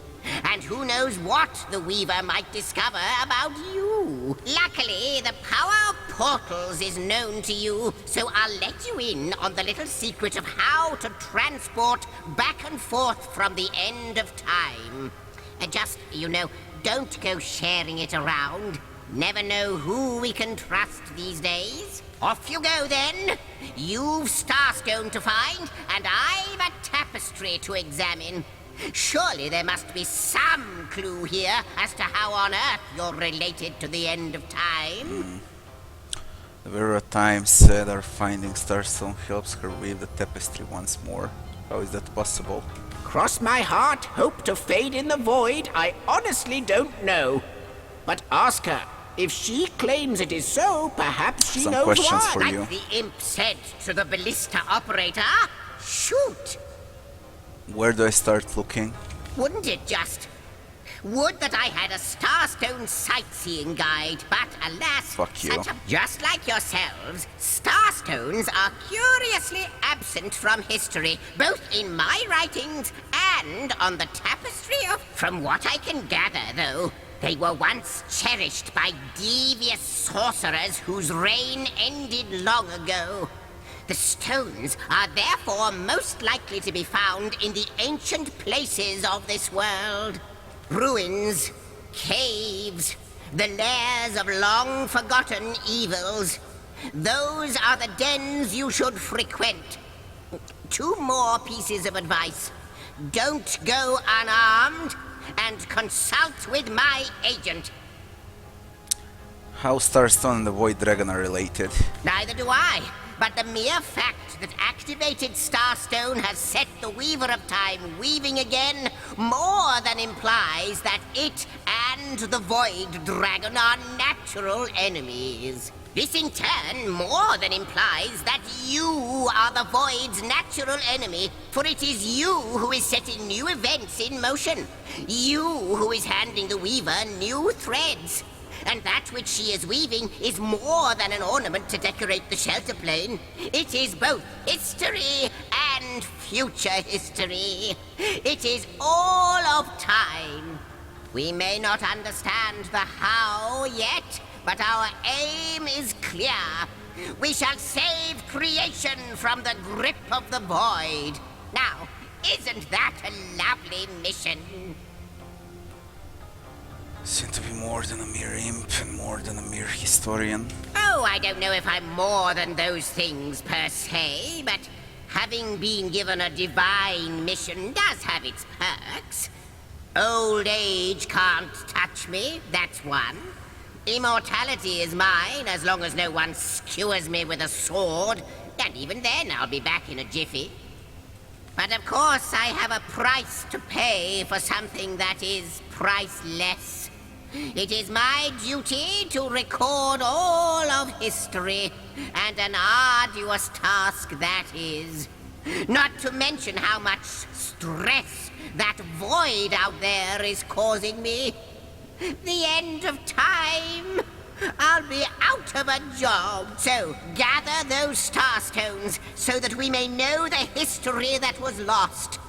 And who knows what the Weaver might discover about you? Luckily, the power of portals is known to you, so I'll let you in on the little secret of how to transport back and forth from the end of time. Just, you know, don't go sharing it around. Never know who we can trust these days. Off you go, then. You've Starstone to find, and I've a tapestry to examine. Surely there must be some clue here as to how on earth you're related to the end of time. The Vera Times said our finding Starstone helps her weave the tapestry once more. How is that possible? Cross my heart, hope to fade in the void, I honestly don't know. But ask her. If she claims it is so, perhaps she Some knows questions why. for Like you. the imp said to the ballista operator, shoot! Where do I start looking? Wouldn't it just? Would that I had a Starstone sightseeing guide, but alas, Fuck you. Just like yourselves, Starstones are curiously absent from history, both in my writings and on the tapestry of... From what I can gather, though, they were once cherished by devious sorcerers whose reign ended long ago. The stones are therefore most likely to be found in the ancient places of this world. Ruins, caves, the lairs of long-forgotten evils. Those are the dens you should frequent. 2 more pieces of advice. Don't go unarmed, and consult with my agent. How Starstone and the Void Dragon are related? Neither do I. But the mere fact that activated Starstone has set the Weaver of Time weaving again more than implies that it and the Void Dragon are natural enemies. This in turn more than implies that you are the Void's natural enemy, for it is you who is setting new events in motion. You who is handing the Weaver new threads. And that which she is weaving is more than an ornament to decorate the shelter plane. It is both history and future history. It is all of time. We may not understand the how yet, but our aim is clear. We shall save creation from the grip of the void. Now, isn't that a lovely mission? Seem to be more than a mere imp and more than a mere historian. Oh, I don't know if I'm more than those things per se, but having been given a divine mission does have its perks. Old age can't touch me, that's one. Immortality is mine as long as no one skewers me with a sword, and even then I'll be back in a jiffy. But of course I have a price to pay for something that is priceless. It is my duty to record all of history, and an arduous task that is. Not to mention how much stress that void out there is causing me. The end of time. I'll be out of a job. So gather those Starstones so that we may know the history that was lost.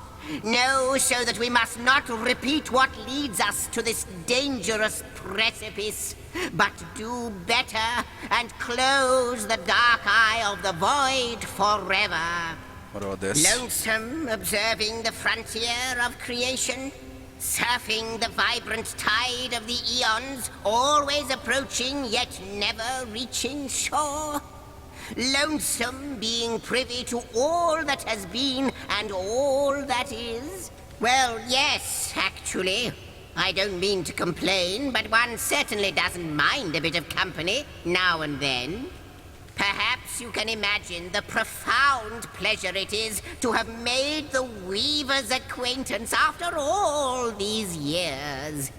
Know so that we must not repeat what leads us to this dangerous precipice, but do better and close the dark eye of the void forever. What about this? Lonesome, observing the frontier of creation, surfing the vibrant tide of the eons, always approaching yet never reaching shore. Lonesome, being privy to all that has been and all that is. Well, yes, actually. I don't mean to complain, but one certainly doesn't mind a bit of company now and then. Perhaps you can imagine the profound pleasure it is to have made the Weaver's acquaintance after all these years.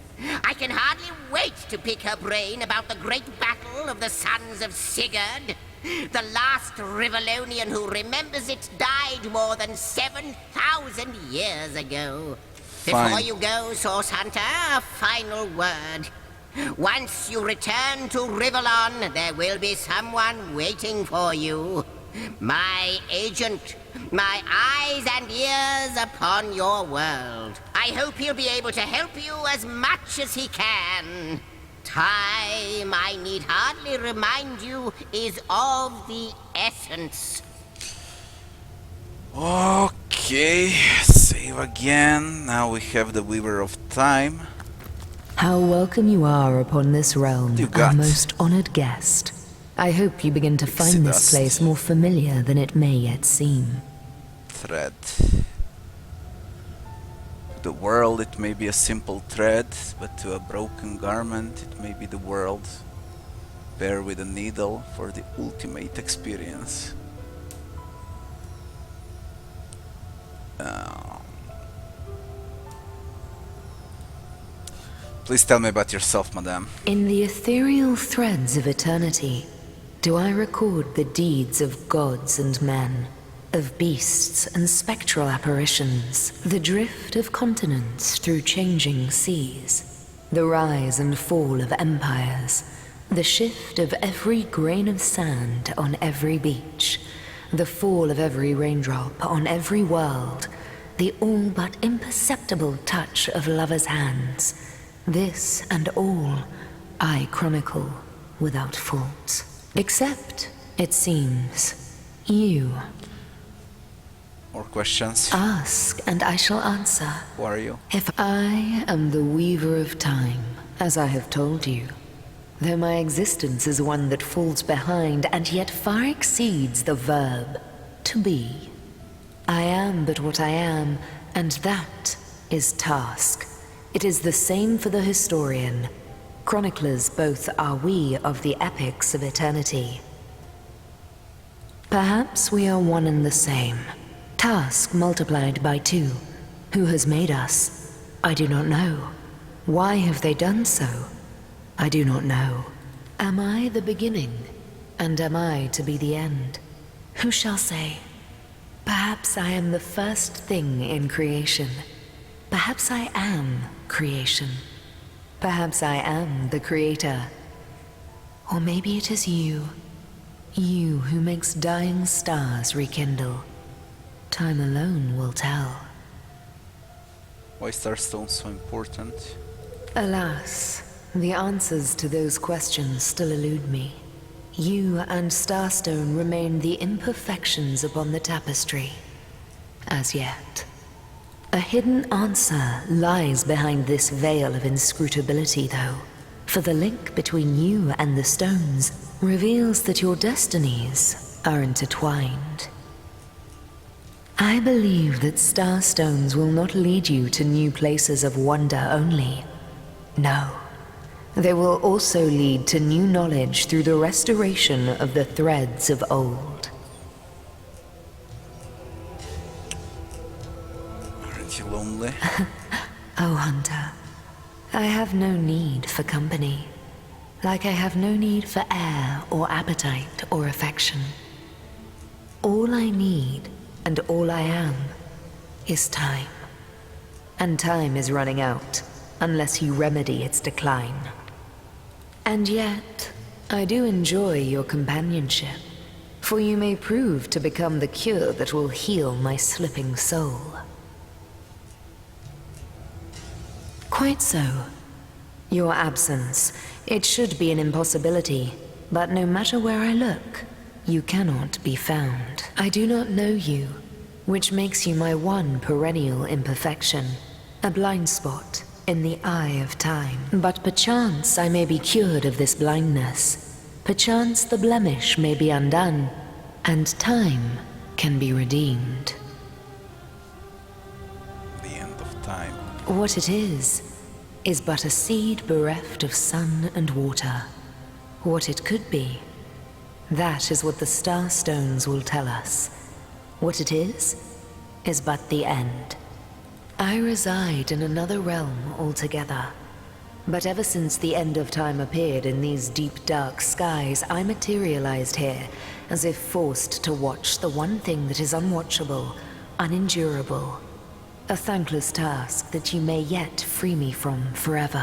I can hardly wait to pick her brain about the great battle of the sons of Sigurd. The last Rivellonian who remembers it died more than 7,000 years ago. Fine. Before you go, Source Hunter, a final word. Once you return to Rivellon, there will be someone waiting for you. My agent, my eyes and ears upon your world. I hope he'll be able to help you as much as he can. Time, I need hardly remind you, is of the essence. Okay, save again. Now we have the Weaver of Time. How welcome you are upon this realm, You our got. most honored guest. I hope you begin to find this dust. place more familiar than it may yet seem. Thread. To the world it may be a simple thread, but to a broken garment it may be the world. Bear with a needle for the ultimate experience. Please tell me about yourself, madame. In the ethereal threads of eternity, do I record the deeds of gods and men, of beasts and spectral apparitions, the drift of continents through changing seas, the rise and fall of empires, the shift of every grain of sand on every beach, the fall of every raindrop on every world, the all but imperceptible touch of lovers' hands. This and all I chronicle without fault. Except, it seems, you. More questions? Ask, and I shall answer. Who are you? If I am the weaver of time, as I have told you, though my existence is one that falls behind and yet far exceeds the verb to be. I am but what I am, and that is task. It is the same for the historian. Chroniclers both are we of the epics of eternity. Perhaps we are one and the same. Task multiplied by 2. Who has made us? I do not know. Why have they done so? I do not know. Am I the beginning? And am I to be the end? Who shall say? Perhaps I am the first thing in creation. Perhaps I am creation. Perhaps I am the creator. Or maybe it is you. You who makes dying stars rekindle. Time alone will tell. Why Starstone's so important? Alas, the answers to those questions still elude me. You and Starstone remain the imperfections upon the tapestry. As yet. A hidden answer lies behind this veil of inscrutability, though. For the link between you and the stones reveals that your destinies are intertwined. I believe that starstones will not lead you to new places of wonder only. No. They will also lead to new knowledge through the restoration of the threads of old. Aren't you lonely? Oh, Hunter. I have no need for company. Like I have no need for air or appetite or affection. All I need, and all I am, is time. And time is running out, unless you remedy its decline. And yet, I do enjoy your companionship, for you may prove to become the cure that will heal my slipping soul. Quite so. Your absence, it should be an impossibility, but no matter where I look, you cannot be found. I do not know you, which makes you my one perennial imperfection, a blind spot in the eye of time. But perchance I may be cured of this blindness. Perchance the blemish may be undone, and time can be redeemed. The end of time. What it is but a seed bereft of sun and water. What it could be, that is what the starstones will tell us. What it is but the end. I reside in another realm altogether. But ever since the end of time appeared in these deep dark skies, I materialized here, as if forced to watch the one thing that is unwatchable, unendurable. A thankless task that you may yet free me from forever.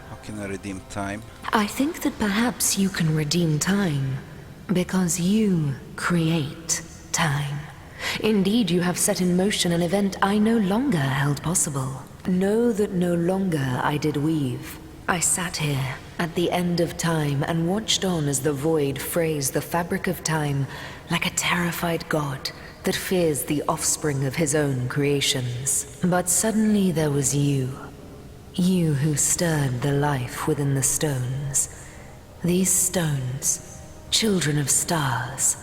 How can I redeem time? I think that perhaps you can redeem time, because you create time. Indeed, you have set in motion an event I no longer held possible. Know that no longer I did weave. I sat here, at the end of time, and watched on as the void frays the fabric of time like a terrified god that fears the offspring of his own creations. But suddenly there was you. You who stirred the life within the stones. These stones, children of stars,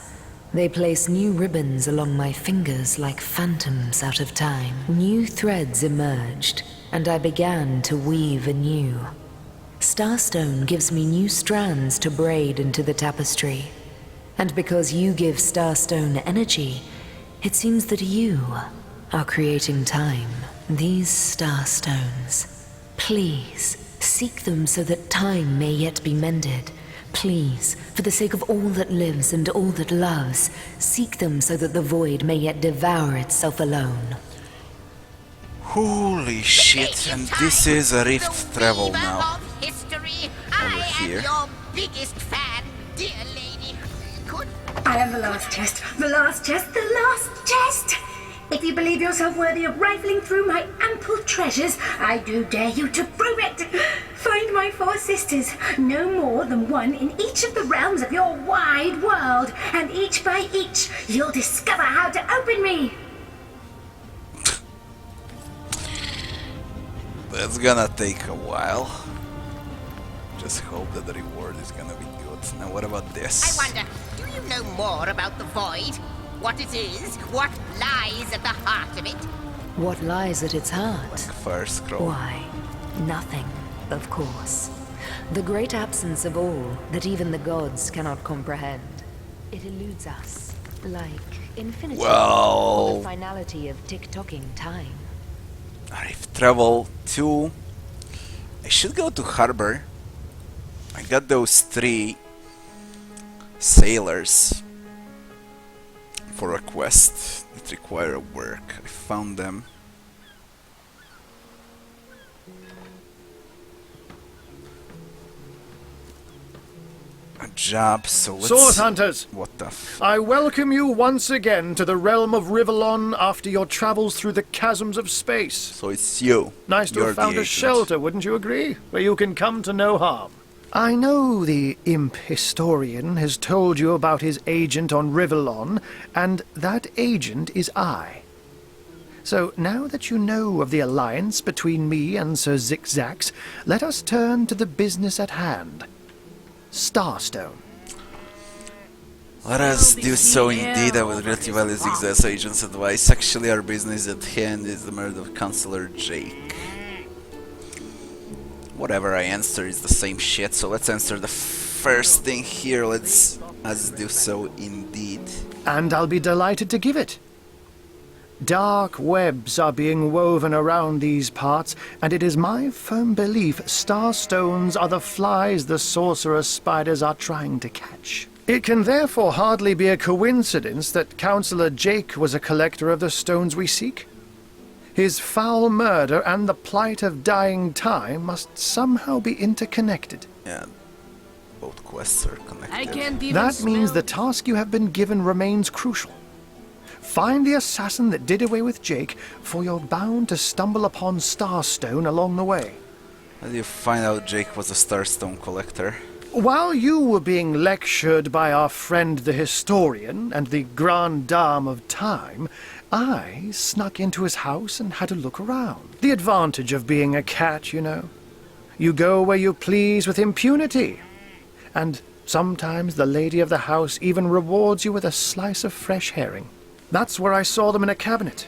they place new ribbons along my fingers like phantoms out of time. New threads emerged, and I began to weave anew. Starstone gives me new strands to braid into the tapestry. And because you give Starstone energy, it seems that you are creating time. These starstones, please Seek them so that time may yet be mended. Please, for the sake of all that lives and all that loves, seek them so that the void may yet devour itself alone. Holy shit, and this is a rift travel now. Over here. Your biggest fan, dear lady. I am the last chest, the last chest, the last chest! If you believe yourself worthy of rifling through my ample treasures, I do dare you to prove it! Find my 4 sisters, no more than one in each of the realms of your wide world, and each by each, you'll discover how to open me! That's gonna take a while. Just hope that the reward is gonna be good. Now what about this? I wonder, do you know more about the void? What it is? What lies at the heart of it? What lies at its heart? Fire scroll. Why, nothing, of course. The great absence of all that even the gods cannot comprehend. It eludes us, like infinity, or the finality of tick-tocking time. Rift travel 2. I should go to harbor. I got those 3 sailors for a quest that require work. I found them. A job, so let's... Source Hunters! What the f... I welcome you once again to the realm of Rivellon after your travels through the chasms of space. So it's you. Nice to You're have found the a agent. shelter, wouldn't you agree? Where you can come to no harm. I know the imp historian has told you about his agent on Rivellon, and that agent is I. So now that you know of the alliance between me and Sir Zigzags, let us turn to the business at hand. Starstone. Let us do so indeed. I would really value Zigzag's agent's advice. Actually, our business at hand is the murder of Councillor Jake. Whatever I answer is the same shit, so let's answer the first thing here. Let's do so indeed. And I'll be delighted to give it. Dark webs are being woven around these parts, and it is my firm belief starstones are the flies the sorcerer spiders are trying to catch. It can therefore hardly be a coincidence that Councillor Jake was a collector of the stones we seek. His foul murder and the plight of dying time must somehow be interconnected. Yeah, both quests are connected. That means the task you have been given remains crucial. Find the assassin that did away with Jake, for you're bound to stumble upon Starstone along the way. How do you find out Jake was a Starstone collector? While you were being lectured by our friend the historian and the grande dame of time, I snuck into his house and had a look around. The advantage of being a cat, you know. You go where you please with impunity. And sometimes the lady of the house even rewards you with a slice of fresh herring. That's where I saw them in a cabinet.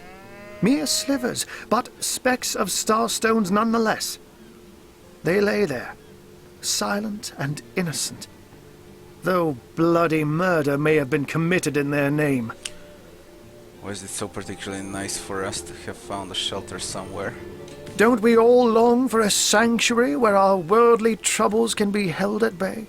Mere slivers, but specks of starstones nonetheless. They lay there, silent and innocent, though bloody murder may have been committed in their name. Why is it so particularly nice for us to have found a shelter somewhere? Don't we all long for a sanctuary where our worldly troubles can be held at bay?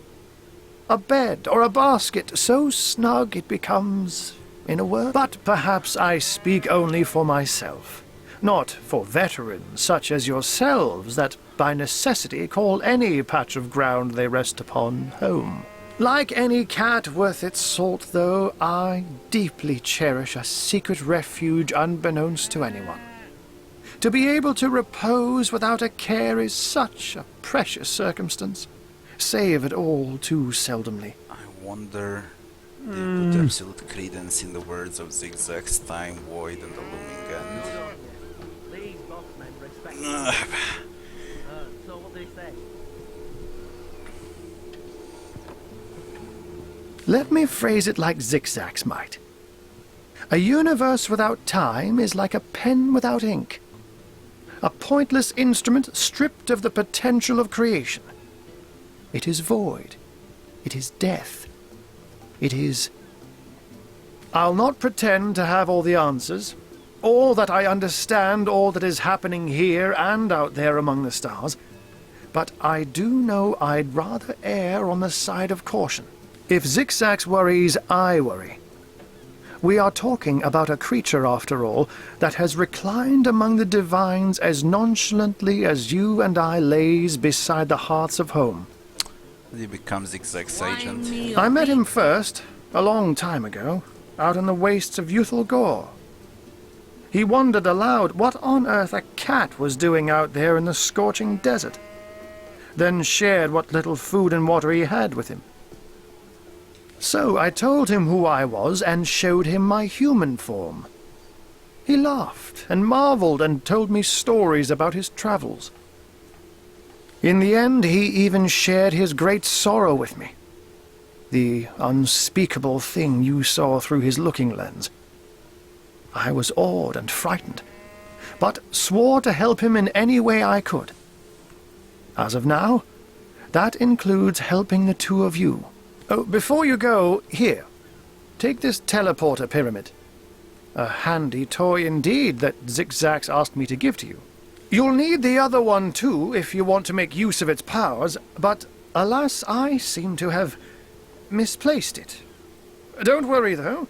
A bed or a basket so snug it becomes, in a word. But perhaps I speak only for myself, not for veterans such as yourselves that by necessity call any patch of ground they rest upon home. Like any cat worth its salt, though, I deeply cherish a secret refuge unbeknownst to anyone. To be able to repose without a care is such a precious circumstance, save it all too seldomly. I wonder... They put absolute credence in the words of Zigzag's time, void, and the looming end. So what do they say? Let me phrase it like Zigzags might. A universe without time is like a pen without ink. A pointless instrument stripped of the potential of creation. It is void. It is death. It is... I'll not pretend to have all the answers, or that I understand all that is happening here and out there among the stars, but I do know I'd rather err on the side of caution. If Zigzags worries, I worry. We are talking about a creature, after all, that has reclined among the divines as nonchalantly as you and I lays beside the hearths of home. He becomes Zigzag's agent. I met him first, a long time ago, out in the wastes of Youthful Gore. He wondered aloud what on earth a cat was doing out there in the scorching desert, then shared what little food and water he had with him. So I told him who I was and showed him my human form. He laughed and marveled and told me stories about his travels. In the end, he even shared his great sorrow with me. The unspeakable thing you saw through his looking lens. I was awed and frightened, but swore to help him in any way I could. As of now, that includes helping the two of you. Oh, before you go, here, take this teleporter pyramid. A handy toy indeed that Zigzags asked me to give to you. You'll need the other one too if you want to make use of its powers, but alas, I seem to have misplaced it. Don't worry though.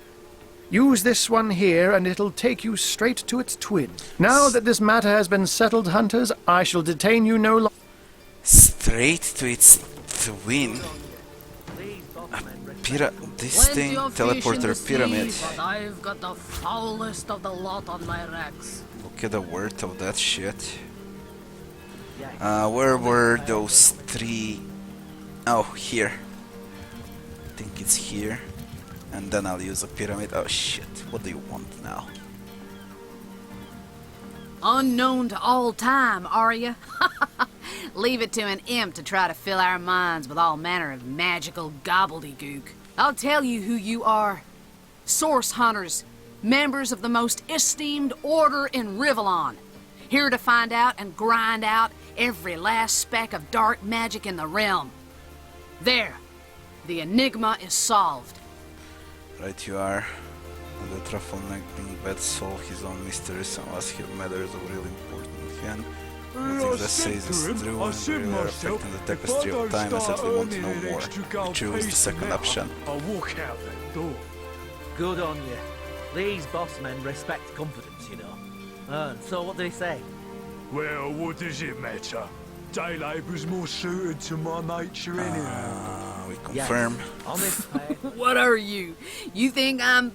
Use this one here and it'll take you straight to its twin. Now that this matter has been settled, hunters, I shall detain you no longer. Straight to its twin? This thing, teleporter pyramid. But I've got the foulest of the lot on my racks. Look at the worth of that shit. Where were those three? Oh, here. I think it's here. And then I'll use a pyramid. Oh shit, what do you want now? Unknown to all time, are you? Leave it to an imp to try to fill our minds with all manner of magical gobbledygook. I'll tell you who you are. Source hunters, members of the most esteemed order in Rivellon. Here to find out and grind out every last speck of dark magic in the realm. There, the enigma is solved. Right you are. And the truffle necking bed solve his own mysteries and ask him matters of real importance again. Everything that says is true and really are affecting the tapestry of time. I certainly want to know more. I choose the second option. I'll walk out that door. Good on you. These boss men respect confidence, you know. So what did he say? Well, what does it matter? Day labour's more suited to my nature anyhow. We confirm. Yes. What are you? You think I'm...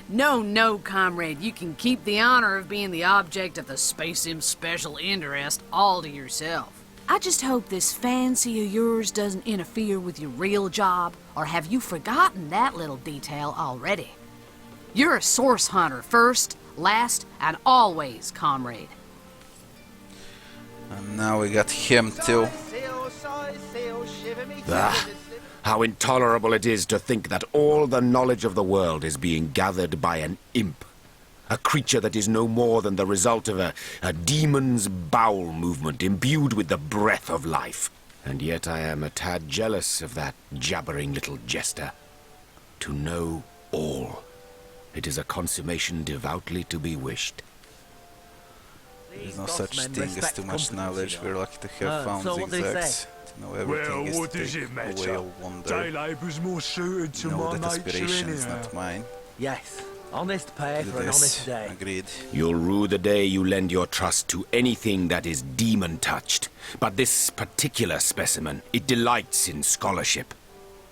No, comrade. You can keep the honor of being the object of the Space Imp's special interest all to yourself. I just hope this fancy of yours doesn't interfere with your real job, or have you forgotten that little detail already? You're a source hunter first, last, and always, comrade. And now we got him too. How intolerable it is to think that all the knowledge of the world is being gathered by an imp. A creature that is no more than the result of a demon's bowel movement imbued with the breath of life. And yet I am a tad jealous of that jabbering little jester. To know all. It is a consummation devoutly to be wished. There is no such thing as too much knowledge. We're lucky to have found Zigzags. To know everything Well, what is does to it take away matter? a wonder. Day labour's more suited to Know my that nature aspiration is anyhow. not mine. Yes. Honest pay Do for an this. honest day. Agreed. You'll rue the day you lend your trust to anything that is demon-touched. But this particular specimen, it delights in scholarship.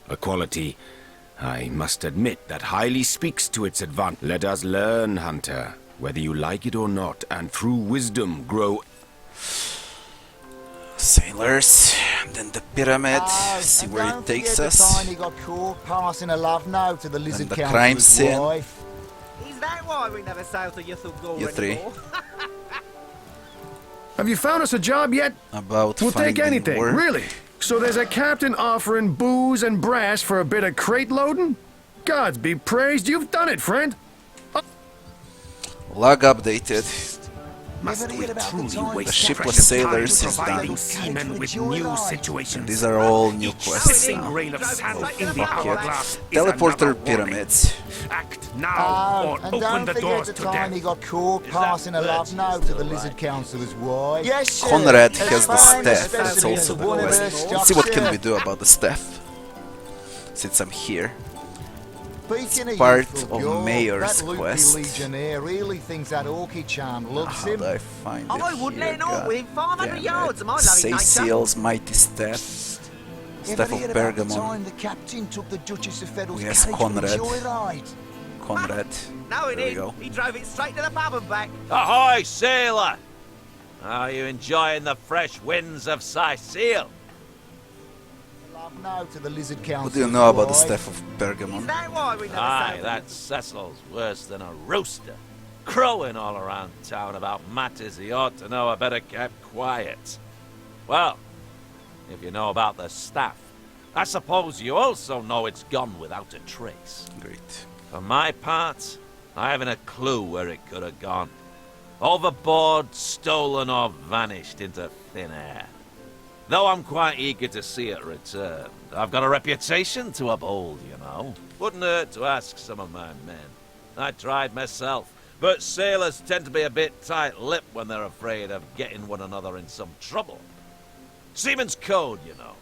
A quality, I must admit, that highly speaks to its advantage. Let us learn, Hunter, whether you like it or not, and through wisdom grow... Sailors, then the pyramid, see where it takes us. He got caught passing a love note to the lizard the count crime to his scene. wife. Is that why we never sail to Youthful Gore You three. anymore? Have you found us a job yet? About We'll take finding anything, work. really. So there's a captain offering booze and brass for a bit of crate loading? Gods be praised, you've done it, friend. Log updated. Must we truly waste The ship was precious sailors time is providing done. seamen with new situations? These are all new quests Sitting now. grain of sand in the Fuck hourglass yeah. is another Teleporter warning. pyramids. Act now or and open don't the forget doors the to time death. he got caught passing a love note to the Lizard Councillor's wife. Yes, sir. Conrad As has the fine a staff, that's specimen also as the one of her quest. Let's see what can we stock, do about the staff. Since I'm here. Speaking It's of part youthful of girl, Mayor's that loopy quest. legionnaire really thinks that orchid charm loves How him. do I find it I wouldn't here? let an orc God within 500 damn yards it. of my lovely Say nature. Seal's mighty staff. Staff of Bergamon. The captain took the Duchess of Federal's Yes, carriage for a Conrad. joyride. Conrad. No, There we he go. didn't. He drove it straight to the pub and back. Ahoy, sailor! Are you enjoying the fresh winds of Sicile? Love note to the Lizard Councillor's What do you know about the wife. staff of Bergamon? That why we never Aye, sailed? that Cecil's worse than a rooster. Crowing all around town about matters he ought to know are better kept quiet. Well, if you know about the staff, I suppose you also know it's gone without a trace. Great. For my part, I haven't a clue where it could have gone. Overboard, stolen, or vanished into thin air. Though I'm quite eager to see it return. I've got a reputation to uphold, you know. Wouldn't hurt to ask some of my men. I tried myself, but sailors tend to be a bit tight-lipped when they're afraid of getting one another in some trouble. Seaman's code, you know.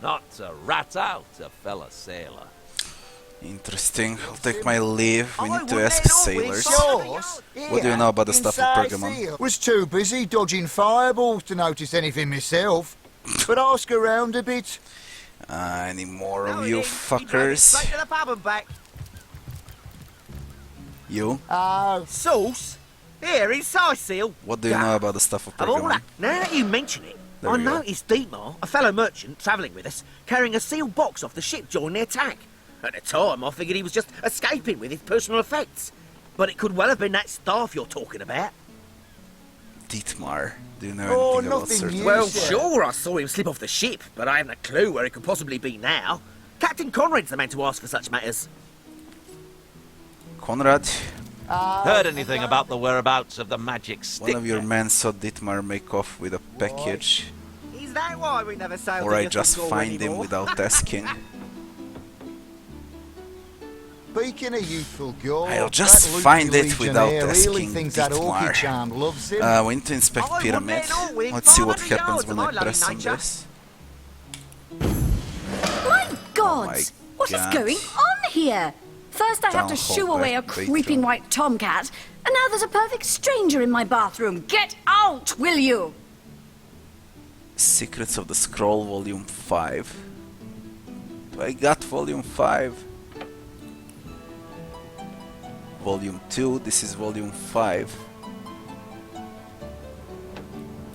Not to rat out a fellow sailor. Interesting. I'll take my leave. We need to ask sailors. What do you know about the stuff of Bergamon? Was too busy dodging fireballs to notice anything myself. But ask around a bit. Any more of No, you he drove it fuckers? straight to the pub and back. You? Sauce? Here in Sicile. What do you know about the stuff of Of all Bergamon? that, now that you mention it, There I we go. noticed Dietmar, a fellow merchant travelling with us, carrying a sealed box off the ship during the attack. At the time, I figured he was just escaping with his personal effects. But it could well have been that staff you're talking about. Dietmar. Do you know Oh, anything about nothing certain... new. Well, sure, I saw him slip off the ship, but I haven't a clue where he could possibly be now. Captain Conrad's the man to ask for such matters. Conrad? Heard anything about the whereabouts of the magic stick? One of your men saw Dietmar make off with a package. Is that why we never sailed Or to I your just shore find him anymore? without asking. Speaking of youthful girl, I'll just that loopy find it without legionnaire really asking thinks that orchid charm Dietmar. loves him. We need to inspect I wouldn't pyramid. let an orc within Let's see what 500 happens yards when of I my lovely press on nature. this. My God! my What is God. going on here? First I have to Don't shoo hold away a back, Victor. creeping white tomcat, and now there's a perfect stranger in my bathroom. Get out, will you? Secrets of the Scroll, Volume 5. Do I got Volume 5? Volume 2, this is Volume 5.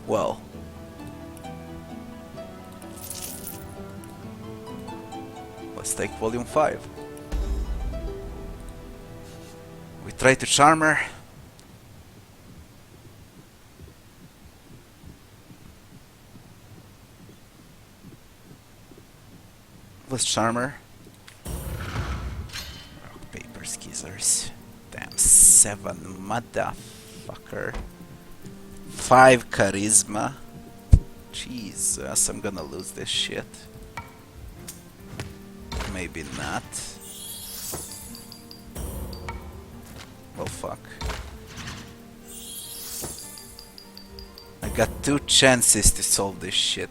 Well. Let's take Volume 5. We try to charm her. Let's charm her. Rock, paper, scissors. Damn, 7 motherfucker. 5 charisma. Jesus, I'm gonna lose this shit. Maybe not. Well, fuck. I got 2 chances to solve this shit.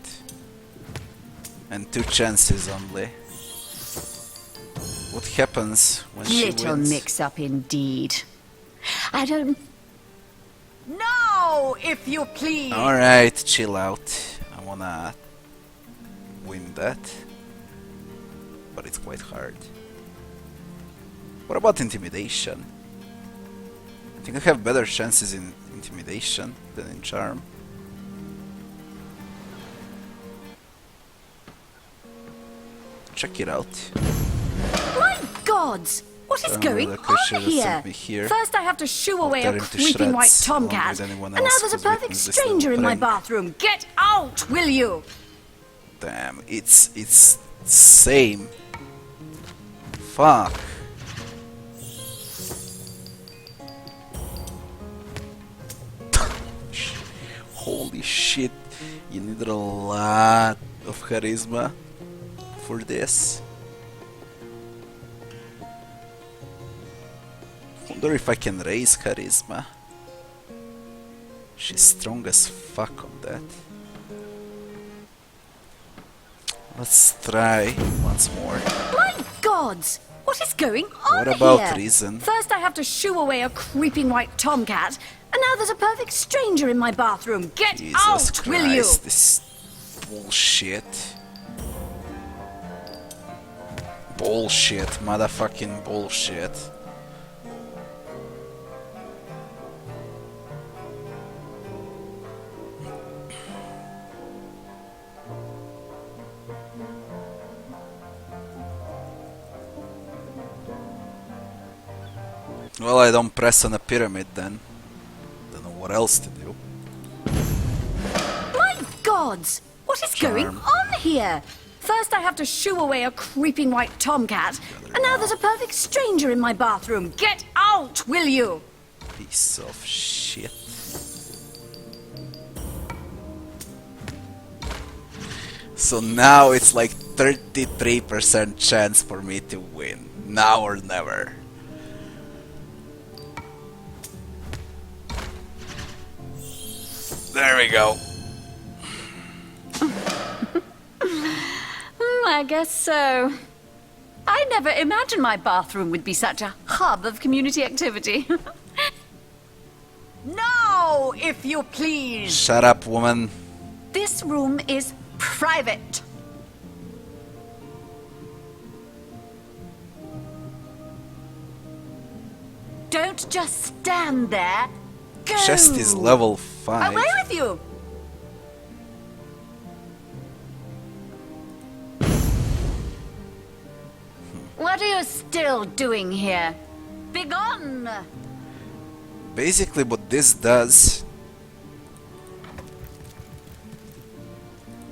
And 2 chances only. What happens when she Little wins? mix-up indeed. I don't... No, if you please. Alright, chill out. I wanna win that. But it's quite hard. What about intimidation? I think I have better chances in intimidation than in charm. Check it out. My gods! What is Some going of the creatures on that here? sent me here. First I have to shoo I'll away tear a him to creeping white shreds, along tomcat, with anyone and now else there's a who's perfect witnessed this little stranger in my prank. bathroom. Get out, will you? Damn, it's same. Fuck. shit. You need a lot of charisma for this. Wonder if I can raise charisma. She's strong as fuck on that. Let's try once more. My gods! What is going on What about here? reason? First I have to shoo away a creeping white tomcat, and now there's a perfect stranger in my bathroom. Get Jesus out, will you? Christ, this bullshit. Bullshit, motherfucking bullshit. Well, I don't press on a pyramid then. Don't know what else to do. My gods! What is going on here? First I have to shoo away a creeping white tomcat, and now there's a perfect stranger in my bathroom. Get out, will you? Piece of shit. So now it's like 33% chance for me to win. Now or never. There we go. I guess so. I never imagined my bathroom would be such a hub of community activity. No, if you please. Shut up, woman. This room is private. Don't just stand there. Go. Chest is level 5. Away with you. What are you still doing here? Begone! Basically what this does...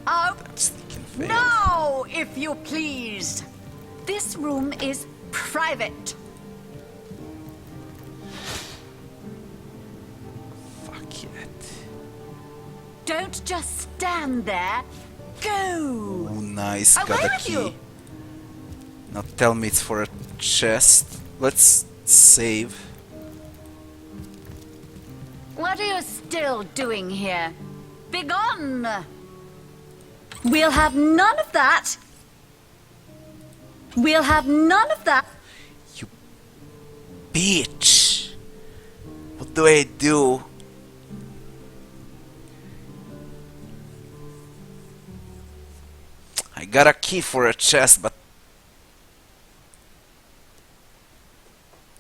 Out! No, if you please. This room is private. Fuck it. Don't just stand there. Go! Oh, nice, Away got a with key. you. Now tell me it's for a chest. Let's save. What are you still doing here? Begone! We'll have none of that. We'll have none of that. Bitch! What do I do? I got a key for a chest, but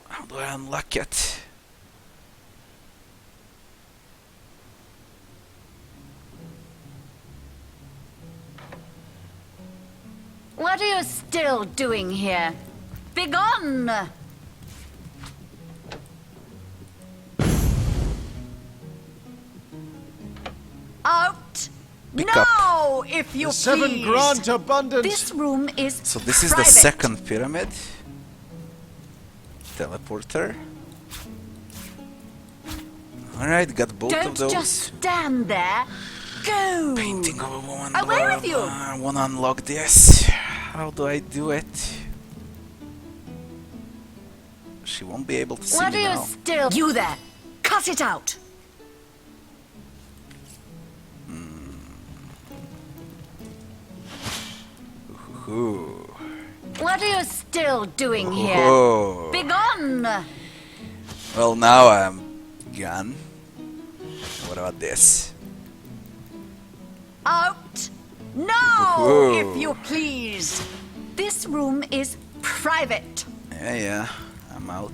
how do I unlock it? What are you still doing here? Begone! Out! Pick no, if you The seven please. grant abundance. This room is So this is the private. second pyramid. Teleporter. Alright, got both Don't of those. just stand there. Go! Painting of a woman. Away with you! I wanna unlock this. How do I do it? She won't be able to see What me are you now. still? You there! Cut it out! Ooh. What are you still doing here? Oh. Begone! Well, now I'm gone. What about this? Out! No, Ooh. if you please. This room is private. Yeah, I'm out.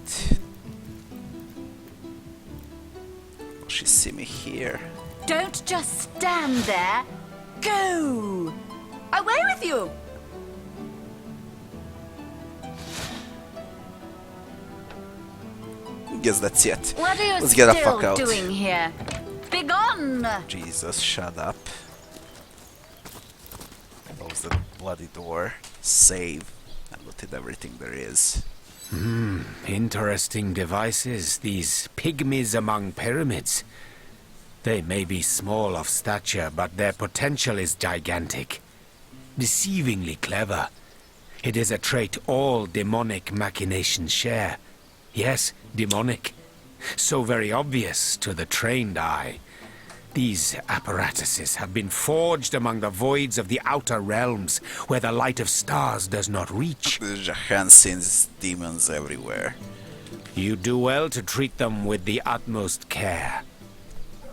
Will she see me here? Don't just stand there. Go! Away with you! Guess that's it. What are you Let's get the still fuck out. doing here? Begone! Jesus, shut up. Close the bloody door. Save. I looted everything there is. Interesting devices, these pygmies among pyramids. They may be small of stature, but their potential is gigantic. Deceivingly clever. It is a trait all demonic machinations share. Yes, demonic. So very obvious to the trained eye. These apparatuses have been forged among the voids of the outer realms, where the light of stars does not reach. There's Johansson's demons everywhere. You do well to treat them with the utmost care.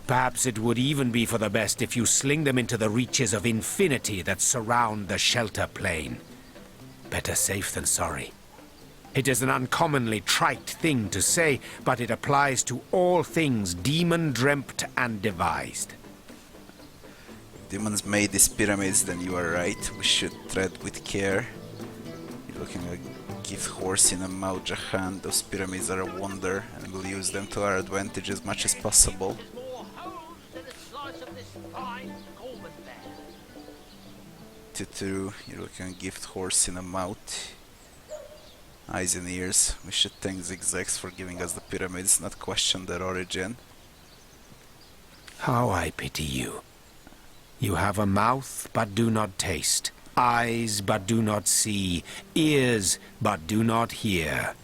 Perhaps it would even be for the best if you sling them into the reaches of infinity that surround the shelter plane. Better safe than sorry. It is an uncommonly trite thing to say, but it applies to all things demon-dreamt and devised. If demons made these pyramids, then you are right. We should tread with care. You're looking at a gift horse in a mouth, Jahan. Those pyramids are a wonder, and we'll use them to our advantage as much as possible. Tutu, you're looking at a gift horse in a mouth. Eyes and ears. We should thank Zigzags for giving us the pyramids, not question their origin. How I pity you. You have a mouth, but do not taste. Eyes, but do not see. Ears, but do not hear.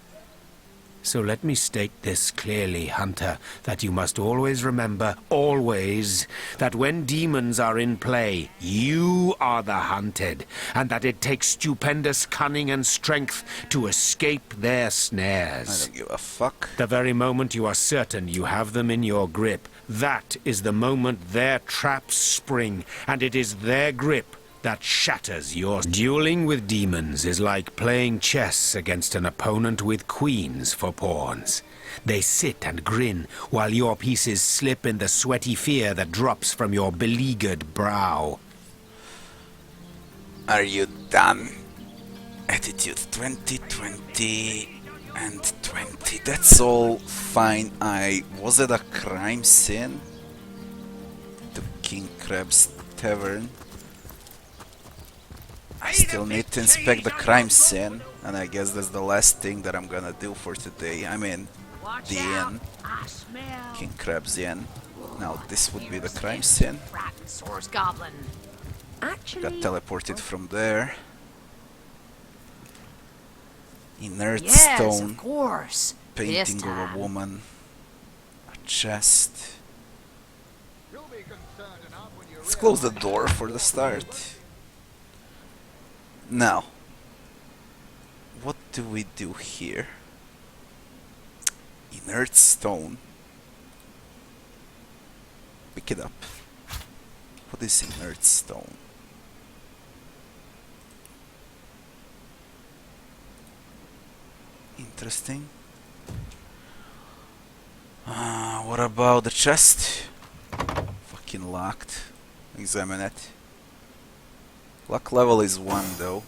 So let me state this clearly, Hunter, that you must always remember, always, that when demons are in play, you are the hunted, and that it takes stupendous cunning and strength to escape their snares. I don't give a fuck. The very moment you are certain you have them in your grip, that is the moment their traps spring, and it is their grip that shatters your... Dueling with demons is like playing chess against an opponent with queens for pawns. They sit and grin while your pieces slip in the sweaty fear that drops from your beleaguered brow. Are you done? Attitude 20, and 20. That's all fine. Was it a crime scene? To King Crab's Tavern. I still need to inspect the crime scene, and I guess that's the last thing that I'm gonna do for today. I mean, the inn. King Crab's Inn. Now this would be the crime scene. Goblin. Got teleported from there. Inert Yes, stone. of course. Painting This of a time. woman. A chest. Let's close the door for the start. Now, what do we do here? Inert stone. Pick it up. What is inert stone? Interesting. What about the chest? Fucking locked. Examine it. Luck level is 1 though.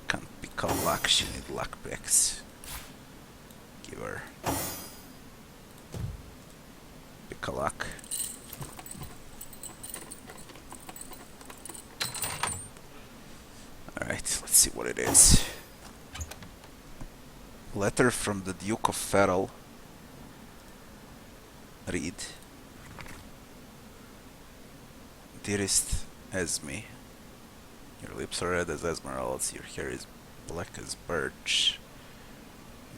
Can't pick a lock, she need luck picks. Give her. Pick a lock. Alright, let's see what it is. Letter from the Duke of Ferrell. Read. Dearest Esme, your lips are red as emeralds, your hair is black as birch.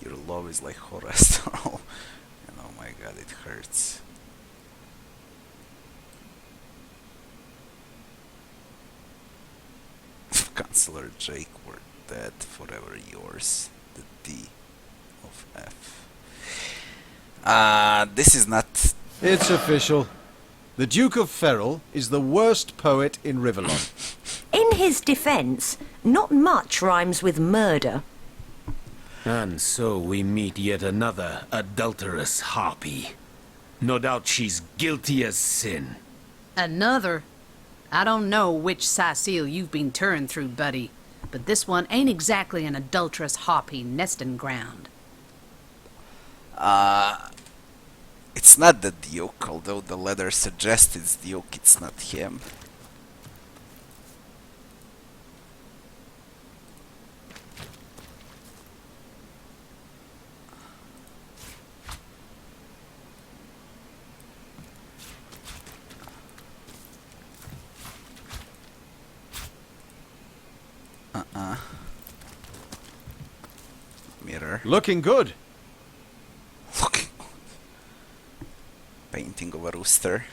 Your love is like Horace. And oh my god, it hurts. Counselor Jake, we're dead, forever yours. The D of F. This is not... It's official. The Duke of Ferrell is the worst poet in Rivellon. In his defense, not much rhymes with murder. And so we meet yet another adulterous harpy. No doubt she's guilty as sin. Another? I don't know which Cecile you've been turned through, buddy, but this one ain't exactly an adulterous harpy nesting ground. It's not the Duke, although the letter suggests it's Duke, it's not him. mirror. Looking good. Painting of a rooster.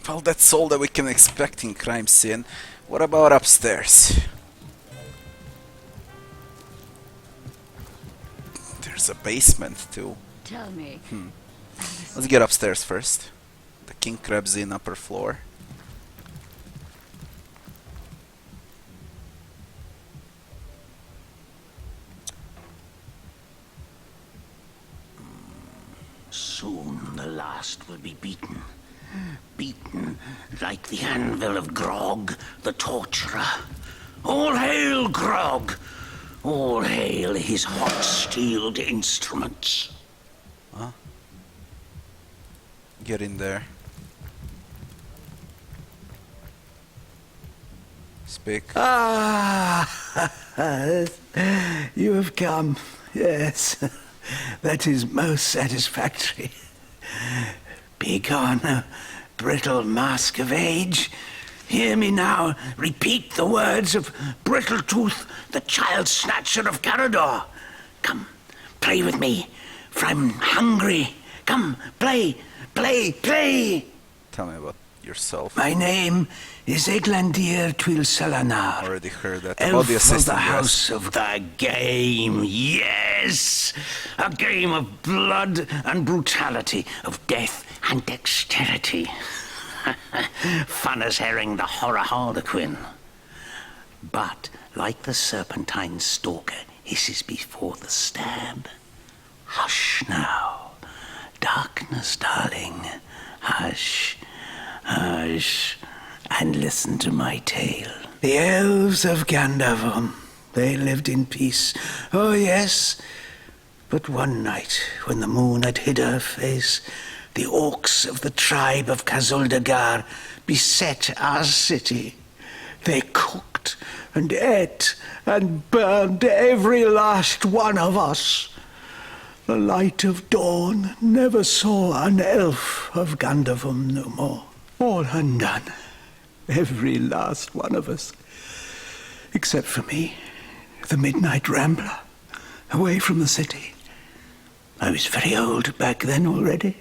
Well, that's all that we can expect in crime scene. What about upstairs? There's a basement too. Tell me. Let's get upstairs first. The king crab's in upper floor. Soon the last will be beaten. Beaten like the anvil of Grog, the torturer. All hail Grog! All hail his hot-steeled instruments. Huh? Get in there. Speak. Ah, you have come. Yes, that is most satisfactory. Begone, brittle mask of age. Hear me now repeat the words of Brittletooth, the child snatcher of Carador. Come, play with me, for I'm hungry. Come, play, play, play. Tell me about yourself. My name is Eglandir Twilsalanar. Already heard that. Elf About the of assistant. the House Yes. of the Game, yes! A game of blood and brutality, of death and dexterity. Fun as herring the horror harlequin. But, like the serpentine stalker hisses before the stab, hush now, darkness, darling, hush, hush, and listen to my tale. The elves of Gandavon, they lived in peace, oh yes, but one night, when the moon had hid her face, the orcs of the tribe of Kazuldagar beset our city. They cooked and ate and burned every last one of us. The light of dawn never saw an elf of Gandavum no more. All undone, every last one of us, except for me, the midnight rambler, away from the city. I was very old back then already,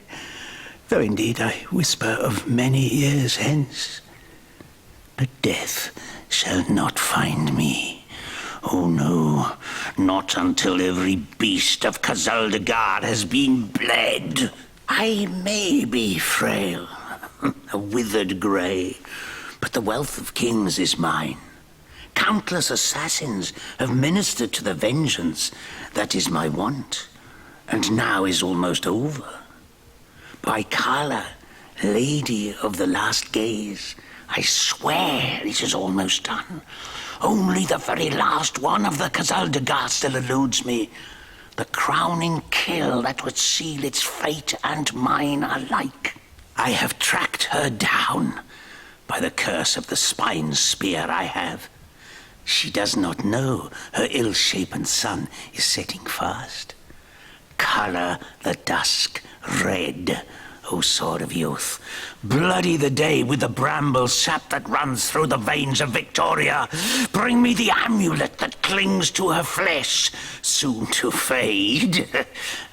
though indeed I whisper of many years hence. But death shall not find me. Oh no, not until every beast of Kazuldagar has been bled. I may be frail, a withered grey, but the wealth of kings is mine. Countless assassins have ministered to the vengeance that is my want, and now is almost over. By Kala, Lady of the Last Gaze, I swear it is almost done. Only the very last one of the Kazuldagar still eludes me. The crowning kill that would seal its fate and mine alike. I have tracked her down by the curse of the spine spear I have. She does not know her ill-shapen sun is setting fast. Color the dusk red, O sword of youth. Bloody the day with the bramble sap that runs through the veins of Victoria. Bring me the amulet that clings to her flesh, soon to fade.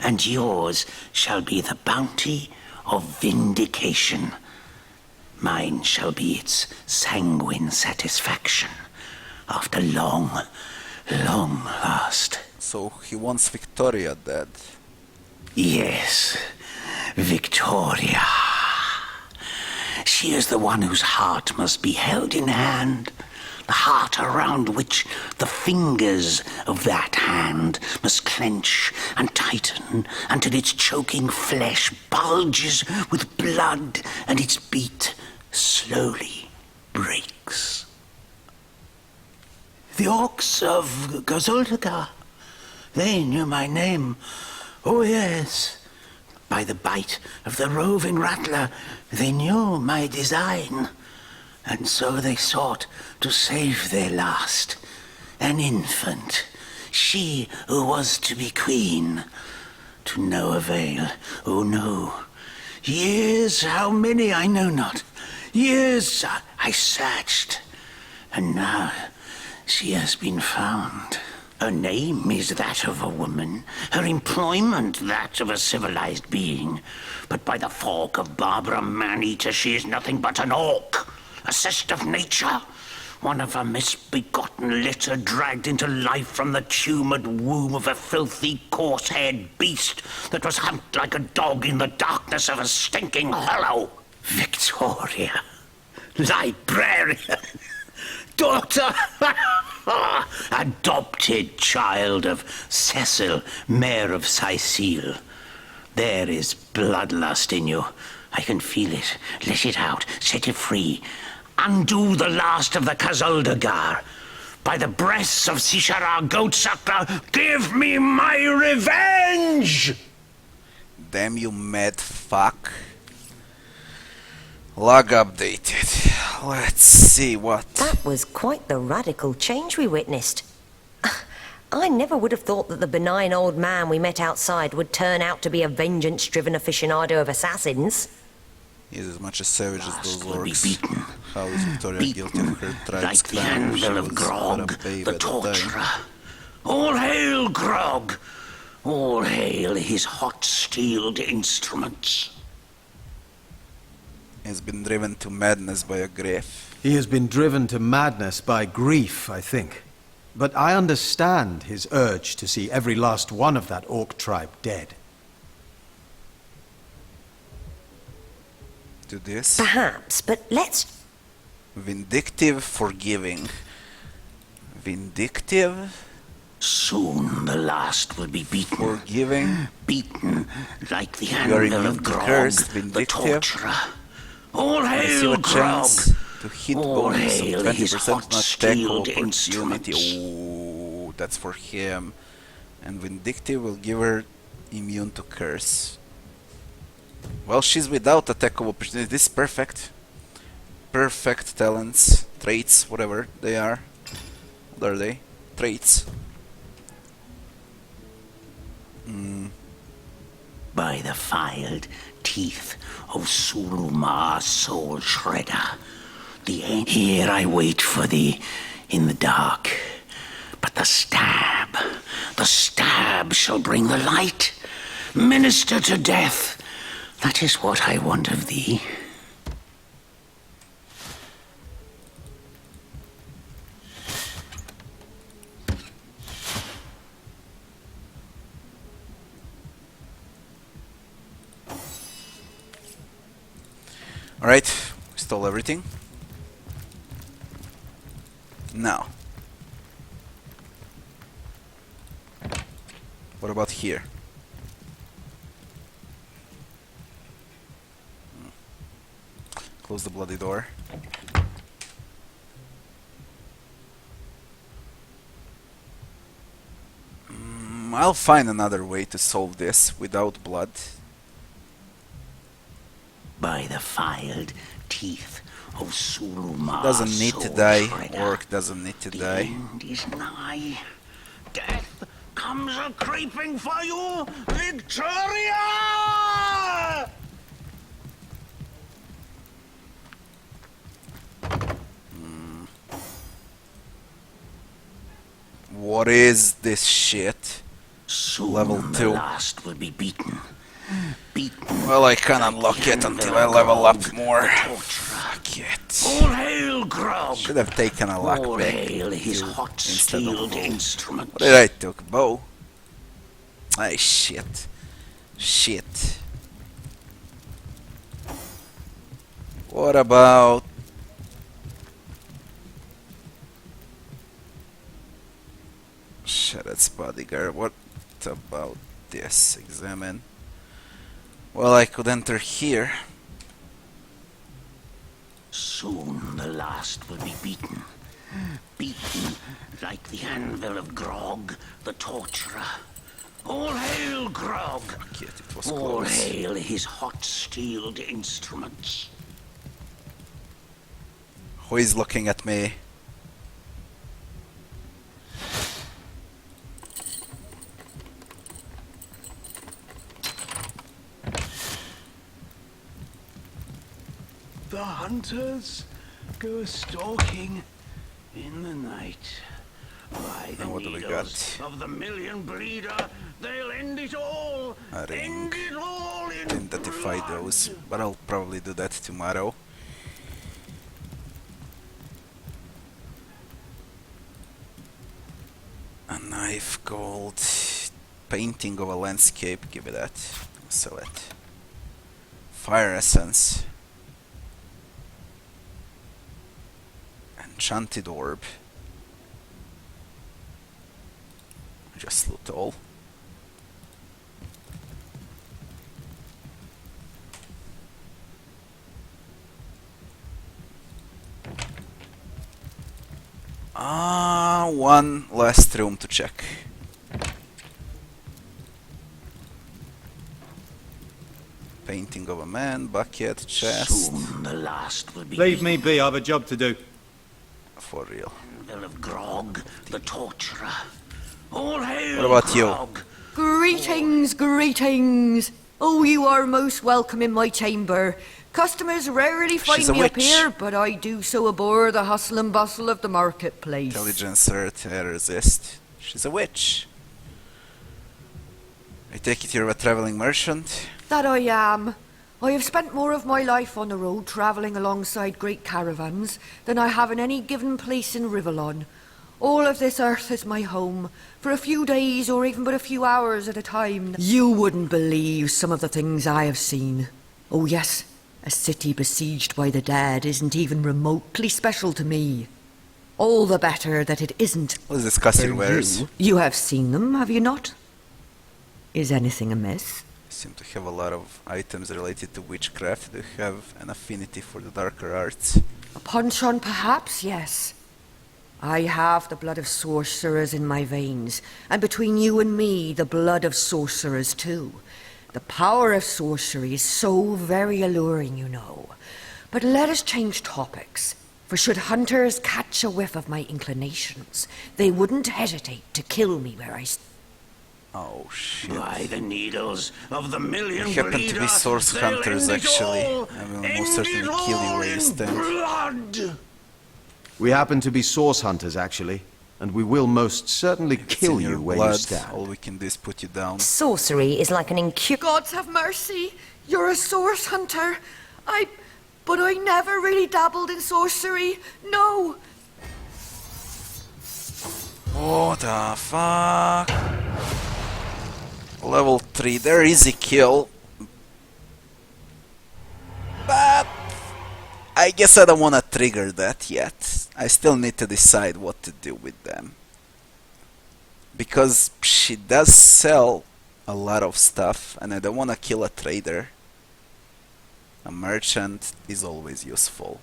And yours shall be the bounty of vindication. Mine shall be its sanguine satisfaction after long, long last. So he wants Victoria dead. Yes, Victoria. She is the one whose heart must be held in hand. The heart around which the fingers of that hand must clench and tighten until its choking flesh bulges with blood and its beat slowly breaks. The orcs of Kazuldagar, they knew my name. Oh yes, by the bite of the roving rattler, they knew my design. And so they sought to save their last, an infant, she who was to be queen. To no avail, oh no. Years, how many I know not. Years I searched, and now She has been found. Her name is that of a woman, her employment that of a civilized being. But by the fork of Barbara Man-Eater, she is nothing but an orc, a cyst of nature, one of a misbegotten litter dragged into life from the tumoured womb of a filthy, coarse-haired beast that was humped like a dog in the darkness of a stinking hollow. Victoria, librarian, daughter, adopted child of Cecil, Mayor of Sicile. There is bloodlust in you. I can feel it. Let it out. Set it free. Undo the last of the Kazuldagar. By the breasts of Sishara Goatsuckler, give me my revenge! Damn you mad fuck. Log updated. Let's see what... That was quite the radical change we witnessed. I never would have thought that the benign old man we met outside would turn out to be a vengeance-driven aficionado of assassins. He is as much a savage as those orcs. How is Victoria guilty of her tribe's Like the crime? anvil of Grog, the torturer. All hail Grog! All hail his hot-steeled instruments. He has been driven to madness by a grief. He has been driven to madness by grief, I think. But I understand his urge to see every last one of that orc tribe dead. To this? Perhaps, but let's... Vindictive, forgiving. Vindictive? Soon the last will be beaten. Forgiving? Beaten like the You're anvil immune of to Grog, curse, the vindictive. torturer. All I see hail a Grog! chance to hit All bonus of hail his 20% not hot-steeled tackle instruments. opportunity. Ooh, that's for him. And Vindictive will give her immune to curse. Well, she's without attack of opportunity. This is perfect. Perfect talents, traits, whatever they are. What are they? Traits. By the filed teeth of Suruma Soul Shredder, here I wait for thee in the dark. But the stab shall bring the light. Minister to death. That is what I want of thee. Alright, we stole everything. Now. What about here? Close the bloody door. I'll find another way to solve this without blood. By the filed teeth of Suruma Doesn't need to Soul die. Shredder, Orc doesn't need to die. end is nigh. Death comes a creeping for you, Victoria! What is this shit? Soon Level 2. the last will be beaten. Well, I can't unlock it until I level up more. Fuck it. All hail Grog! Should have taken a luck All back hail his too, hot instead of steeled bow. instruments. What did I took? Bow? Ay, shit. Shit. What about... Shadow's bodyguard. What about this? Examine. Well, I could enter here. Soon the last will be beaten. Beaten like the anvil of Grog, the torturer. All hail Grog! Fuck it, it was All close. hail his hot-steeled instruments. Who is looking at me? The hunters go stalking in the night. By the Now what do we needles got? of the million bleeder, they'll end it all. A ring. End it all in Identify those, but I'll probably do that tomorrow. A knife, gold, painting of a landscape, give me that, sell it. Fire essence. Enchanted orb. Just loot all. One last room to check. Painting of a man, bucket, chest. Soon the last will be. Leave me be, I have a job to do. For real. Anvil of Grog, the torturer. All hail What about you? Grog. Greetings, greetings. Oh, you are most welcome in my chamber. Customers rarely find She's a me up witch. here, but I do so abhor the hustle and bustle of the marketplace. Intelligence alert, I resist. She's a witch. I take it you're a traveling merchant? That I am. I have spent more of my life on the road travelling alongside great caravans than I have in any given place in Rivellon. All of this earth is my home, for a few days or even but a few hours at a time. You wouldn't believe some of the things I have seen. Oh yes, a city besieged by the dead isn't even remotely special to me. All the better that it isn't. What is this castle wears? You have seen them, have you not? Is anything amiss? You seem to have a lot of items related to witchcraft. Do you have an affinity for the darker arts? A penchant, perhaps, yes. I have the blood of sorcerers in my veins, and between you and me, the blood of sorcerers too. The power of sorcery is so very alluring, you know. But let us change topics, for should hunters catch a whiff of my inclinations, they wouldn't hesitate to kill me where I Oh shit. By the needles of the million We happen to bleeder, be source they'll hunters end it actually. all. I will End most certainly it kill you all where you in stand. blood. We happen to be source hunters, actually, and we will most certainly It's kill in your you where blood. you stand. All we can do is put you down. Sorcery is like an incurable... Gods have mercy! You're a source hunter! But I never really dabbled in sorcery. No! What the fuck? Level 3, there is a kill. But I guess I don't wanna trigger that yet. I still need to decide what to do with them. Because she does sell a lot of stuff and I don't wanna kill a trader. A merchant is always useful.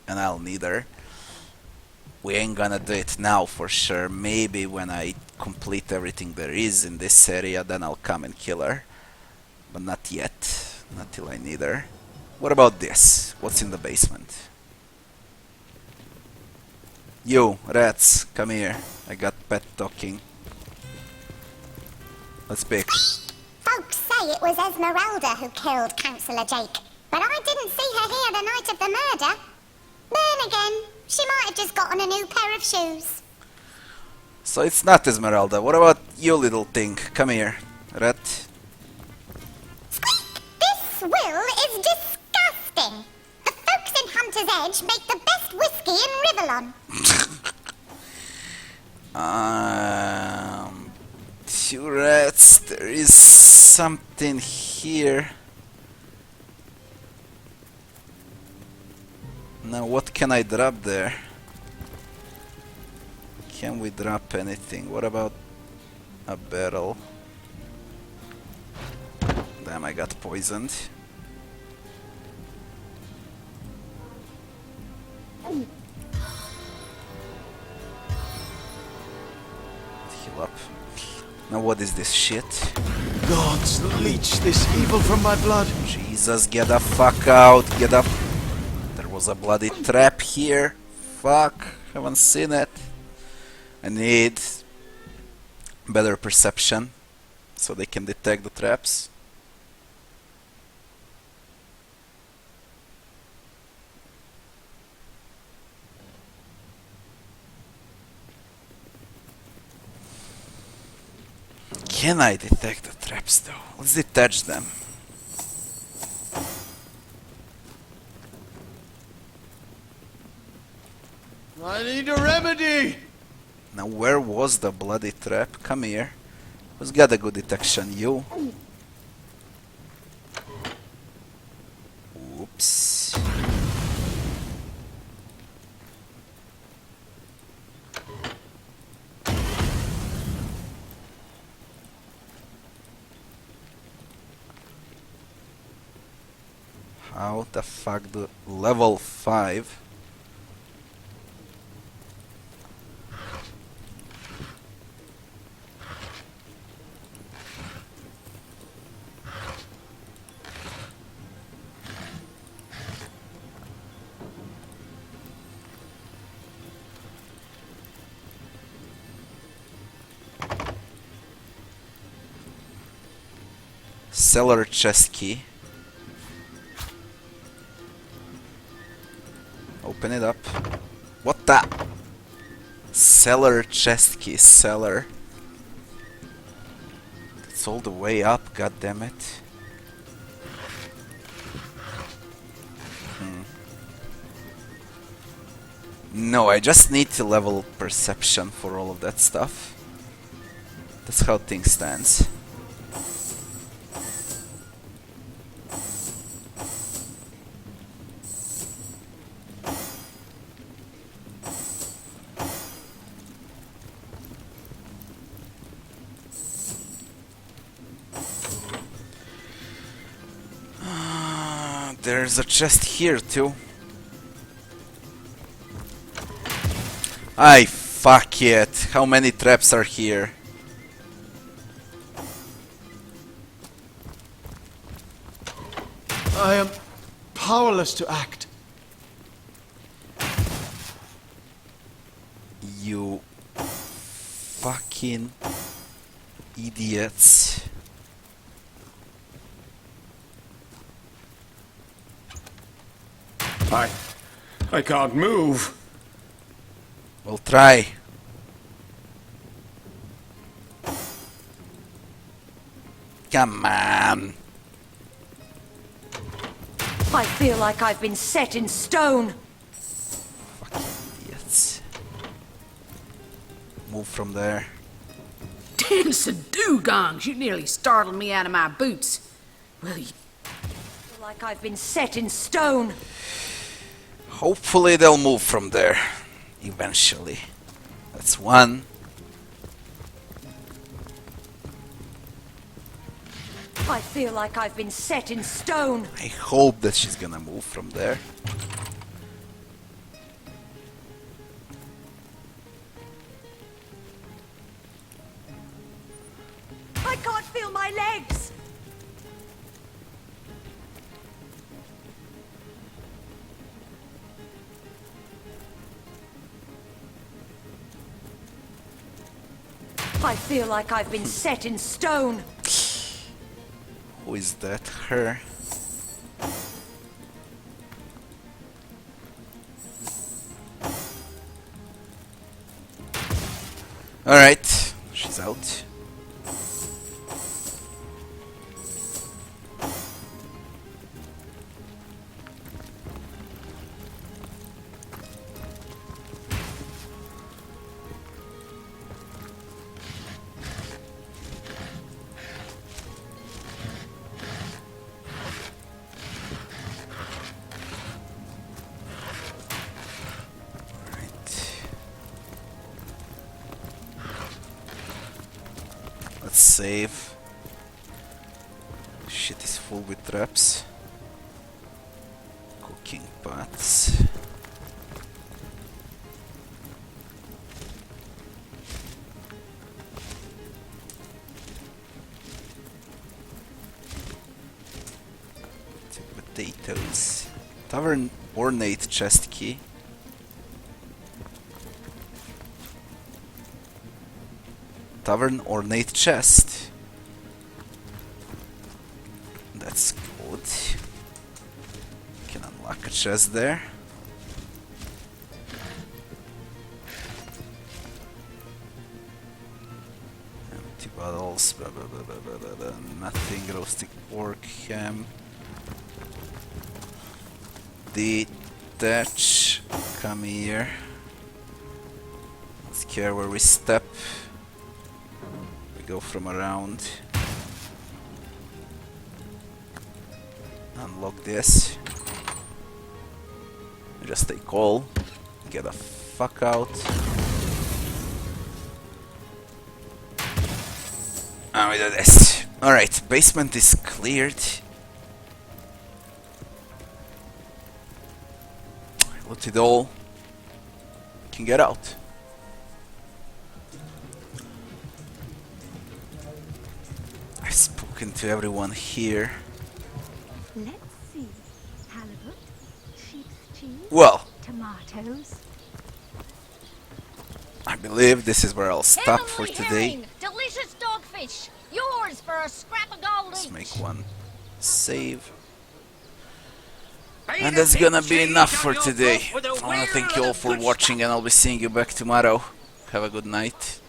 And I'll need her. We ain't gonna do it now for sure. Maybe when I complete everything there is in this area, then I'll come and kill her. But not yet. Not till I need her. What about this? What's in the basement? You, rats, come here. I got pet talking. Let's pick. Folks say it was Esmeralda who killed Councillor Jake, but I didn't see her here the night of the murder. Then again, she might have just gotten a new pair of shoes. So it's not Esmeralda. What about you, little thing? Come here, rat. This will is disgusting. The folks in Hunter's Edge make the best whiskey in Rivellon. Two rats. There is something here. Now what can I drop there? Can we drop anything? What about a barrel? Damn, I got poisoned. Heal up. Now what is this shit? Gods, leech this evil from my blood. Jesus, get the fuck out. Get up. There was a bloody trap here. Fuck, haven't seen it. I need better perception so they can detect the traps. Can I detect the traps though? Let's detach them. I need a remedy! Now where was the bloody trap? Come here. Who's got a good detection? You? Oops. How the fuck do level 5? Cellar chest key. Open it up. What the? Cellar chest key. Cellar. It's all the way up, god damn it. No, I just need to level perception for all of that stuff. That's how things stands. There's a chest here too. Ay, fuck it. How many traps are here? I am powerless to act. You fucking idiots. I can't move. We'll try. Come on. I feel like I've been set in stone. Fucking idiots. Move from there. Dancing dugongs, you nearly startled me out of my boots. Well, you... I feel like I've been set in stone. Hopefully they'll move from there. Eventually. That's one. I feel like I've been set in stone. I hope that she's gonna move from there. I can't feel my legs. I feel like I've been set in stone. Who is that? Her? Alright, she's out. Let's save. Shit is full with traps. Cooking pots. Two potatoes. Tavern ornate chest key. Tavern ornate chest. That's good. Can unlock a chest there. empty bottles, blah, blah, blah, blah, blah, blah, blah. Nothing, roasted pork, ham. Detach, come here. Let's care where we step. We go from around. Unlock this. Just take all. Get the fuck out. And we do this. Alright, basement is cleared. Loot it all. We can get out. I've spoken to everyone here. Let's see. Halibut, sheep's cheese, Well, tomatoes. I believe this is where I'll stop for today. Delicious dogfish. Yours for a scrap of gold Let's each. make one save. And that's gonna be enough for today. I wanna thank you all for watching, and I'll be seeing you back tomorrow. Have a good night.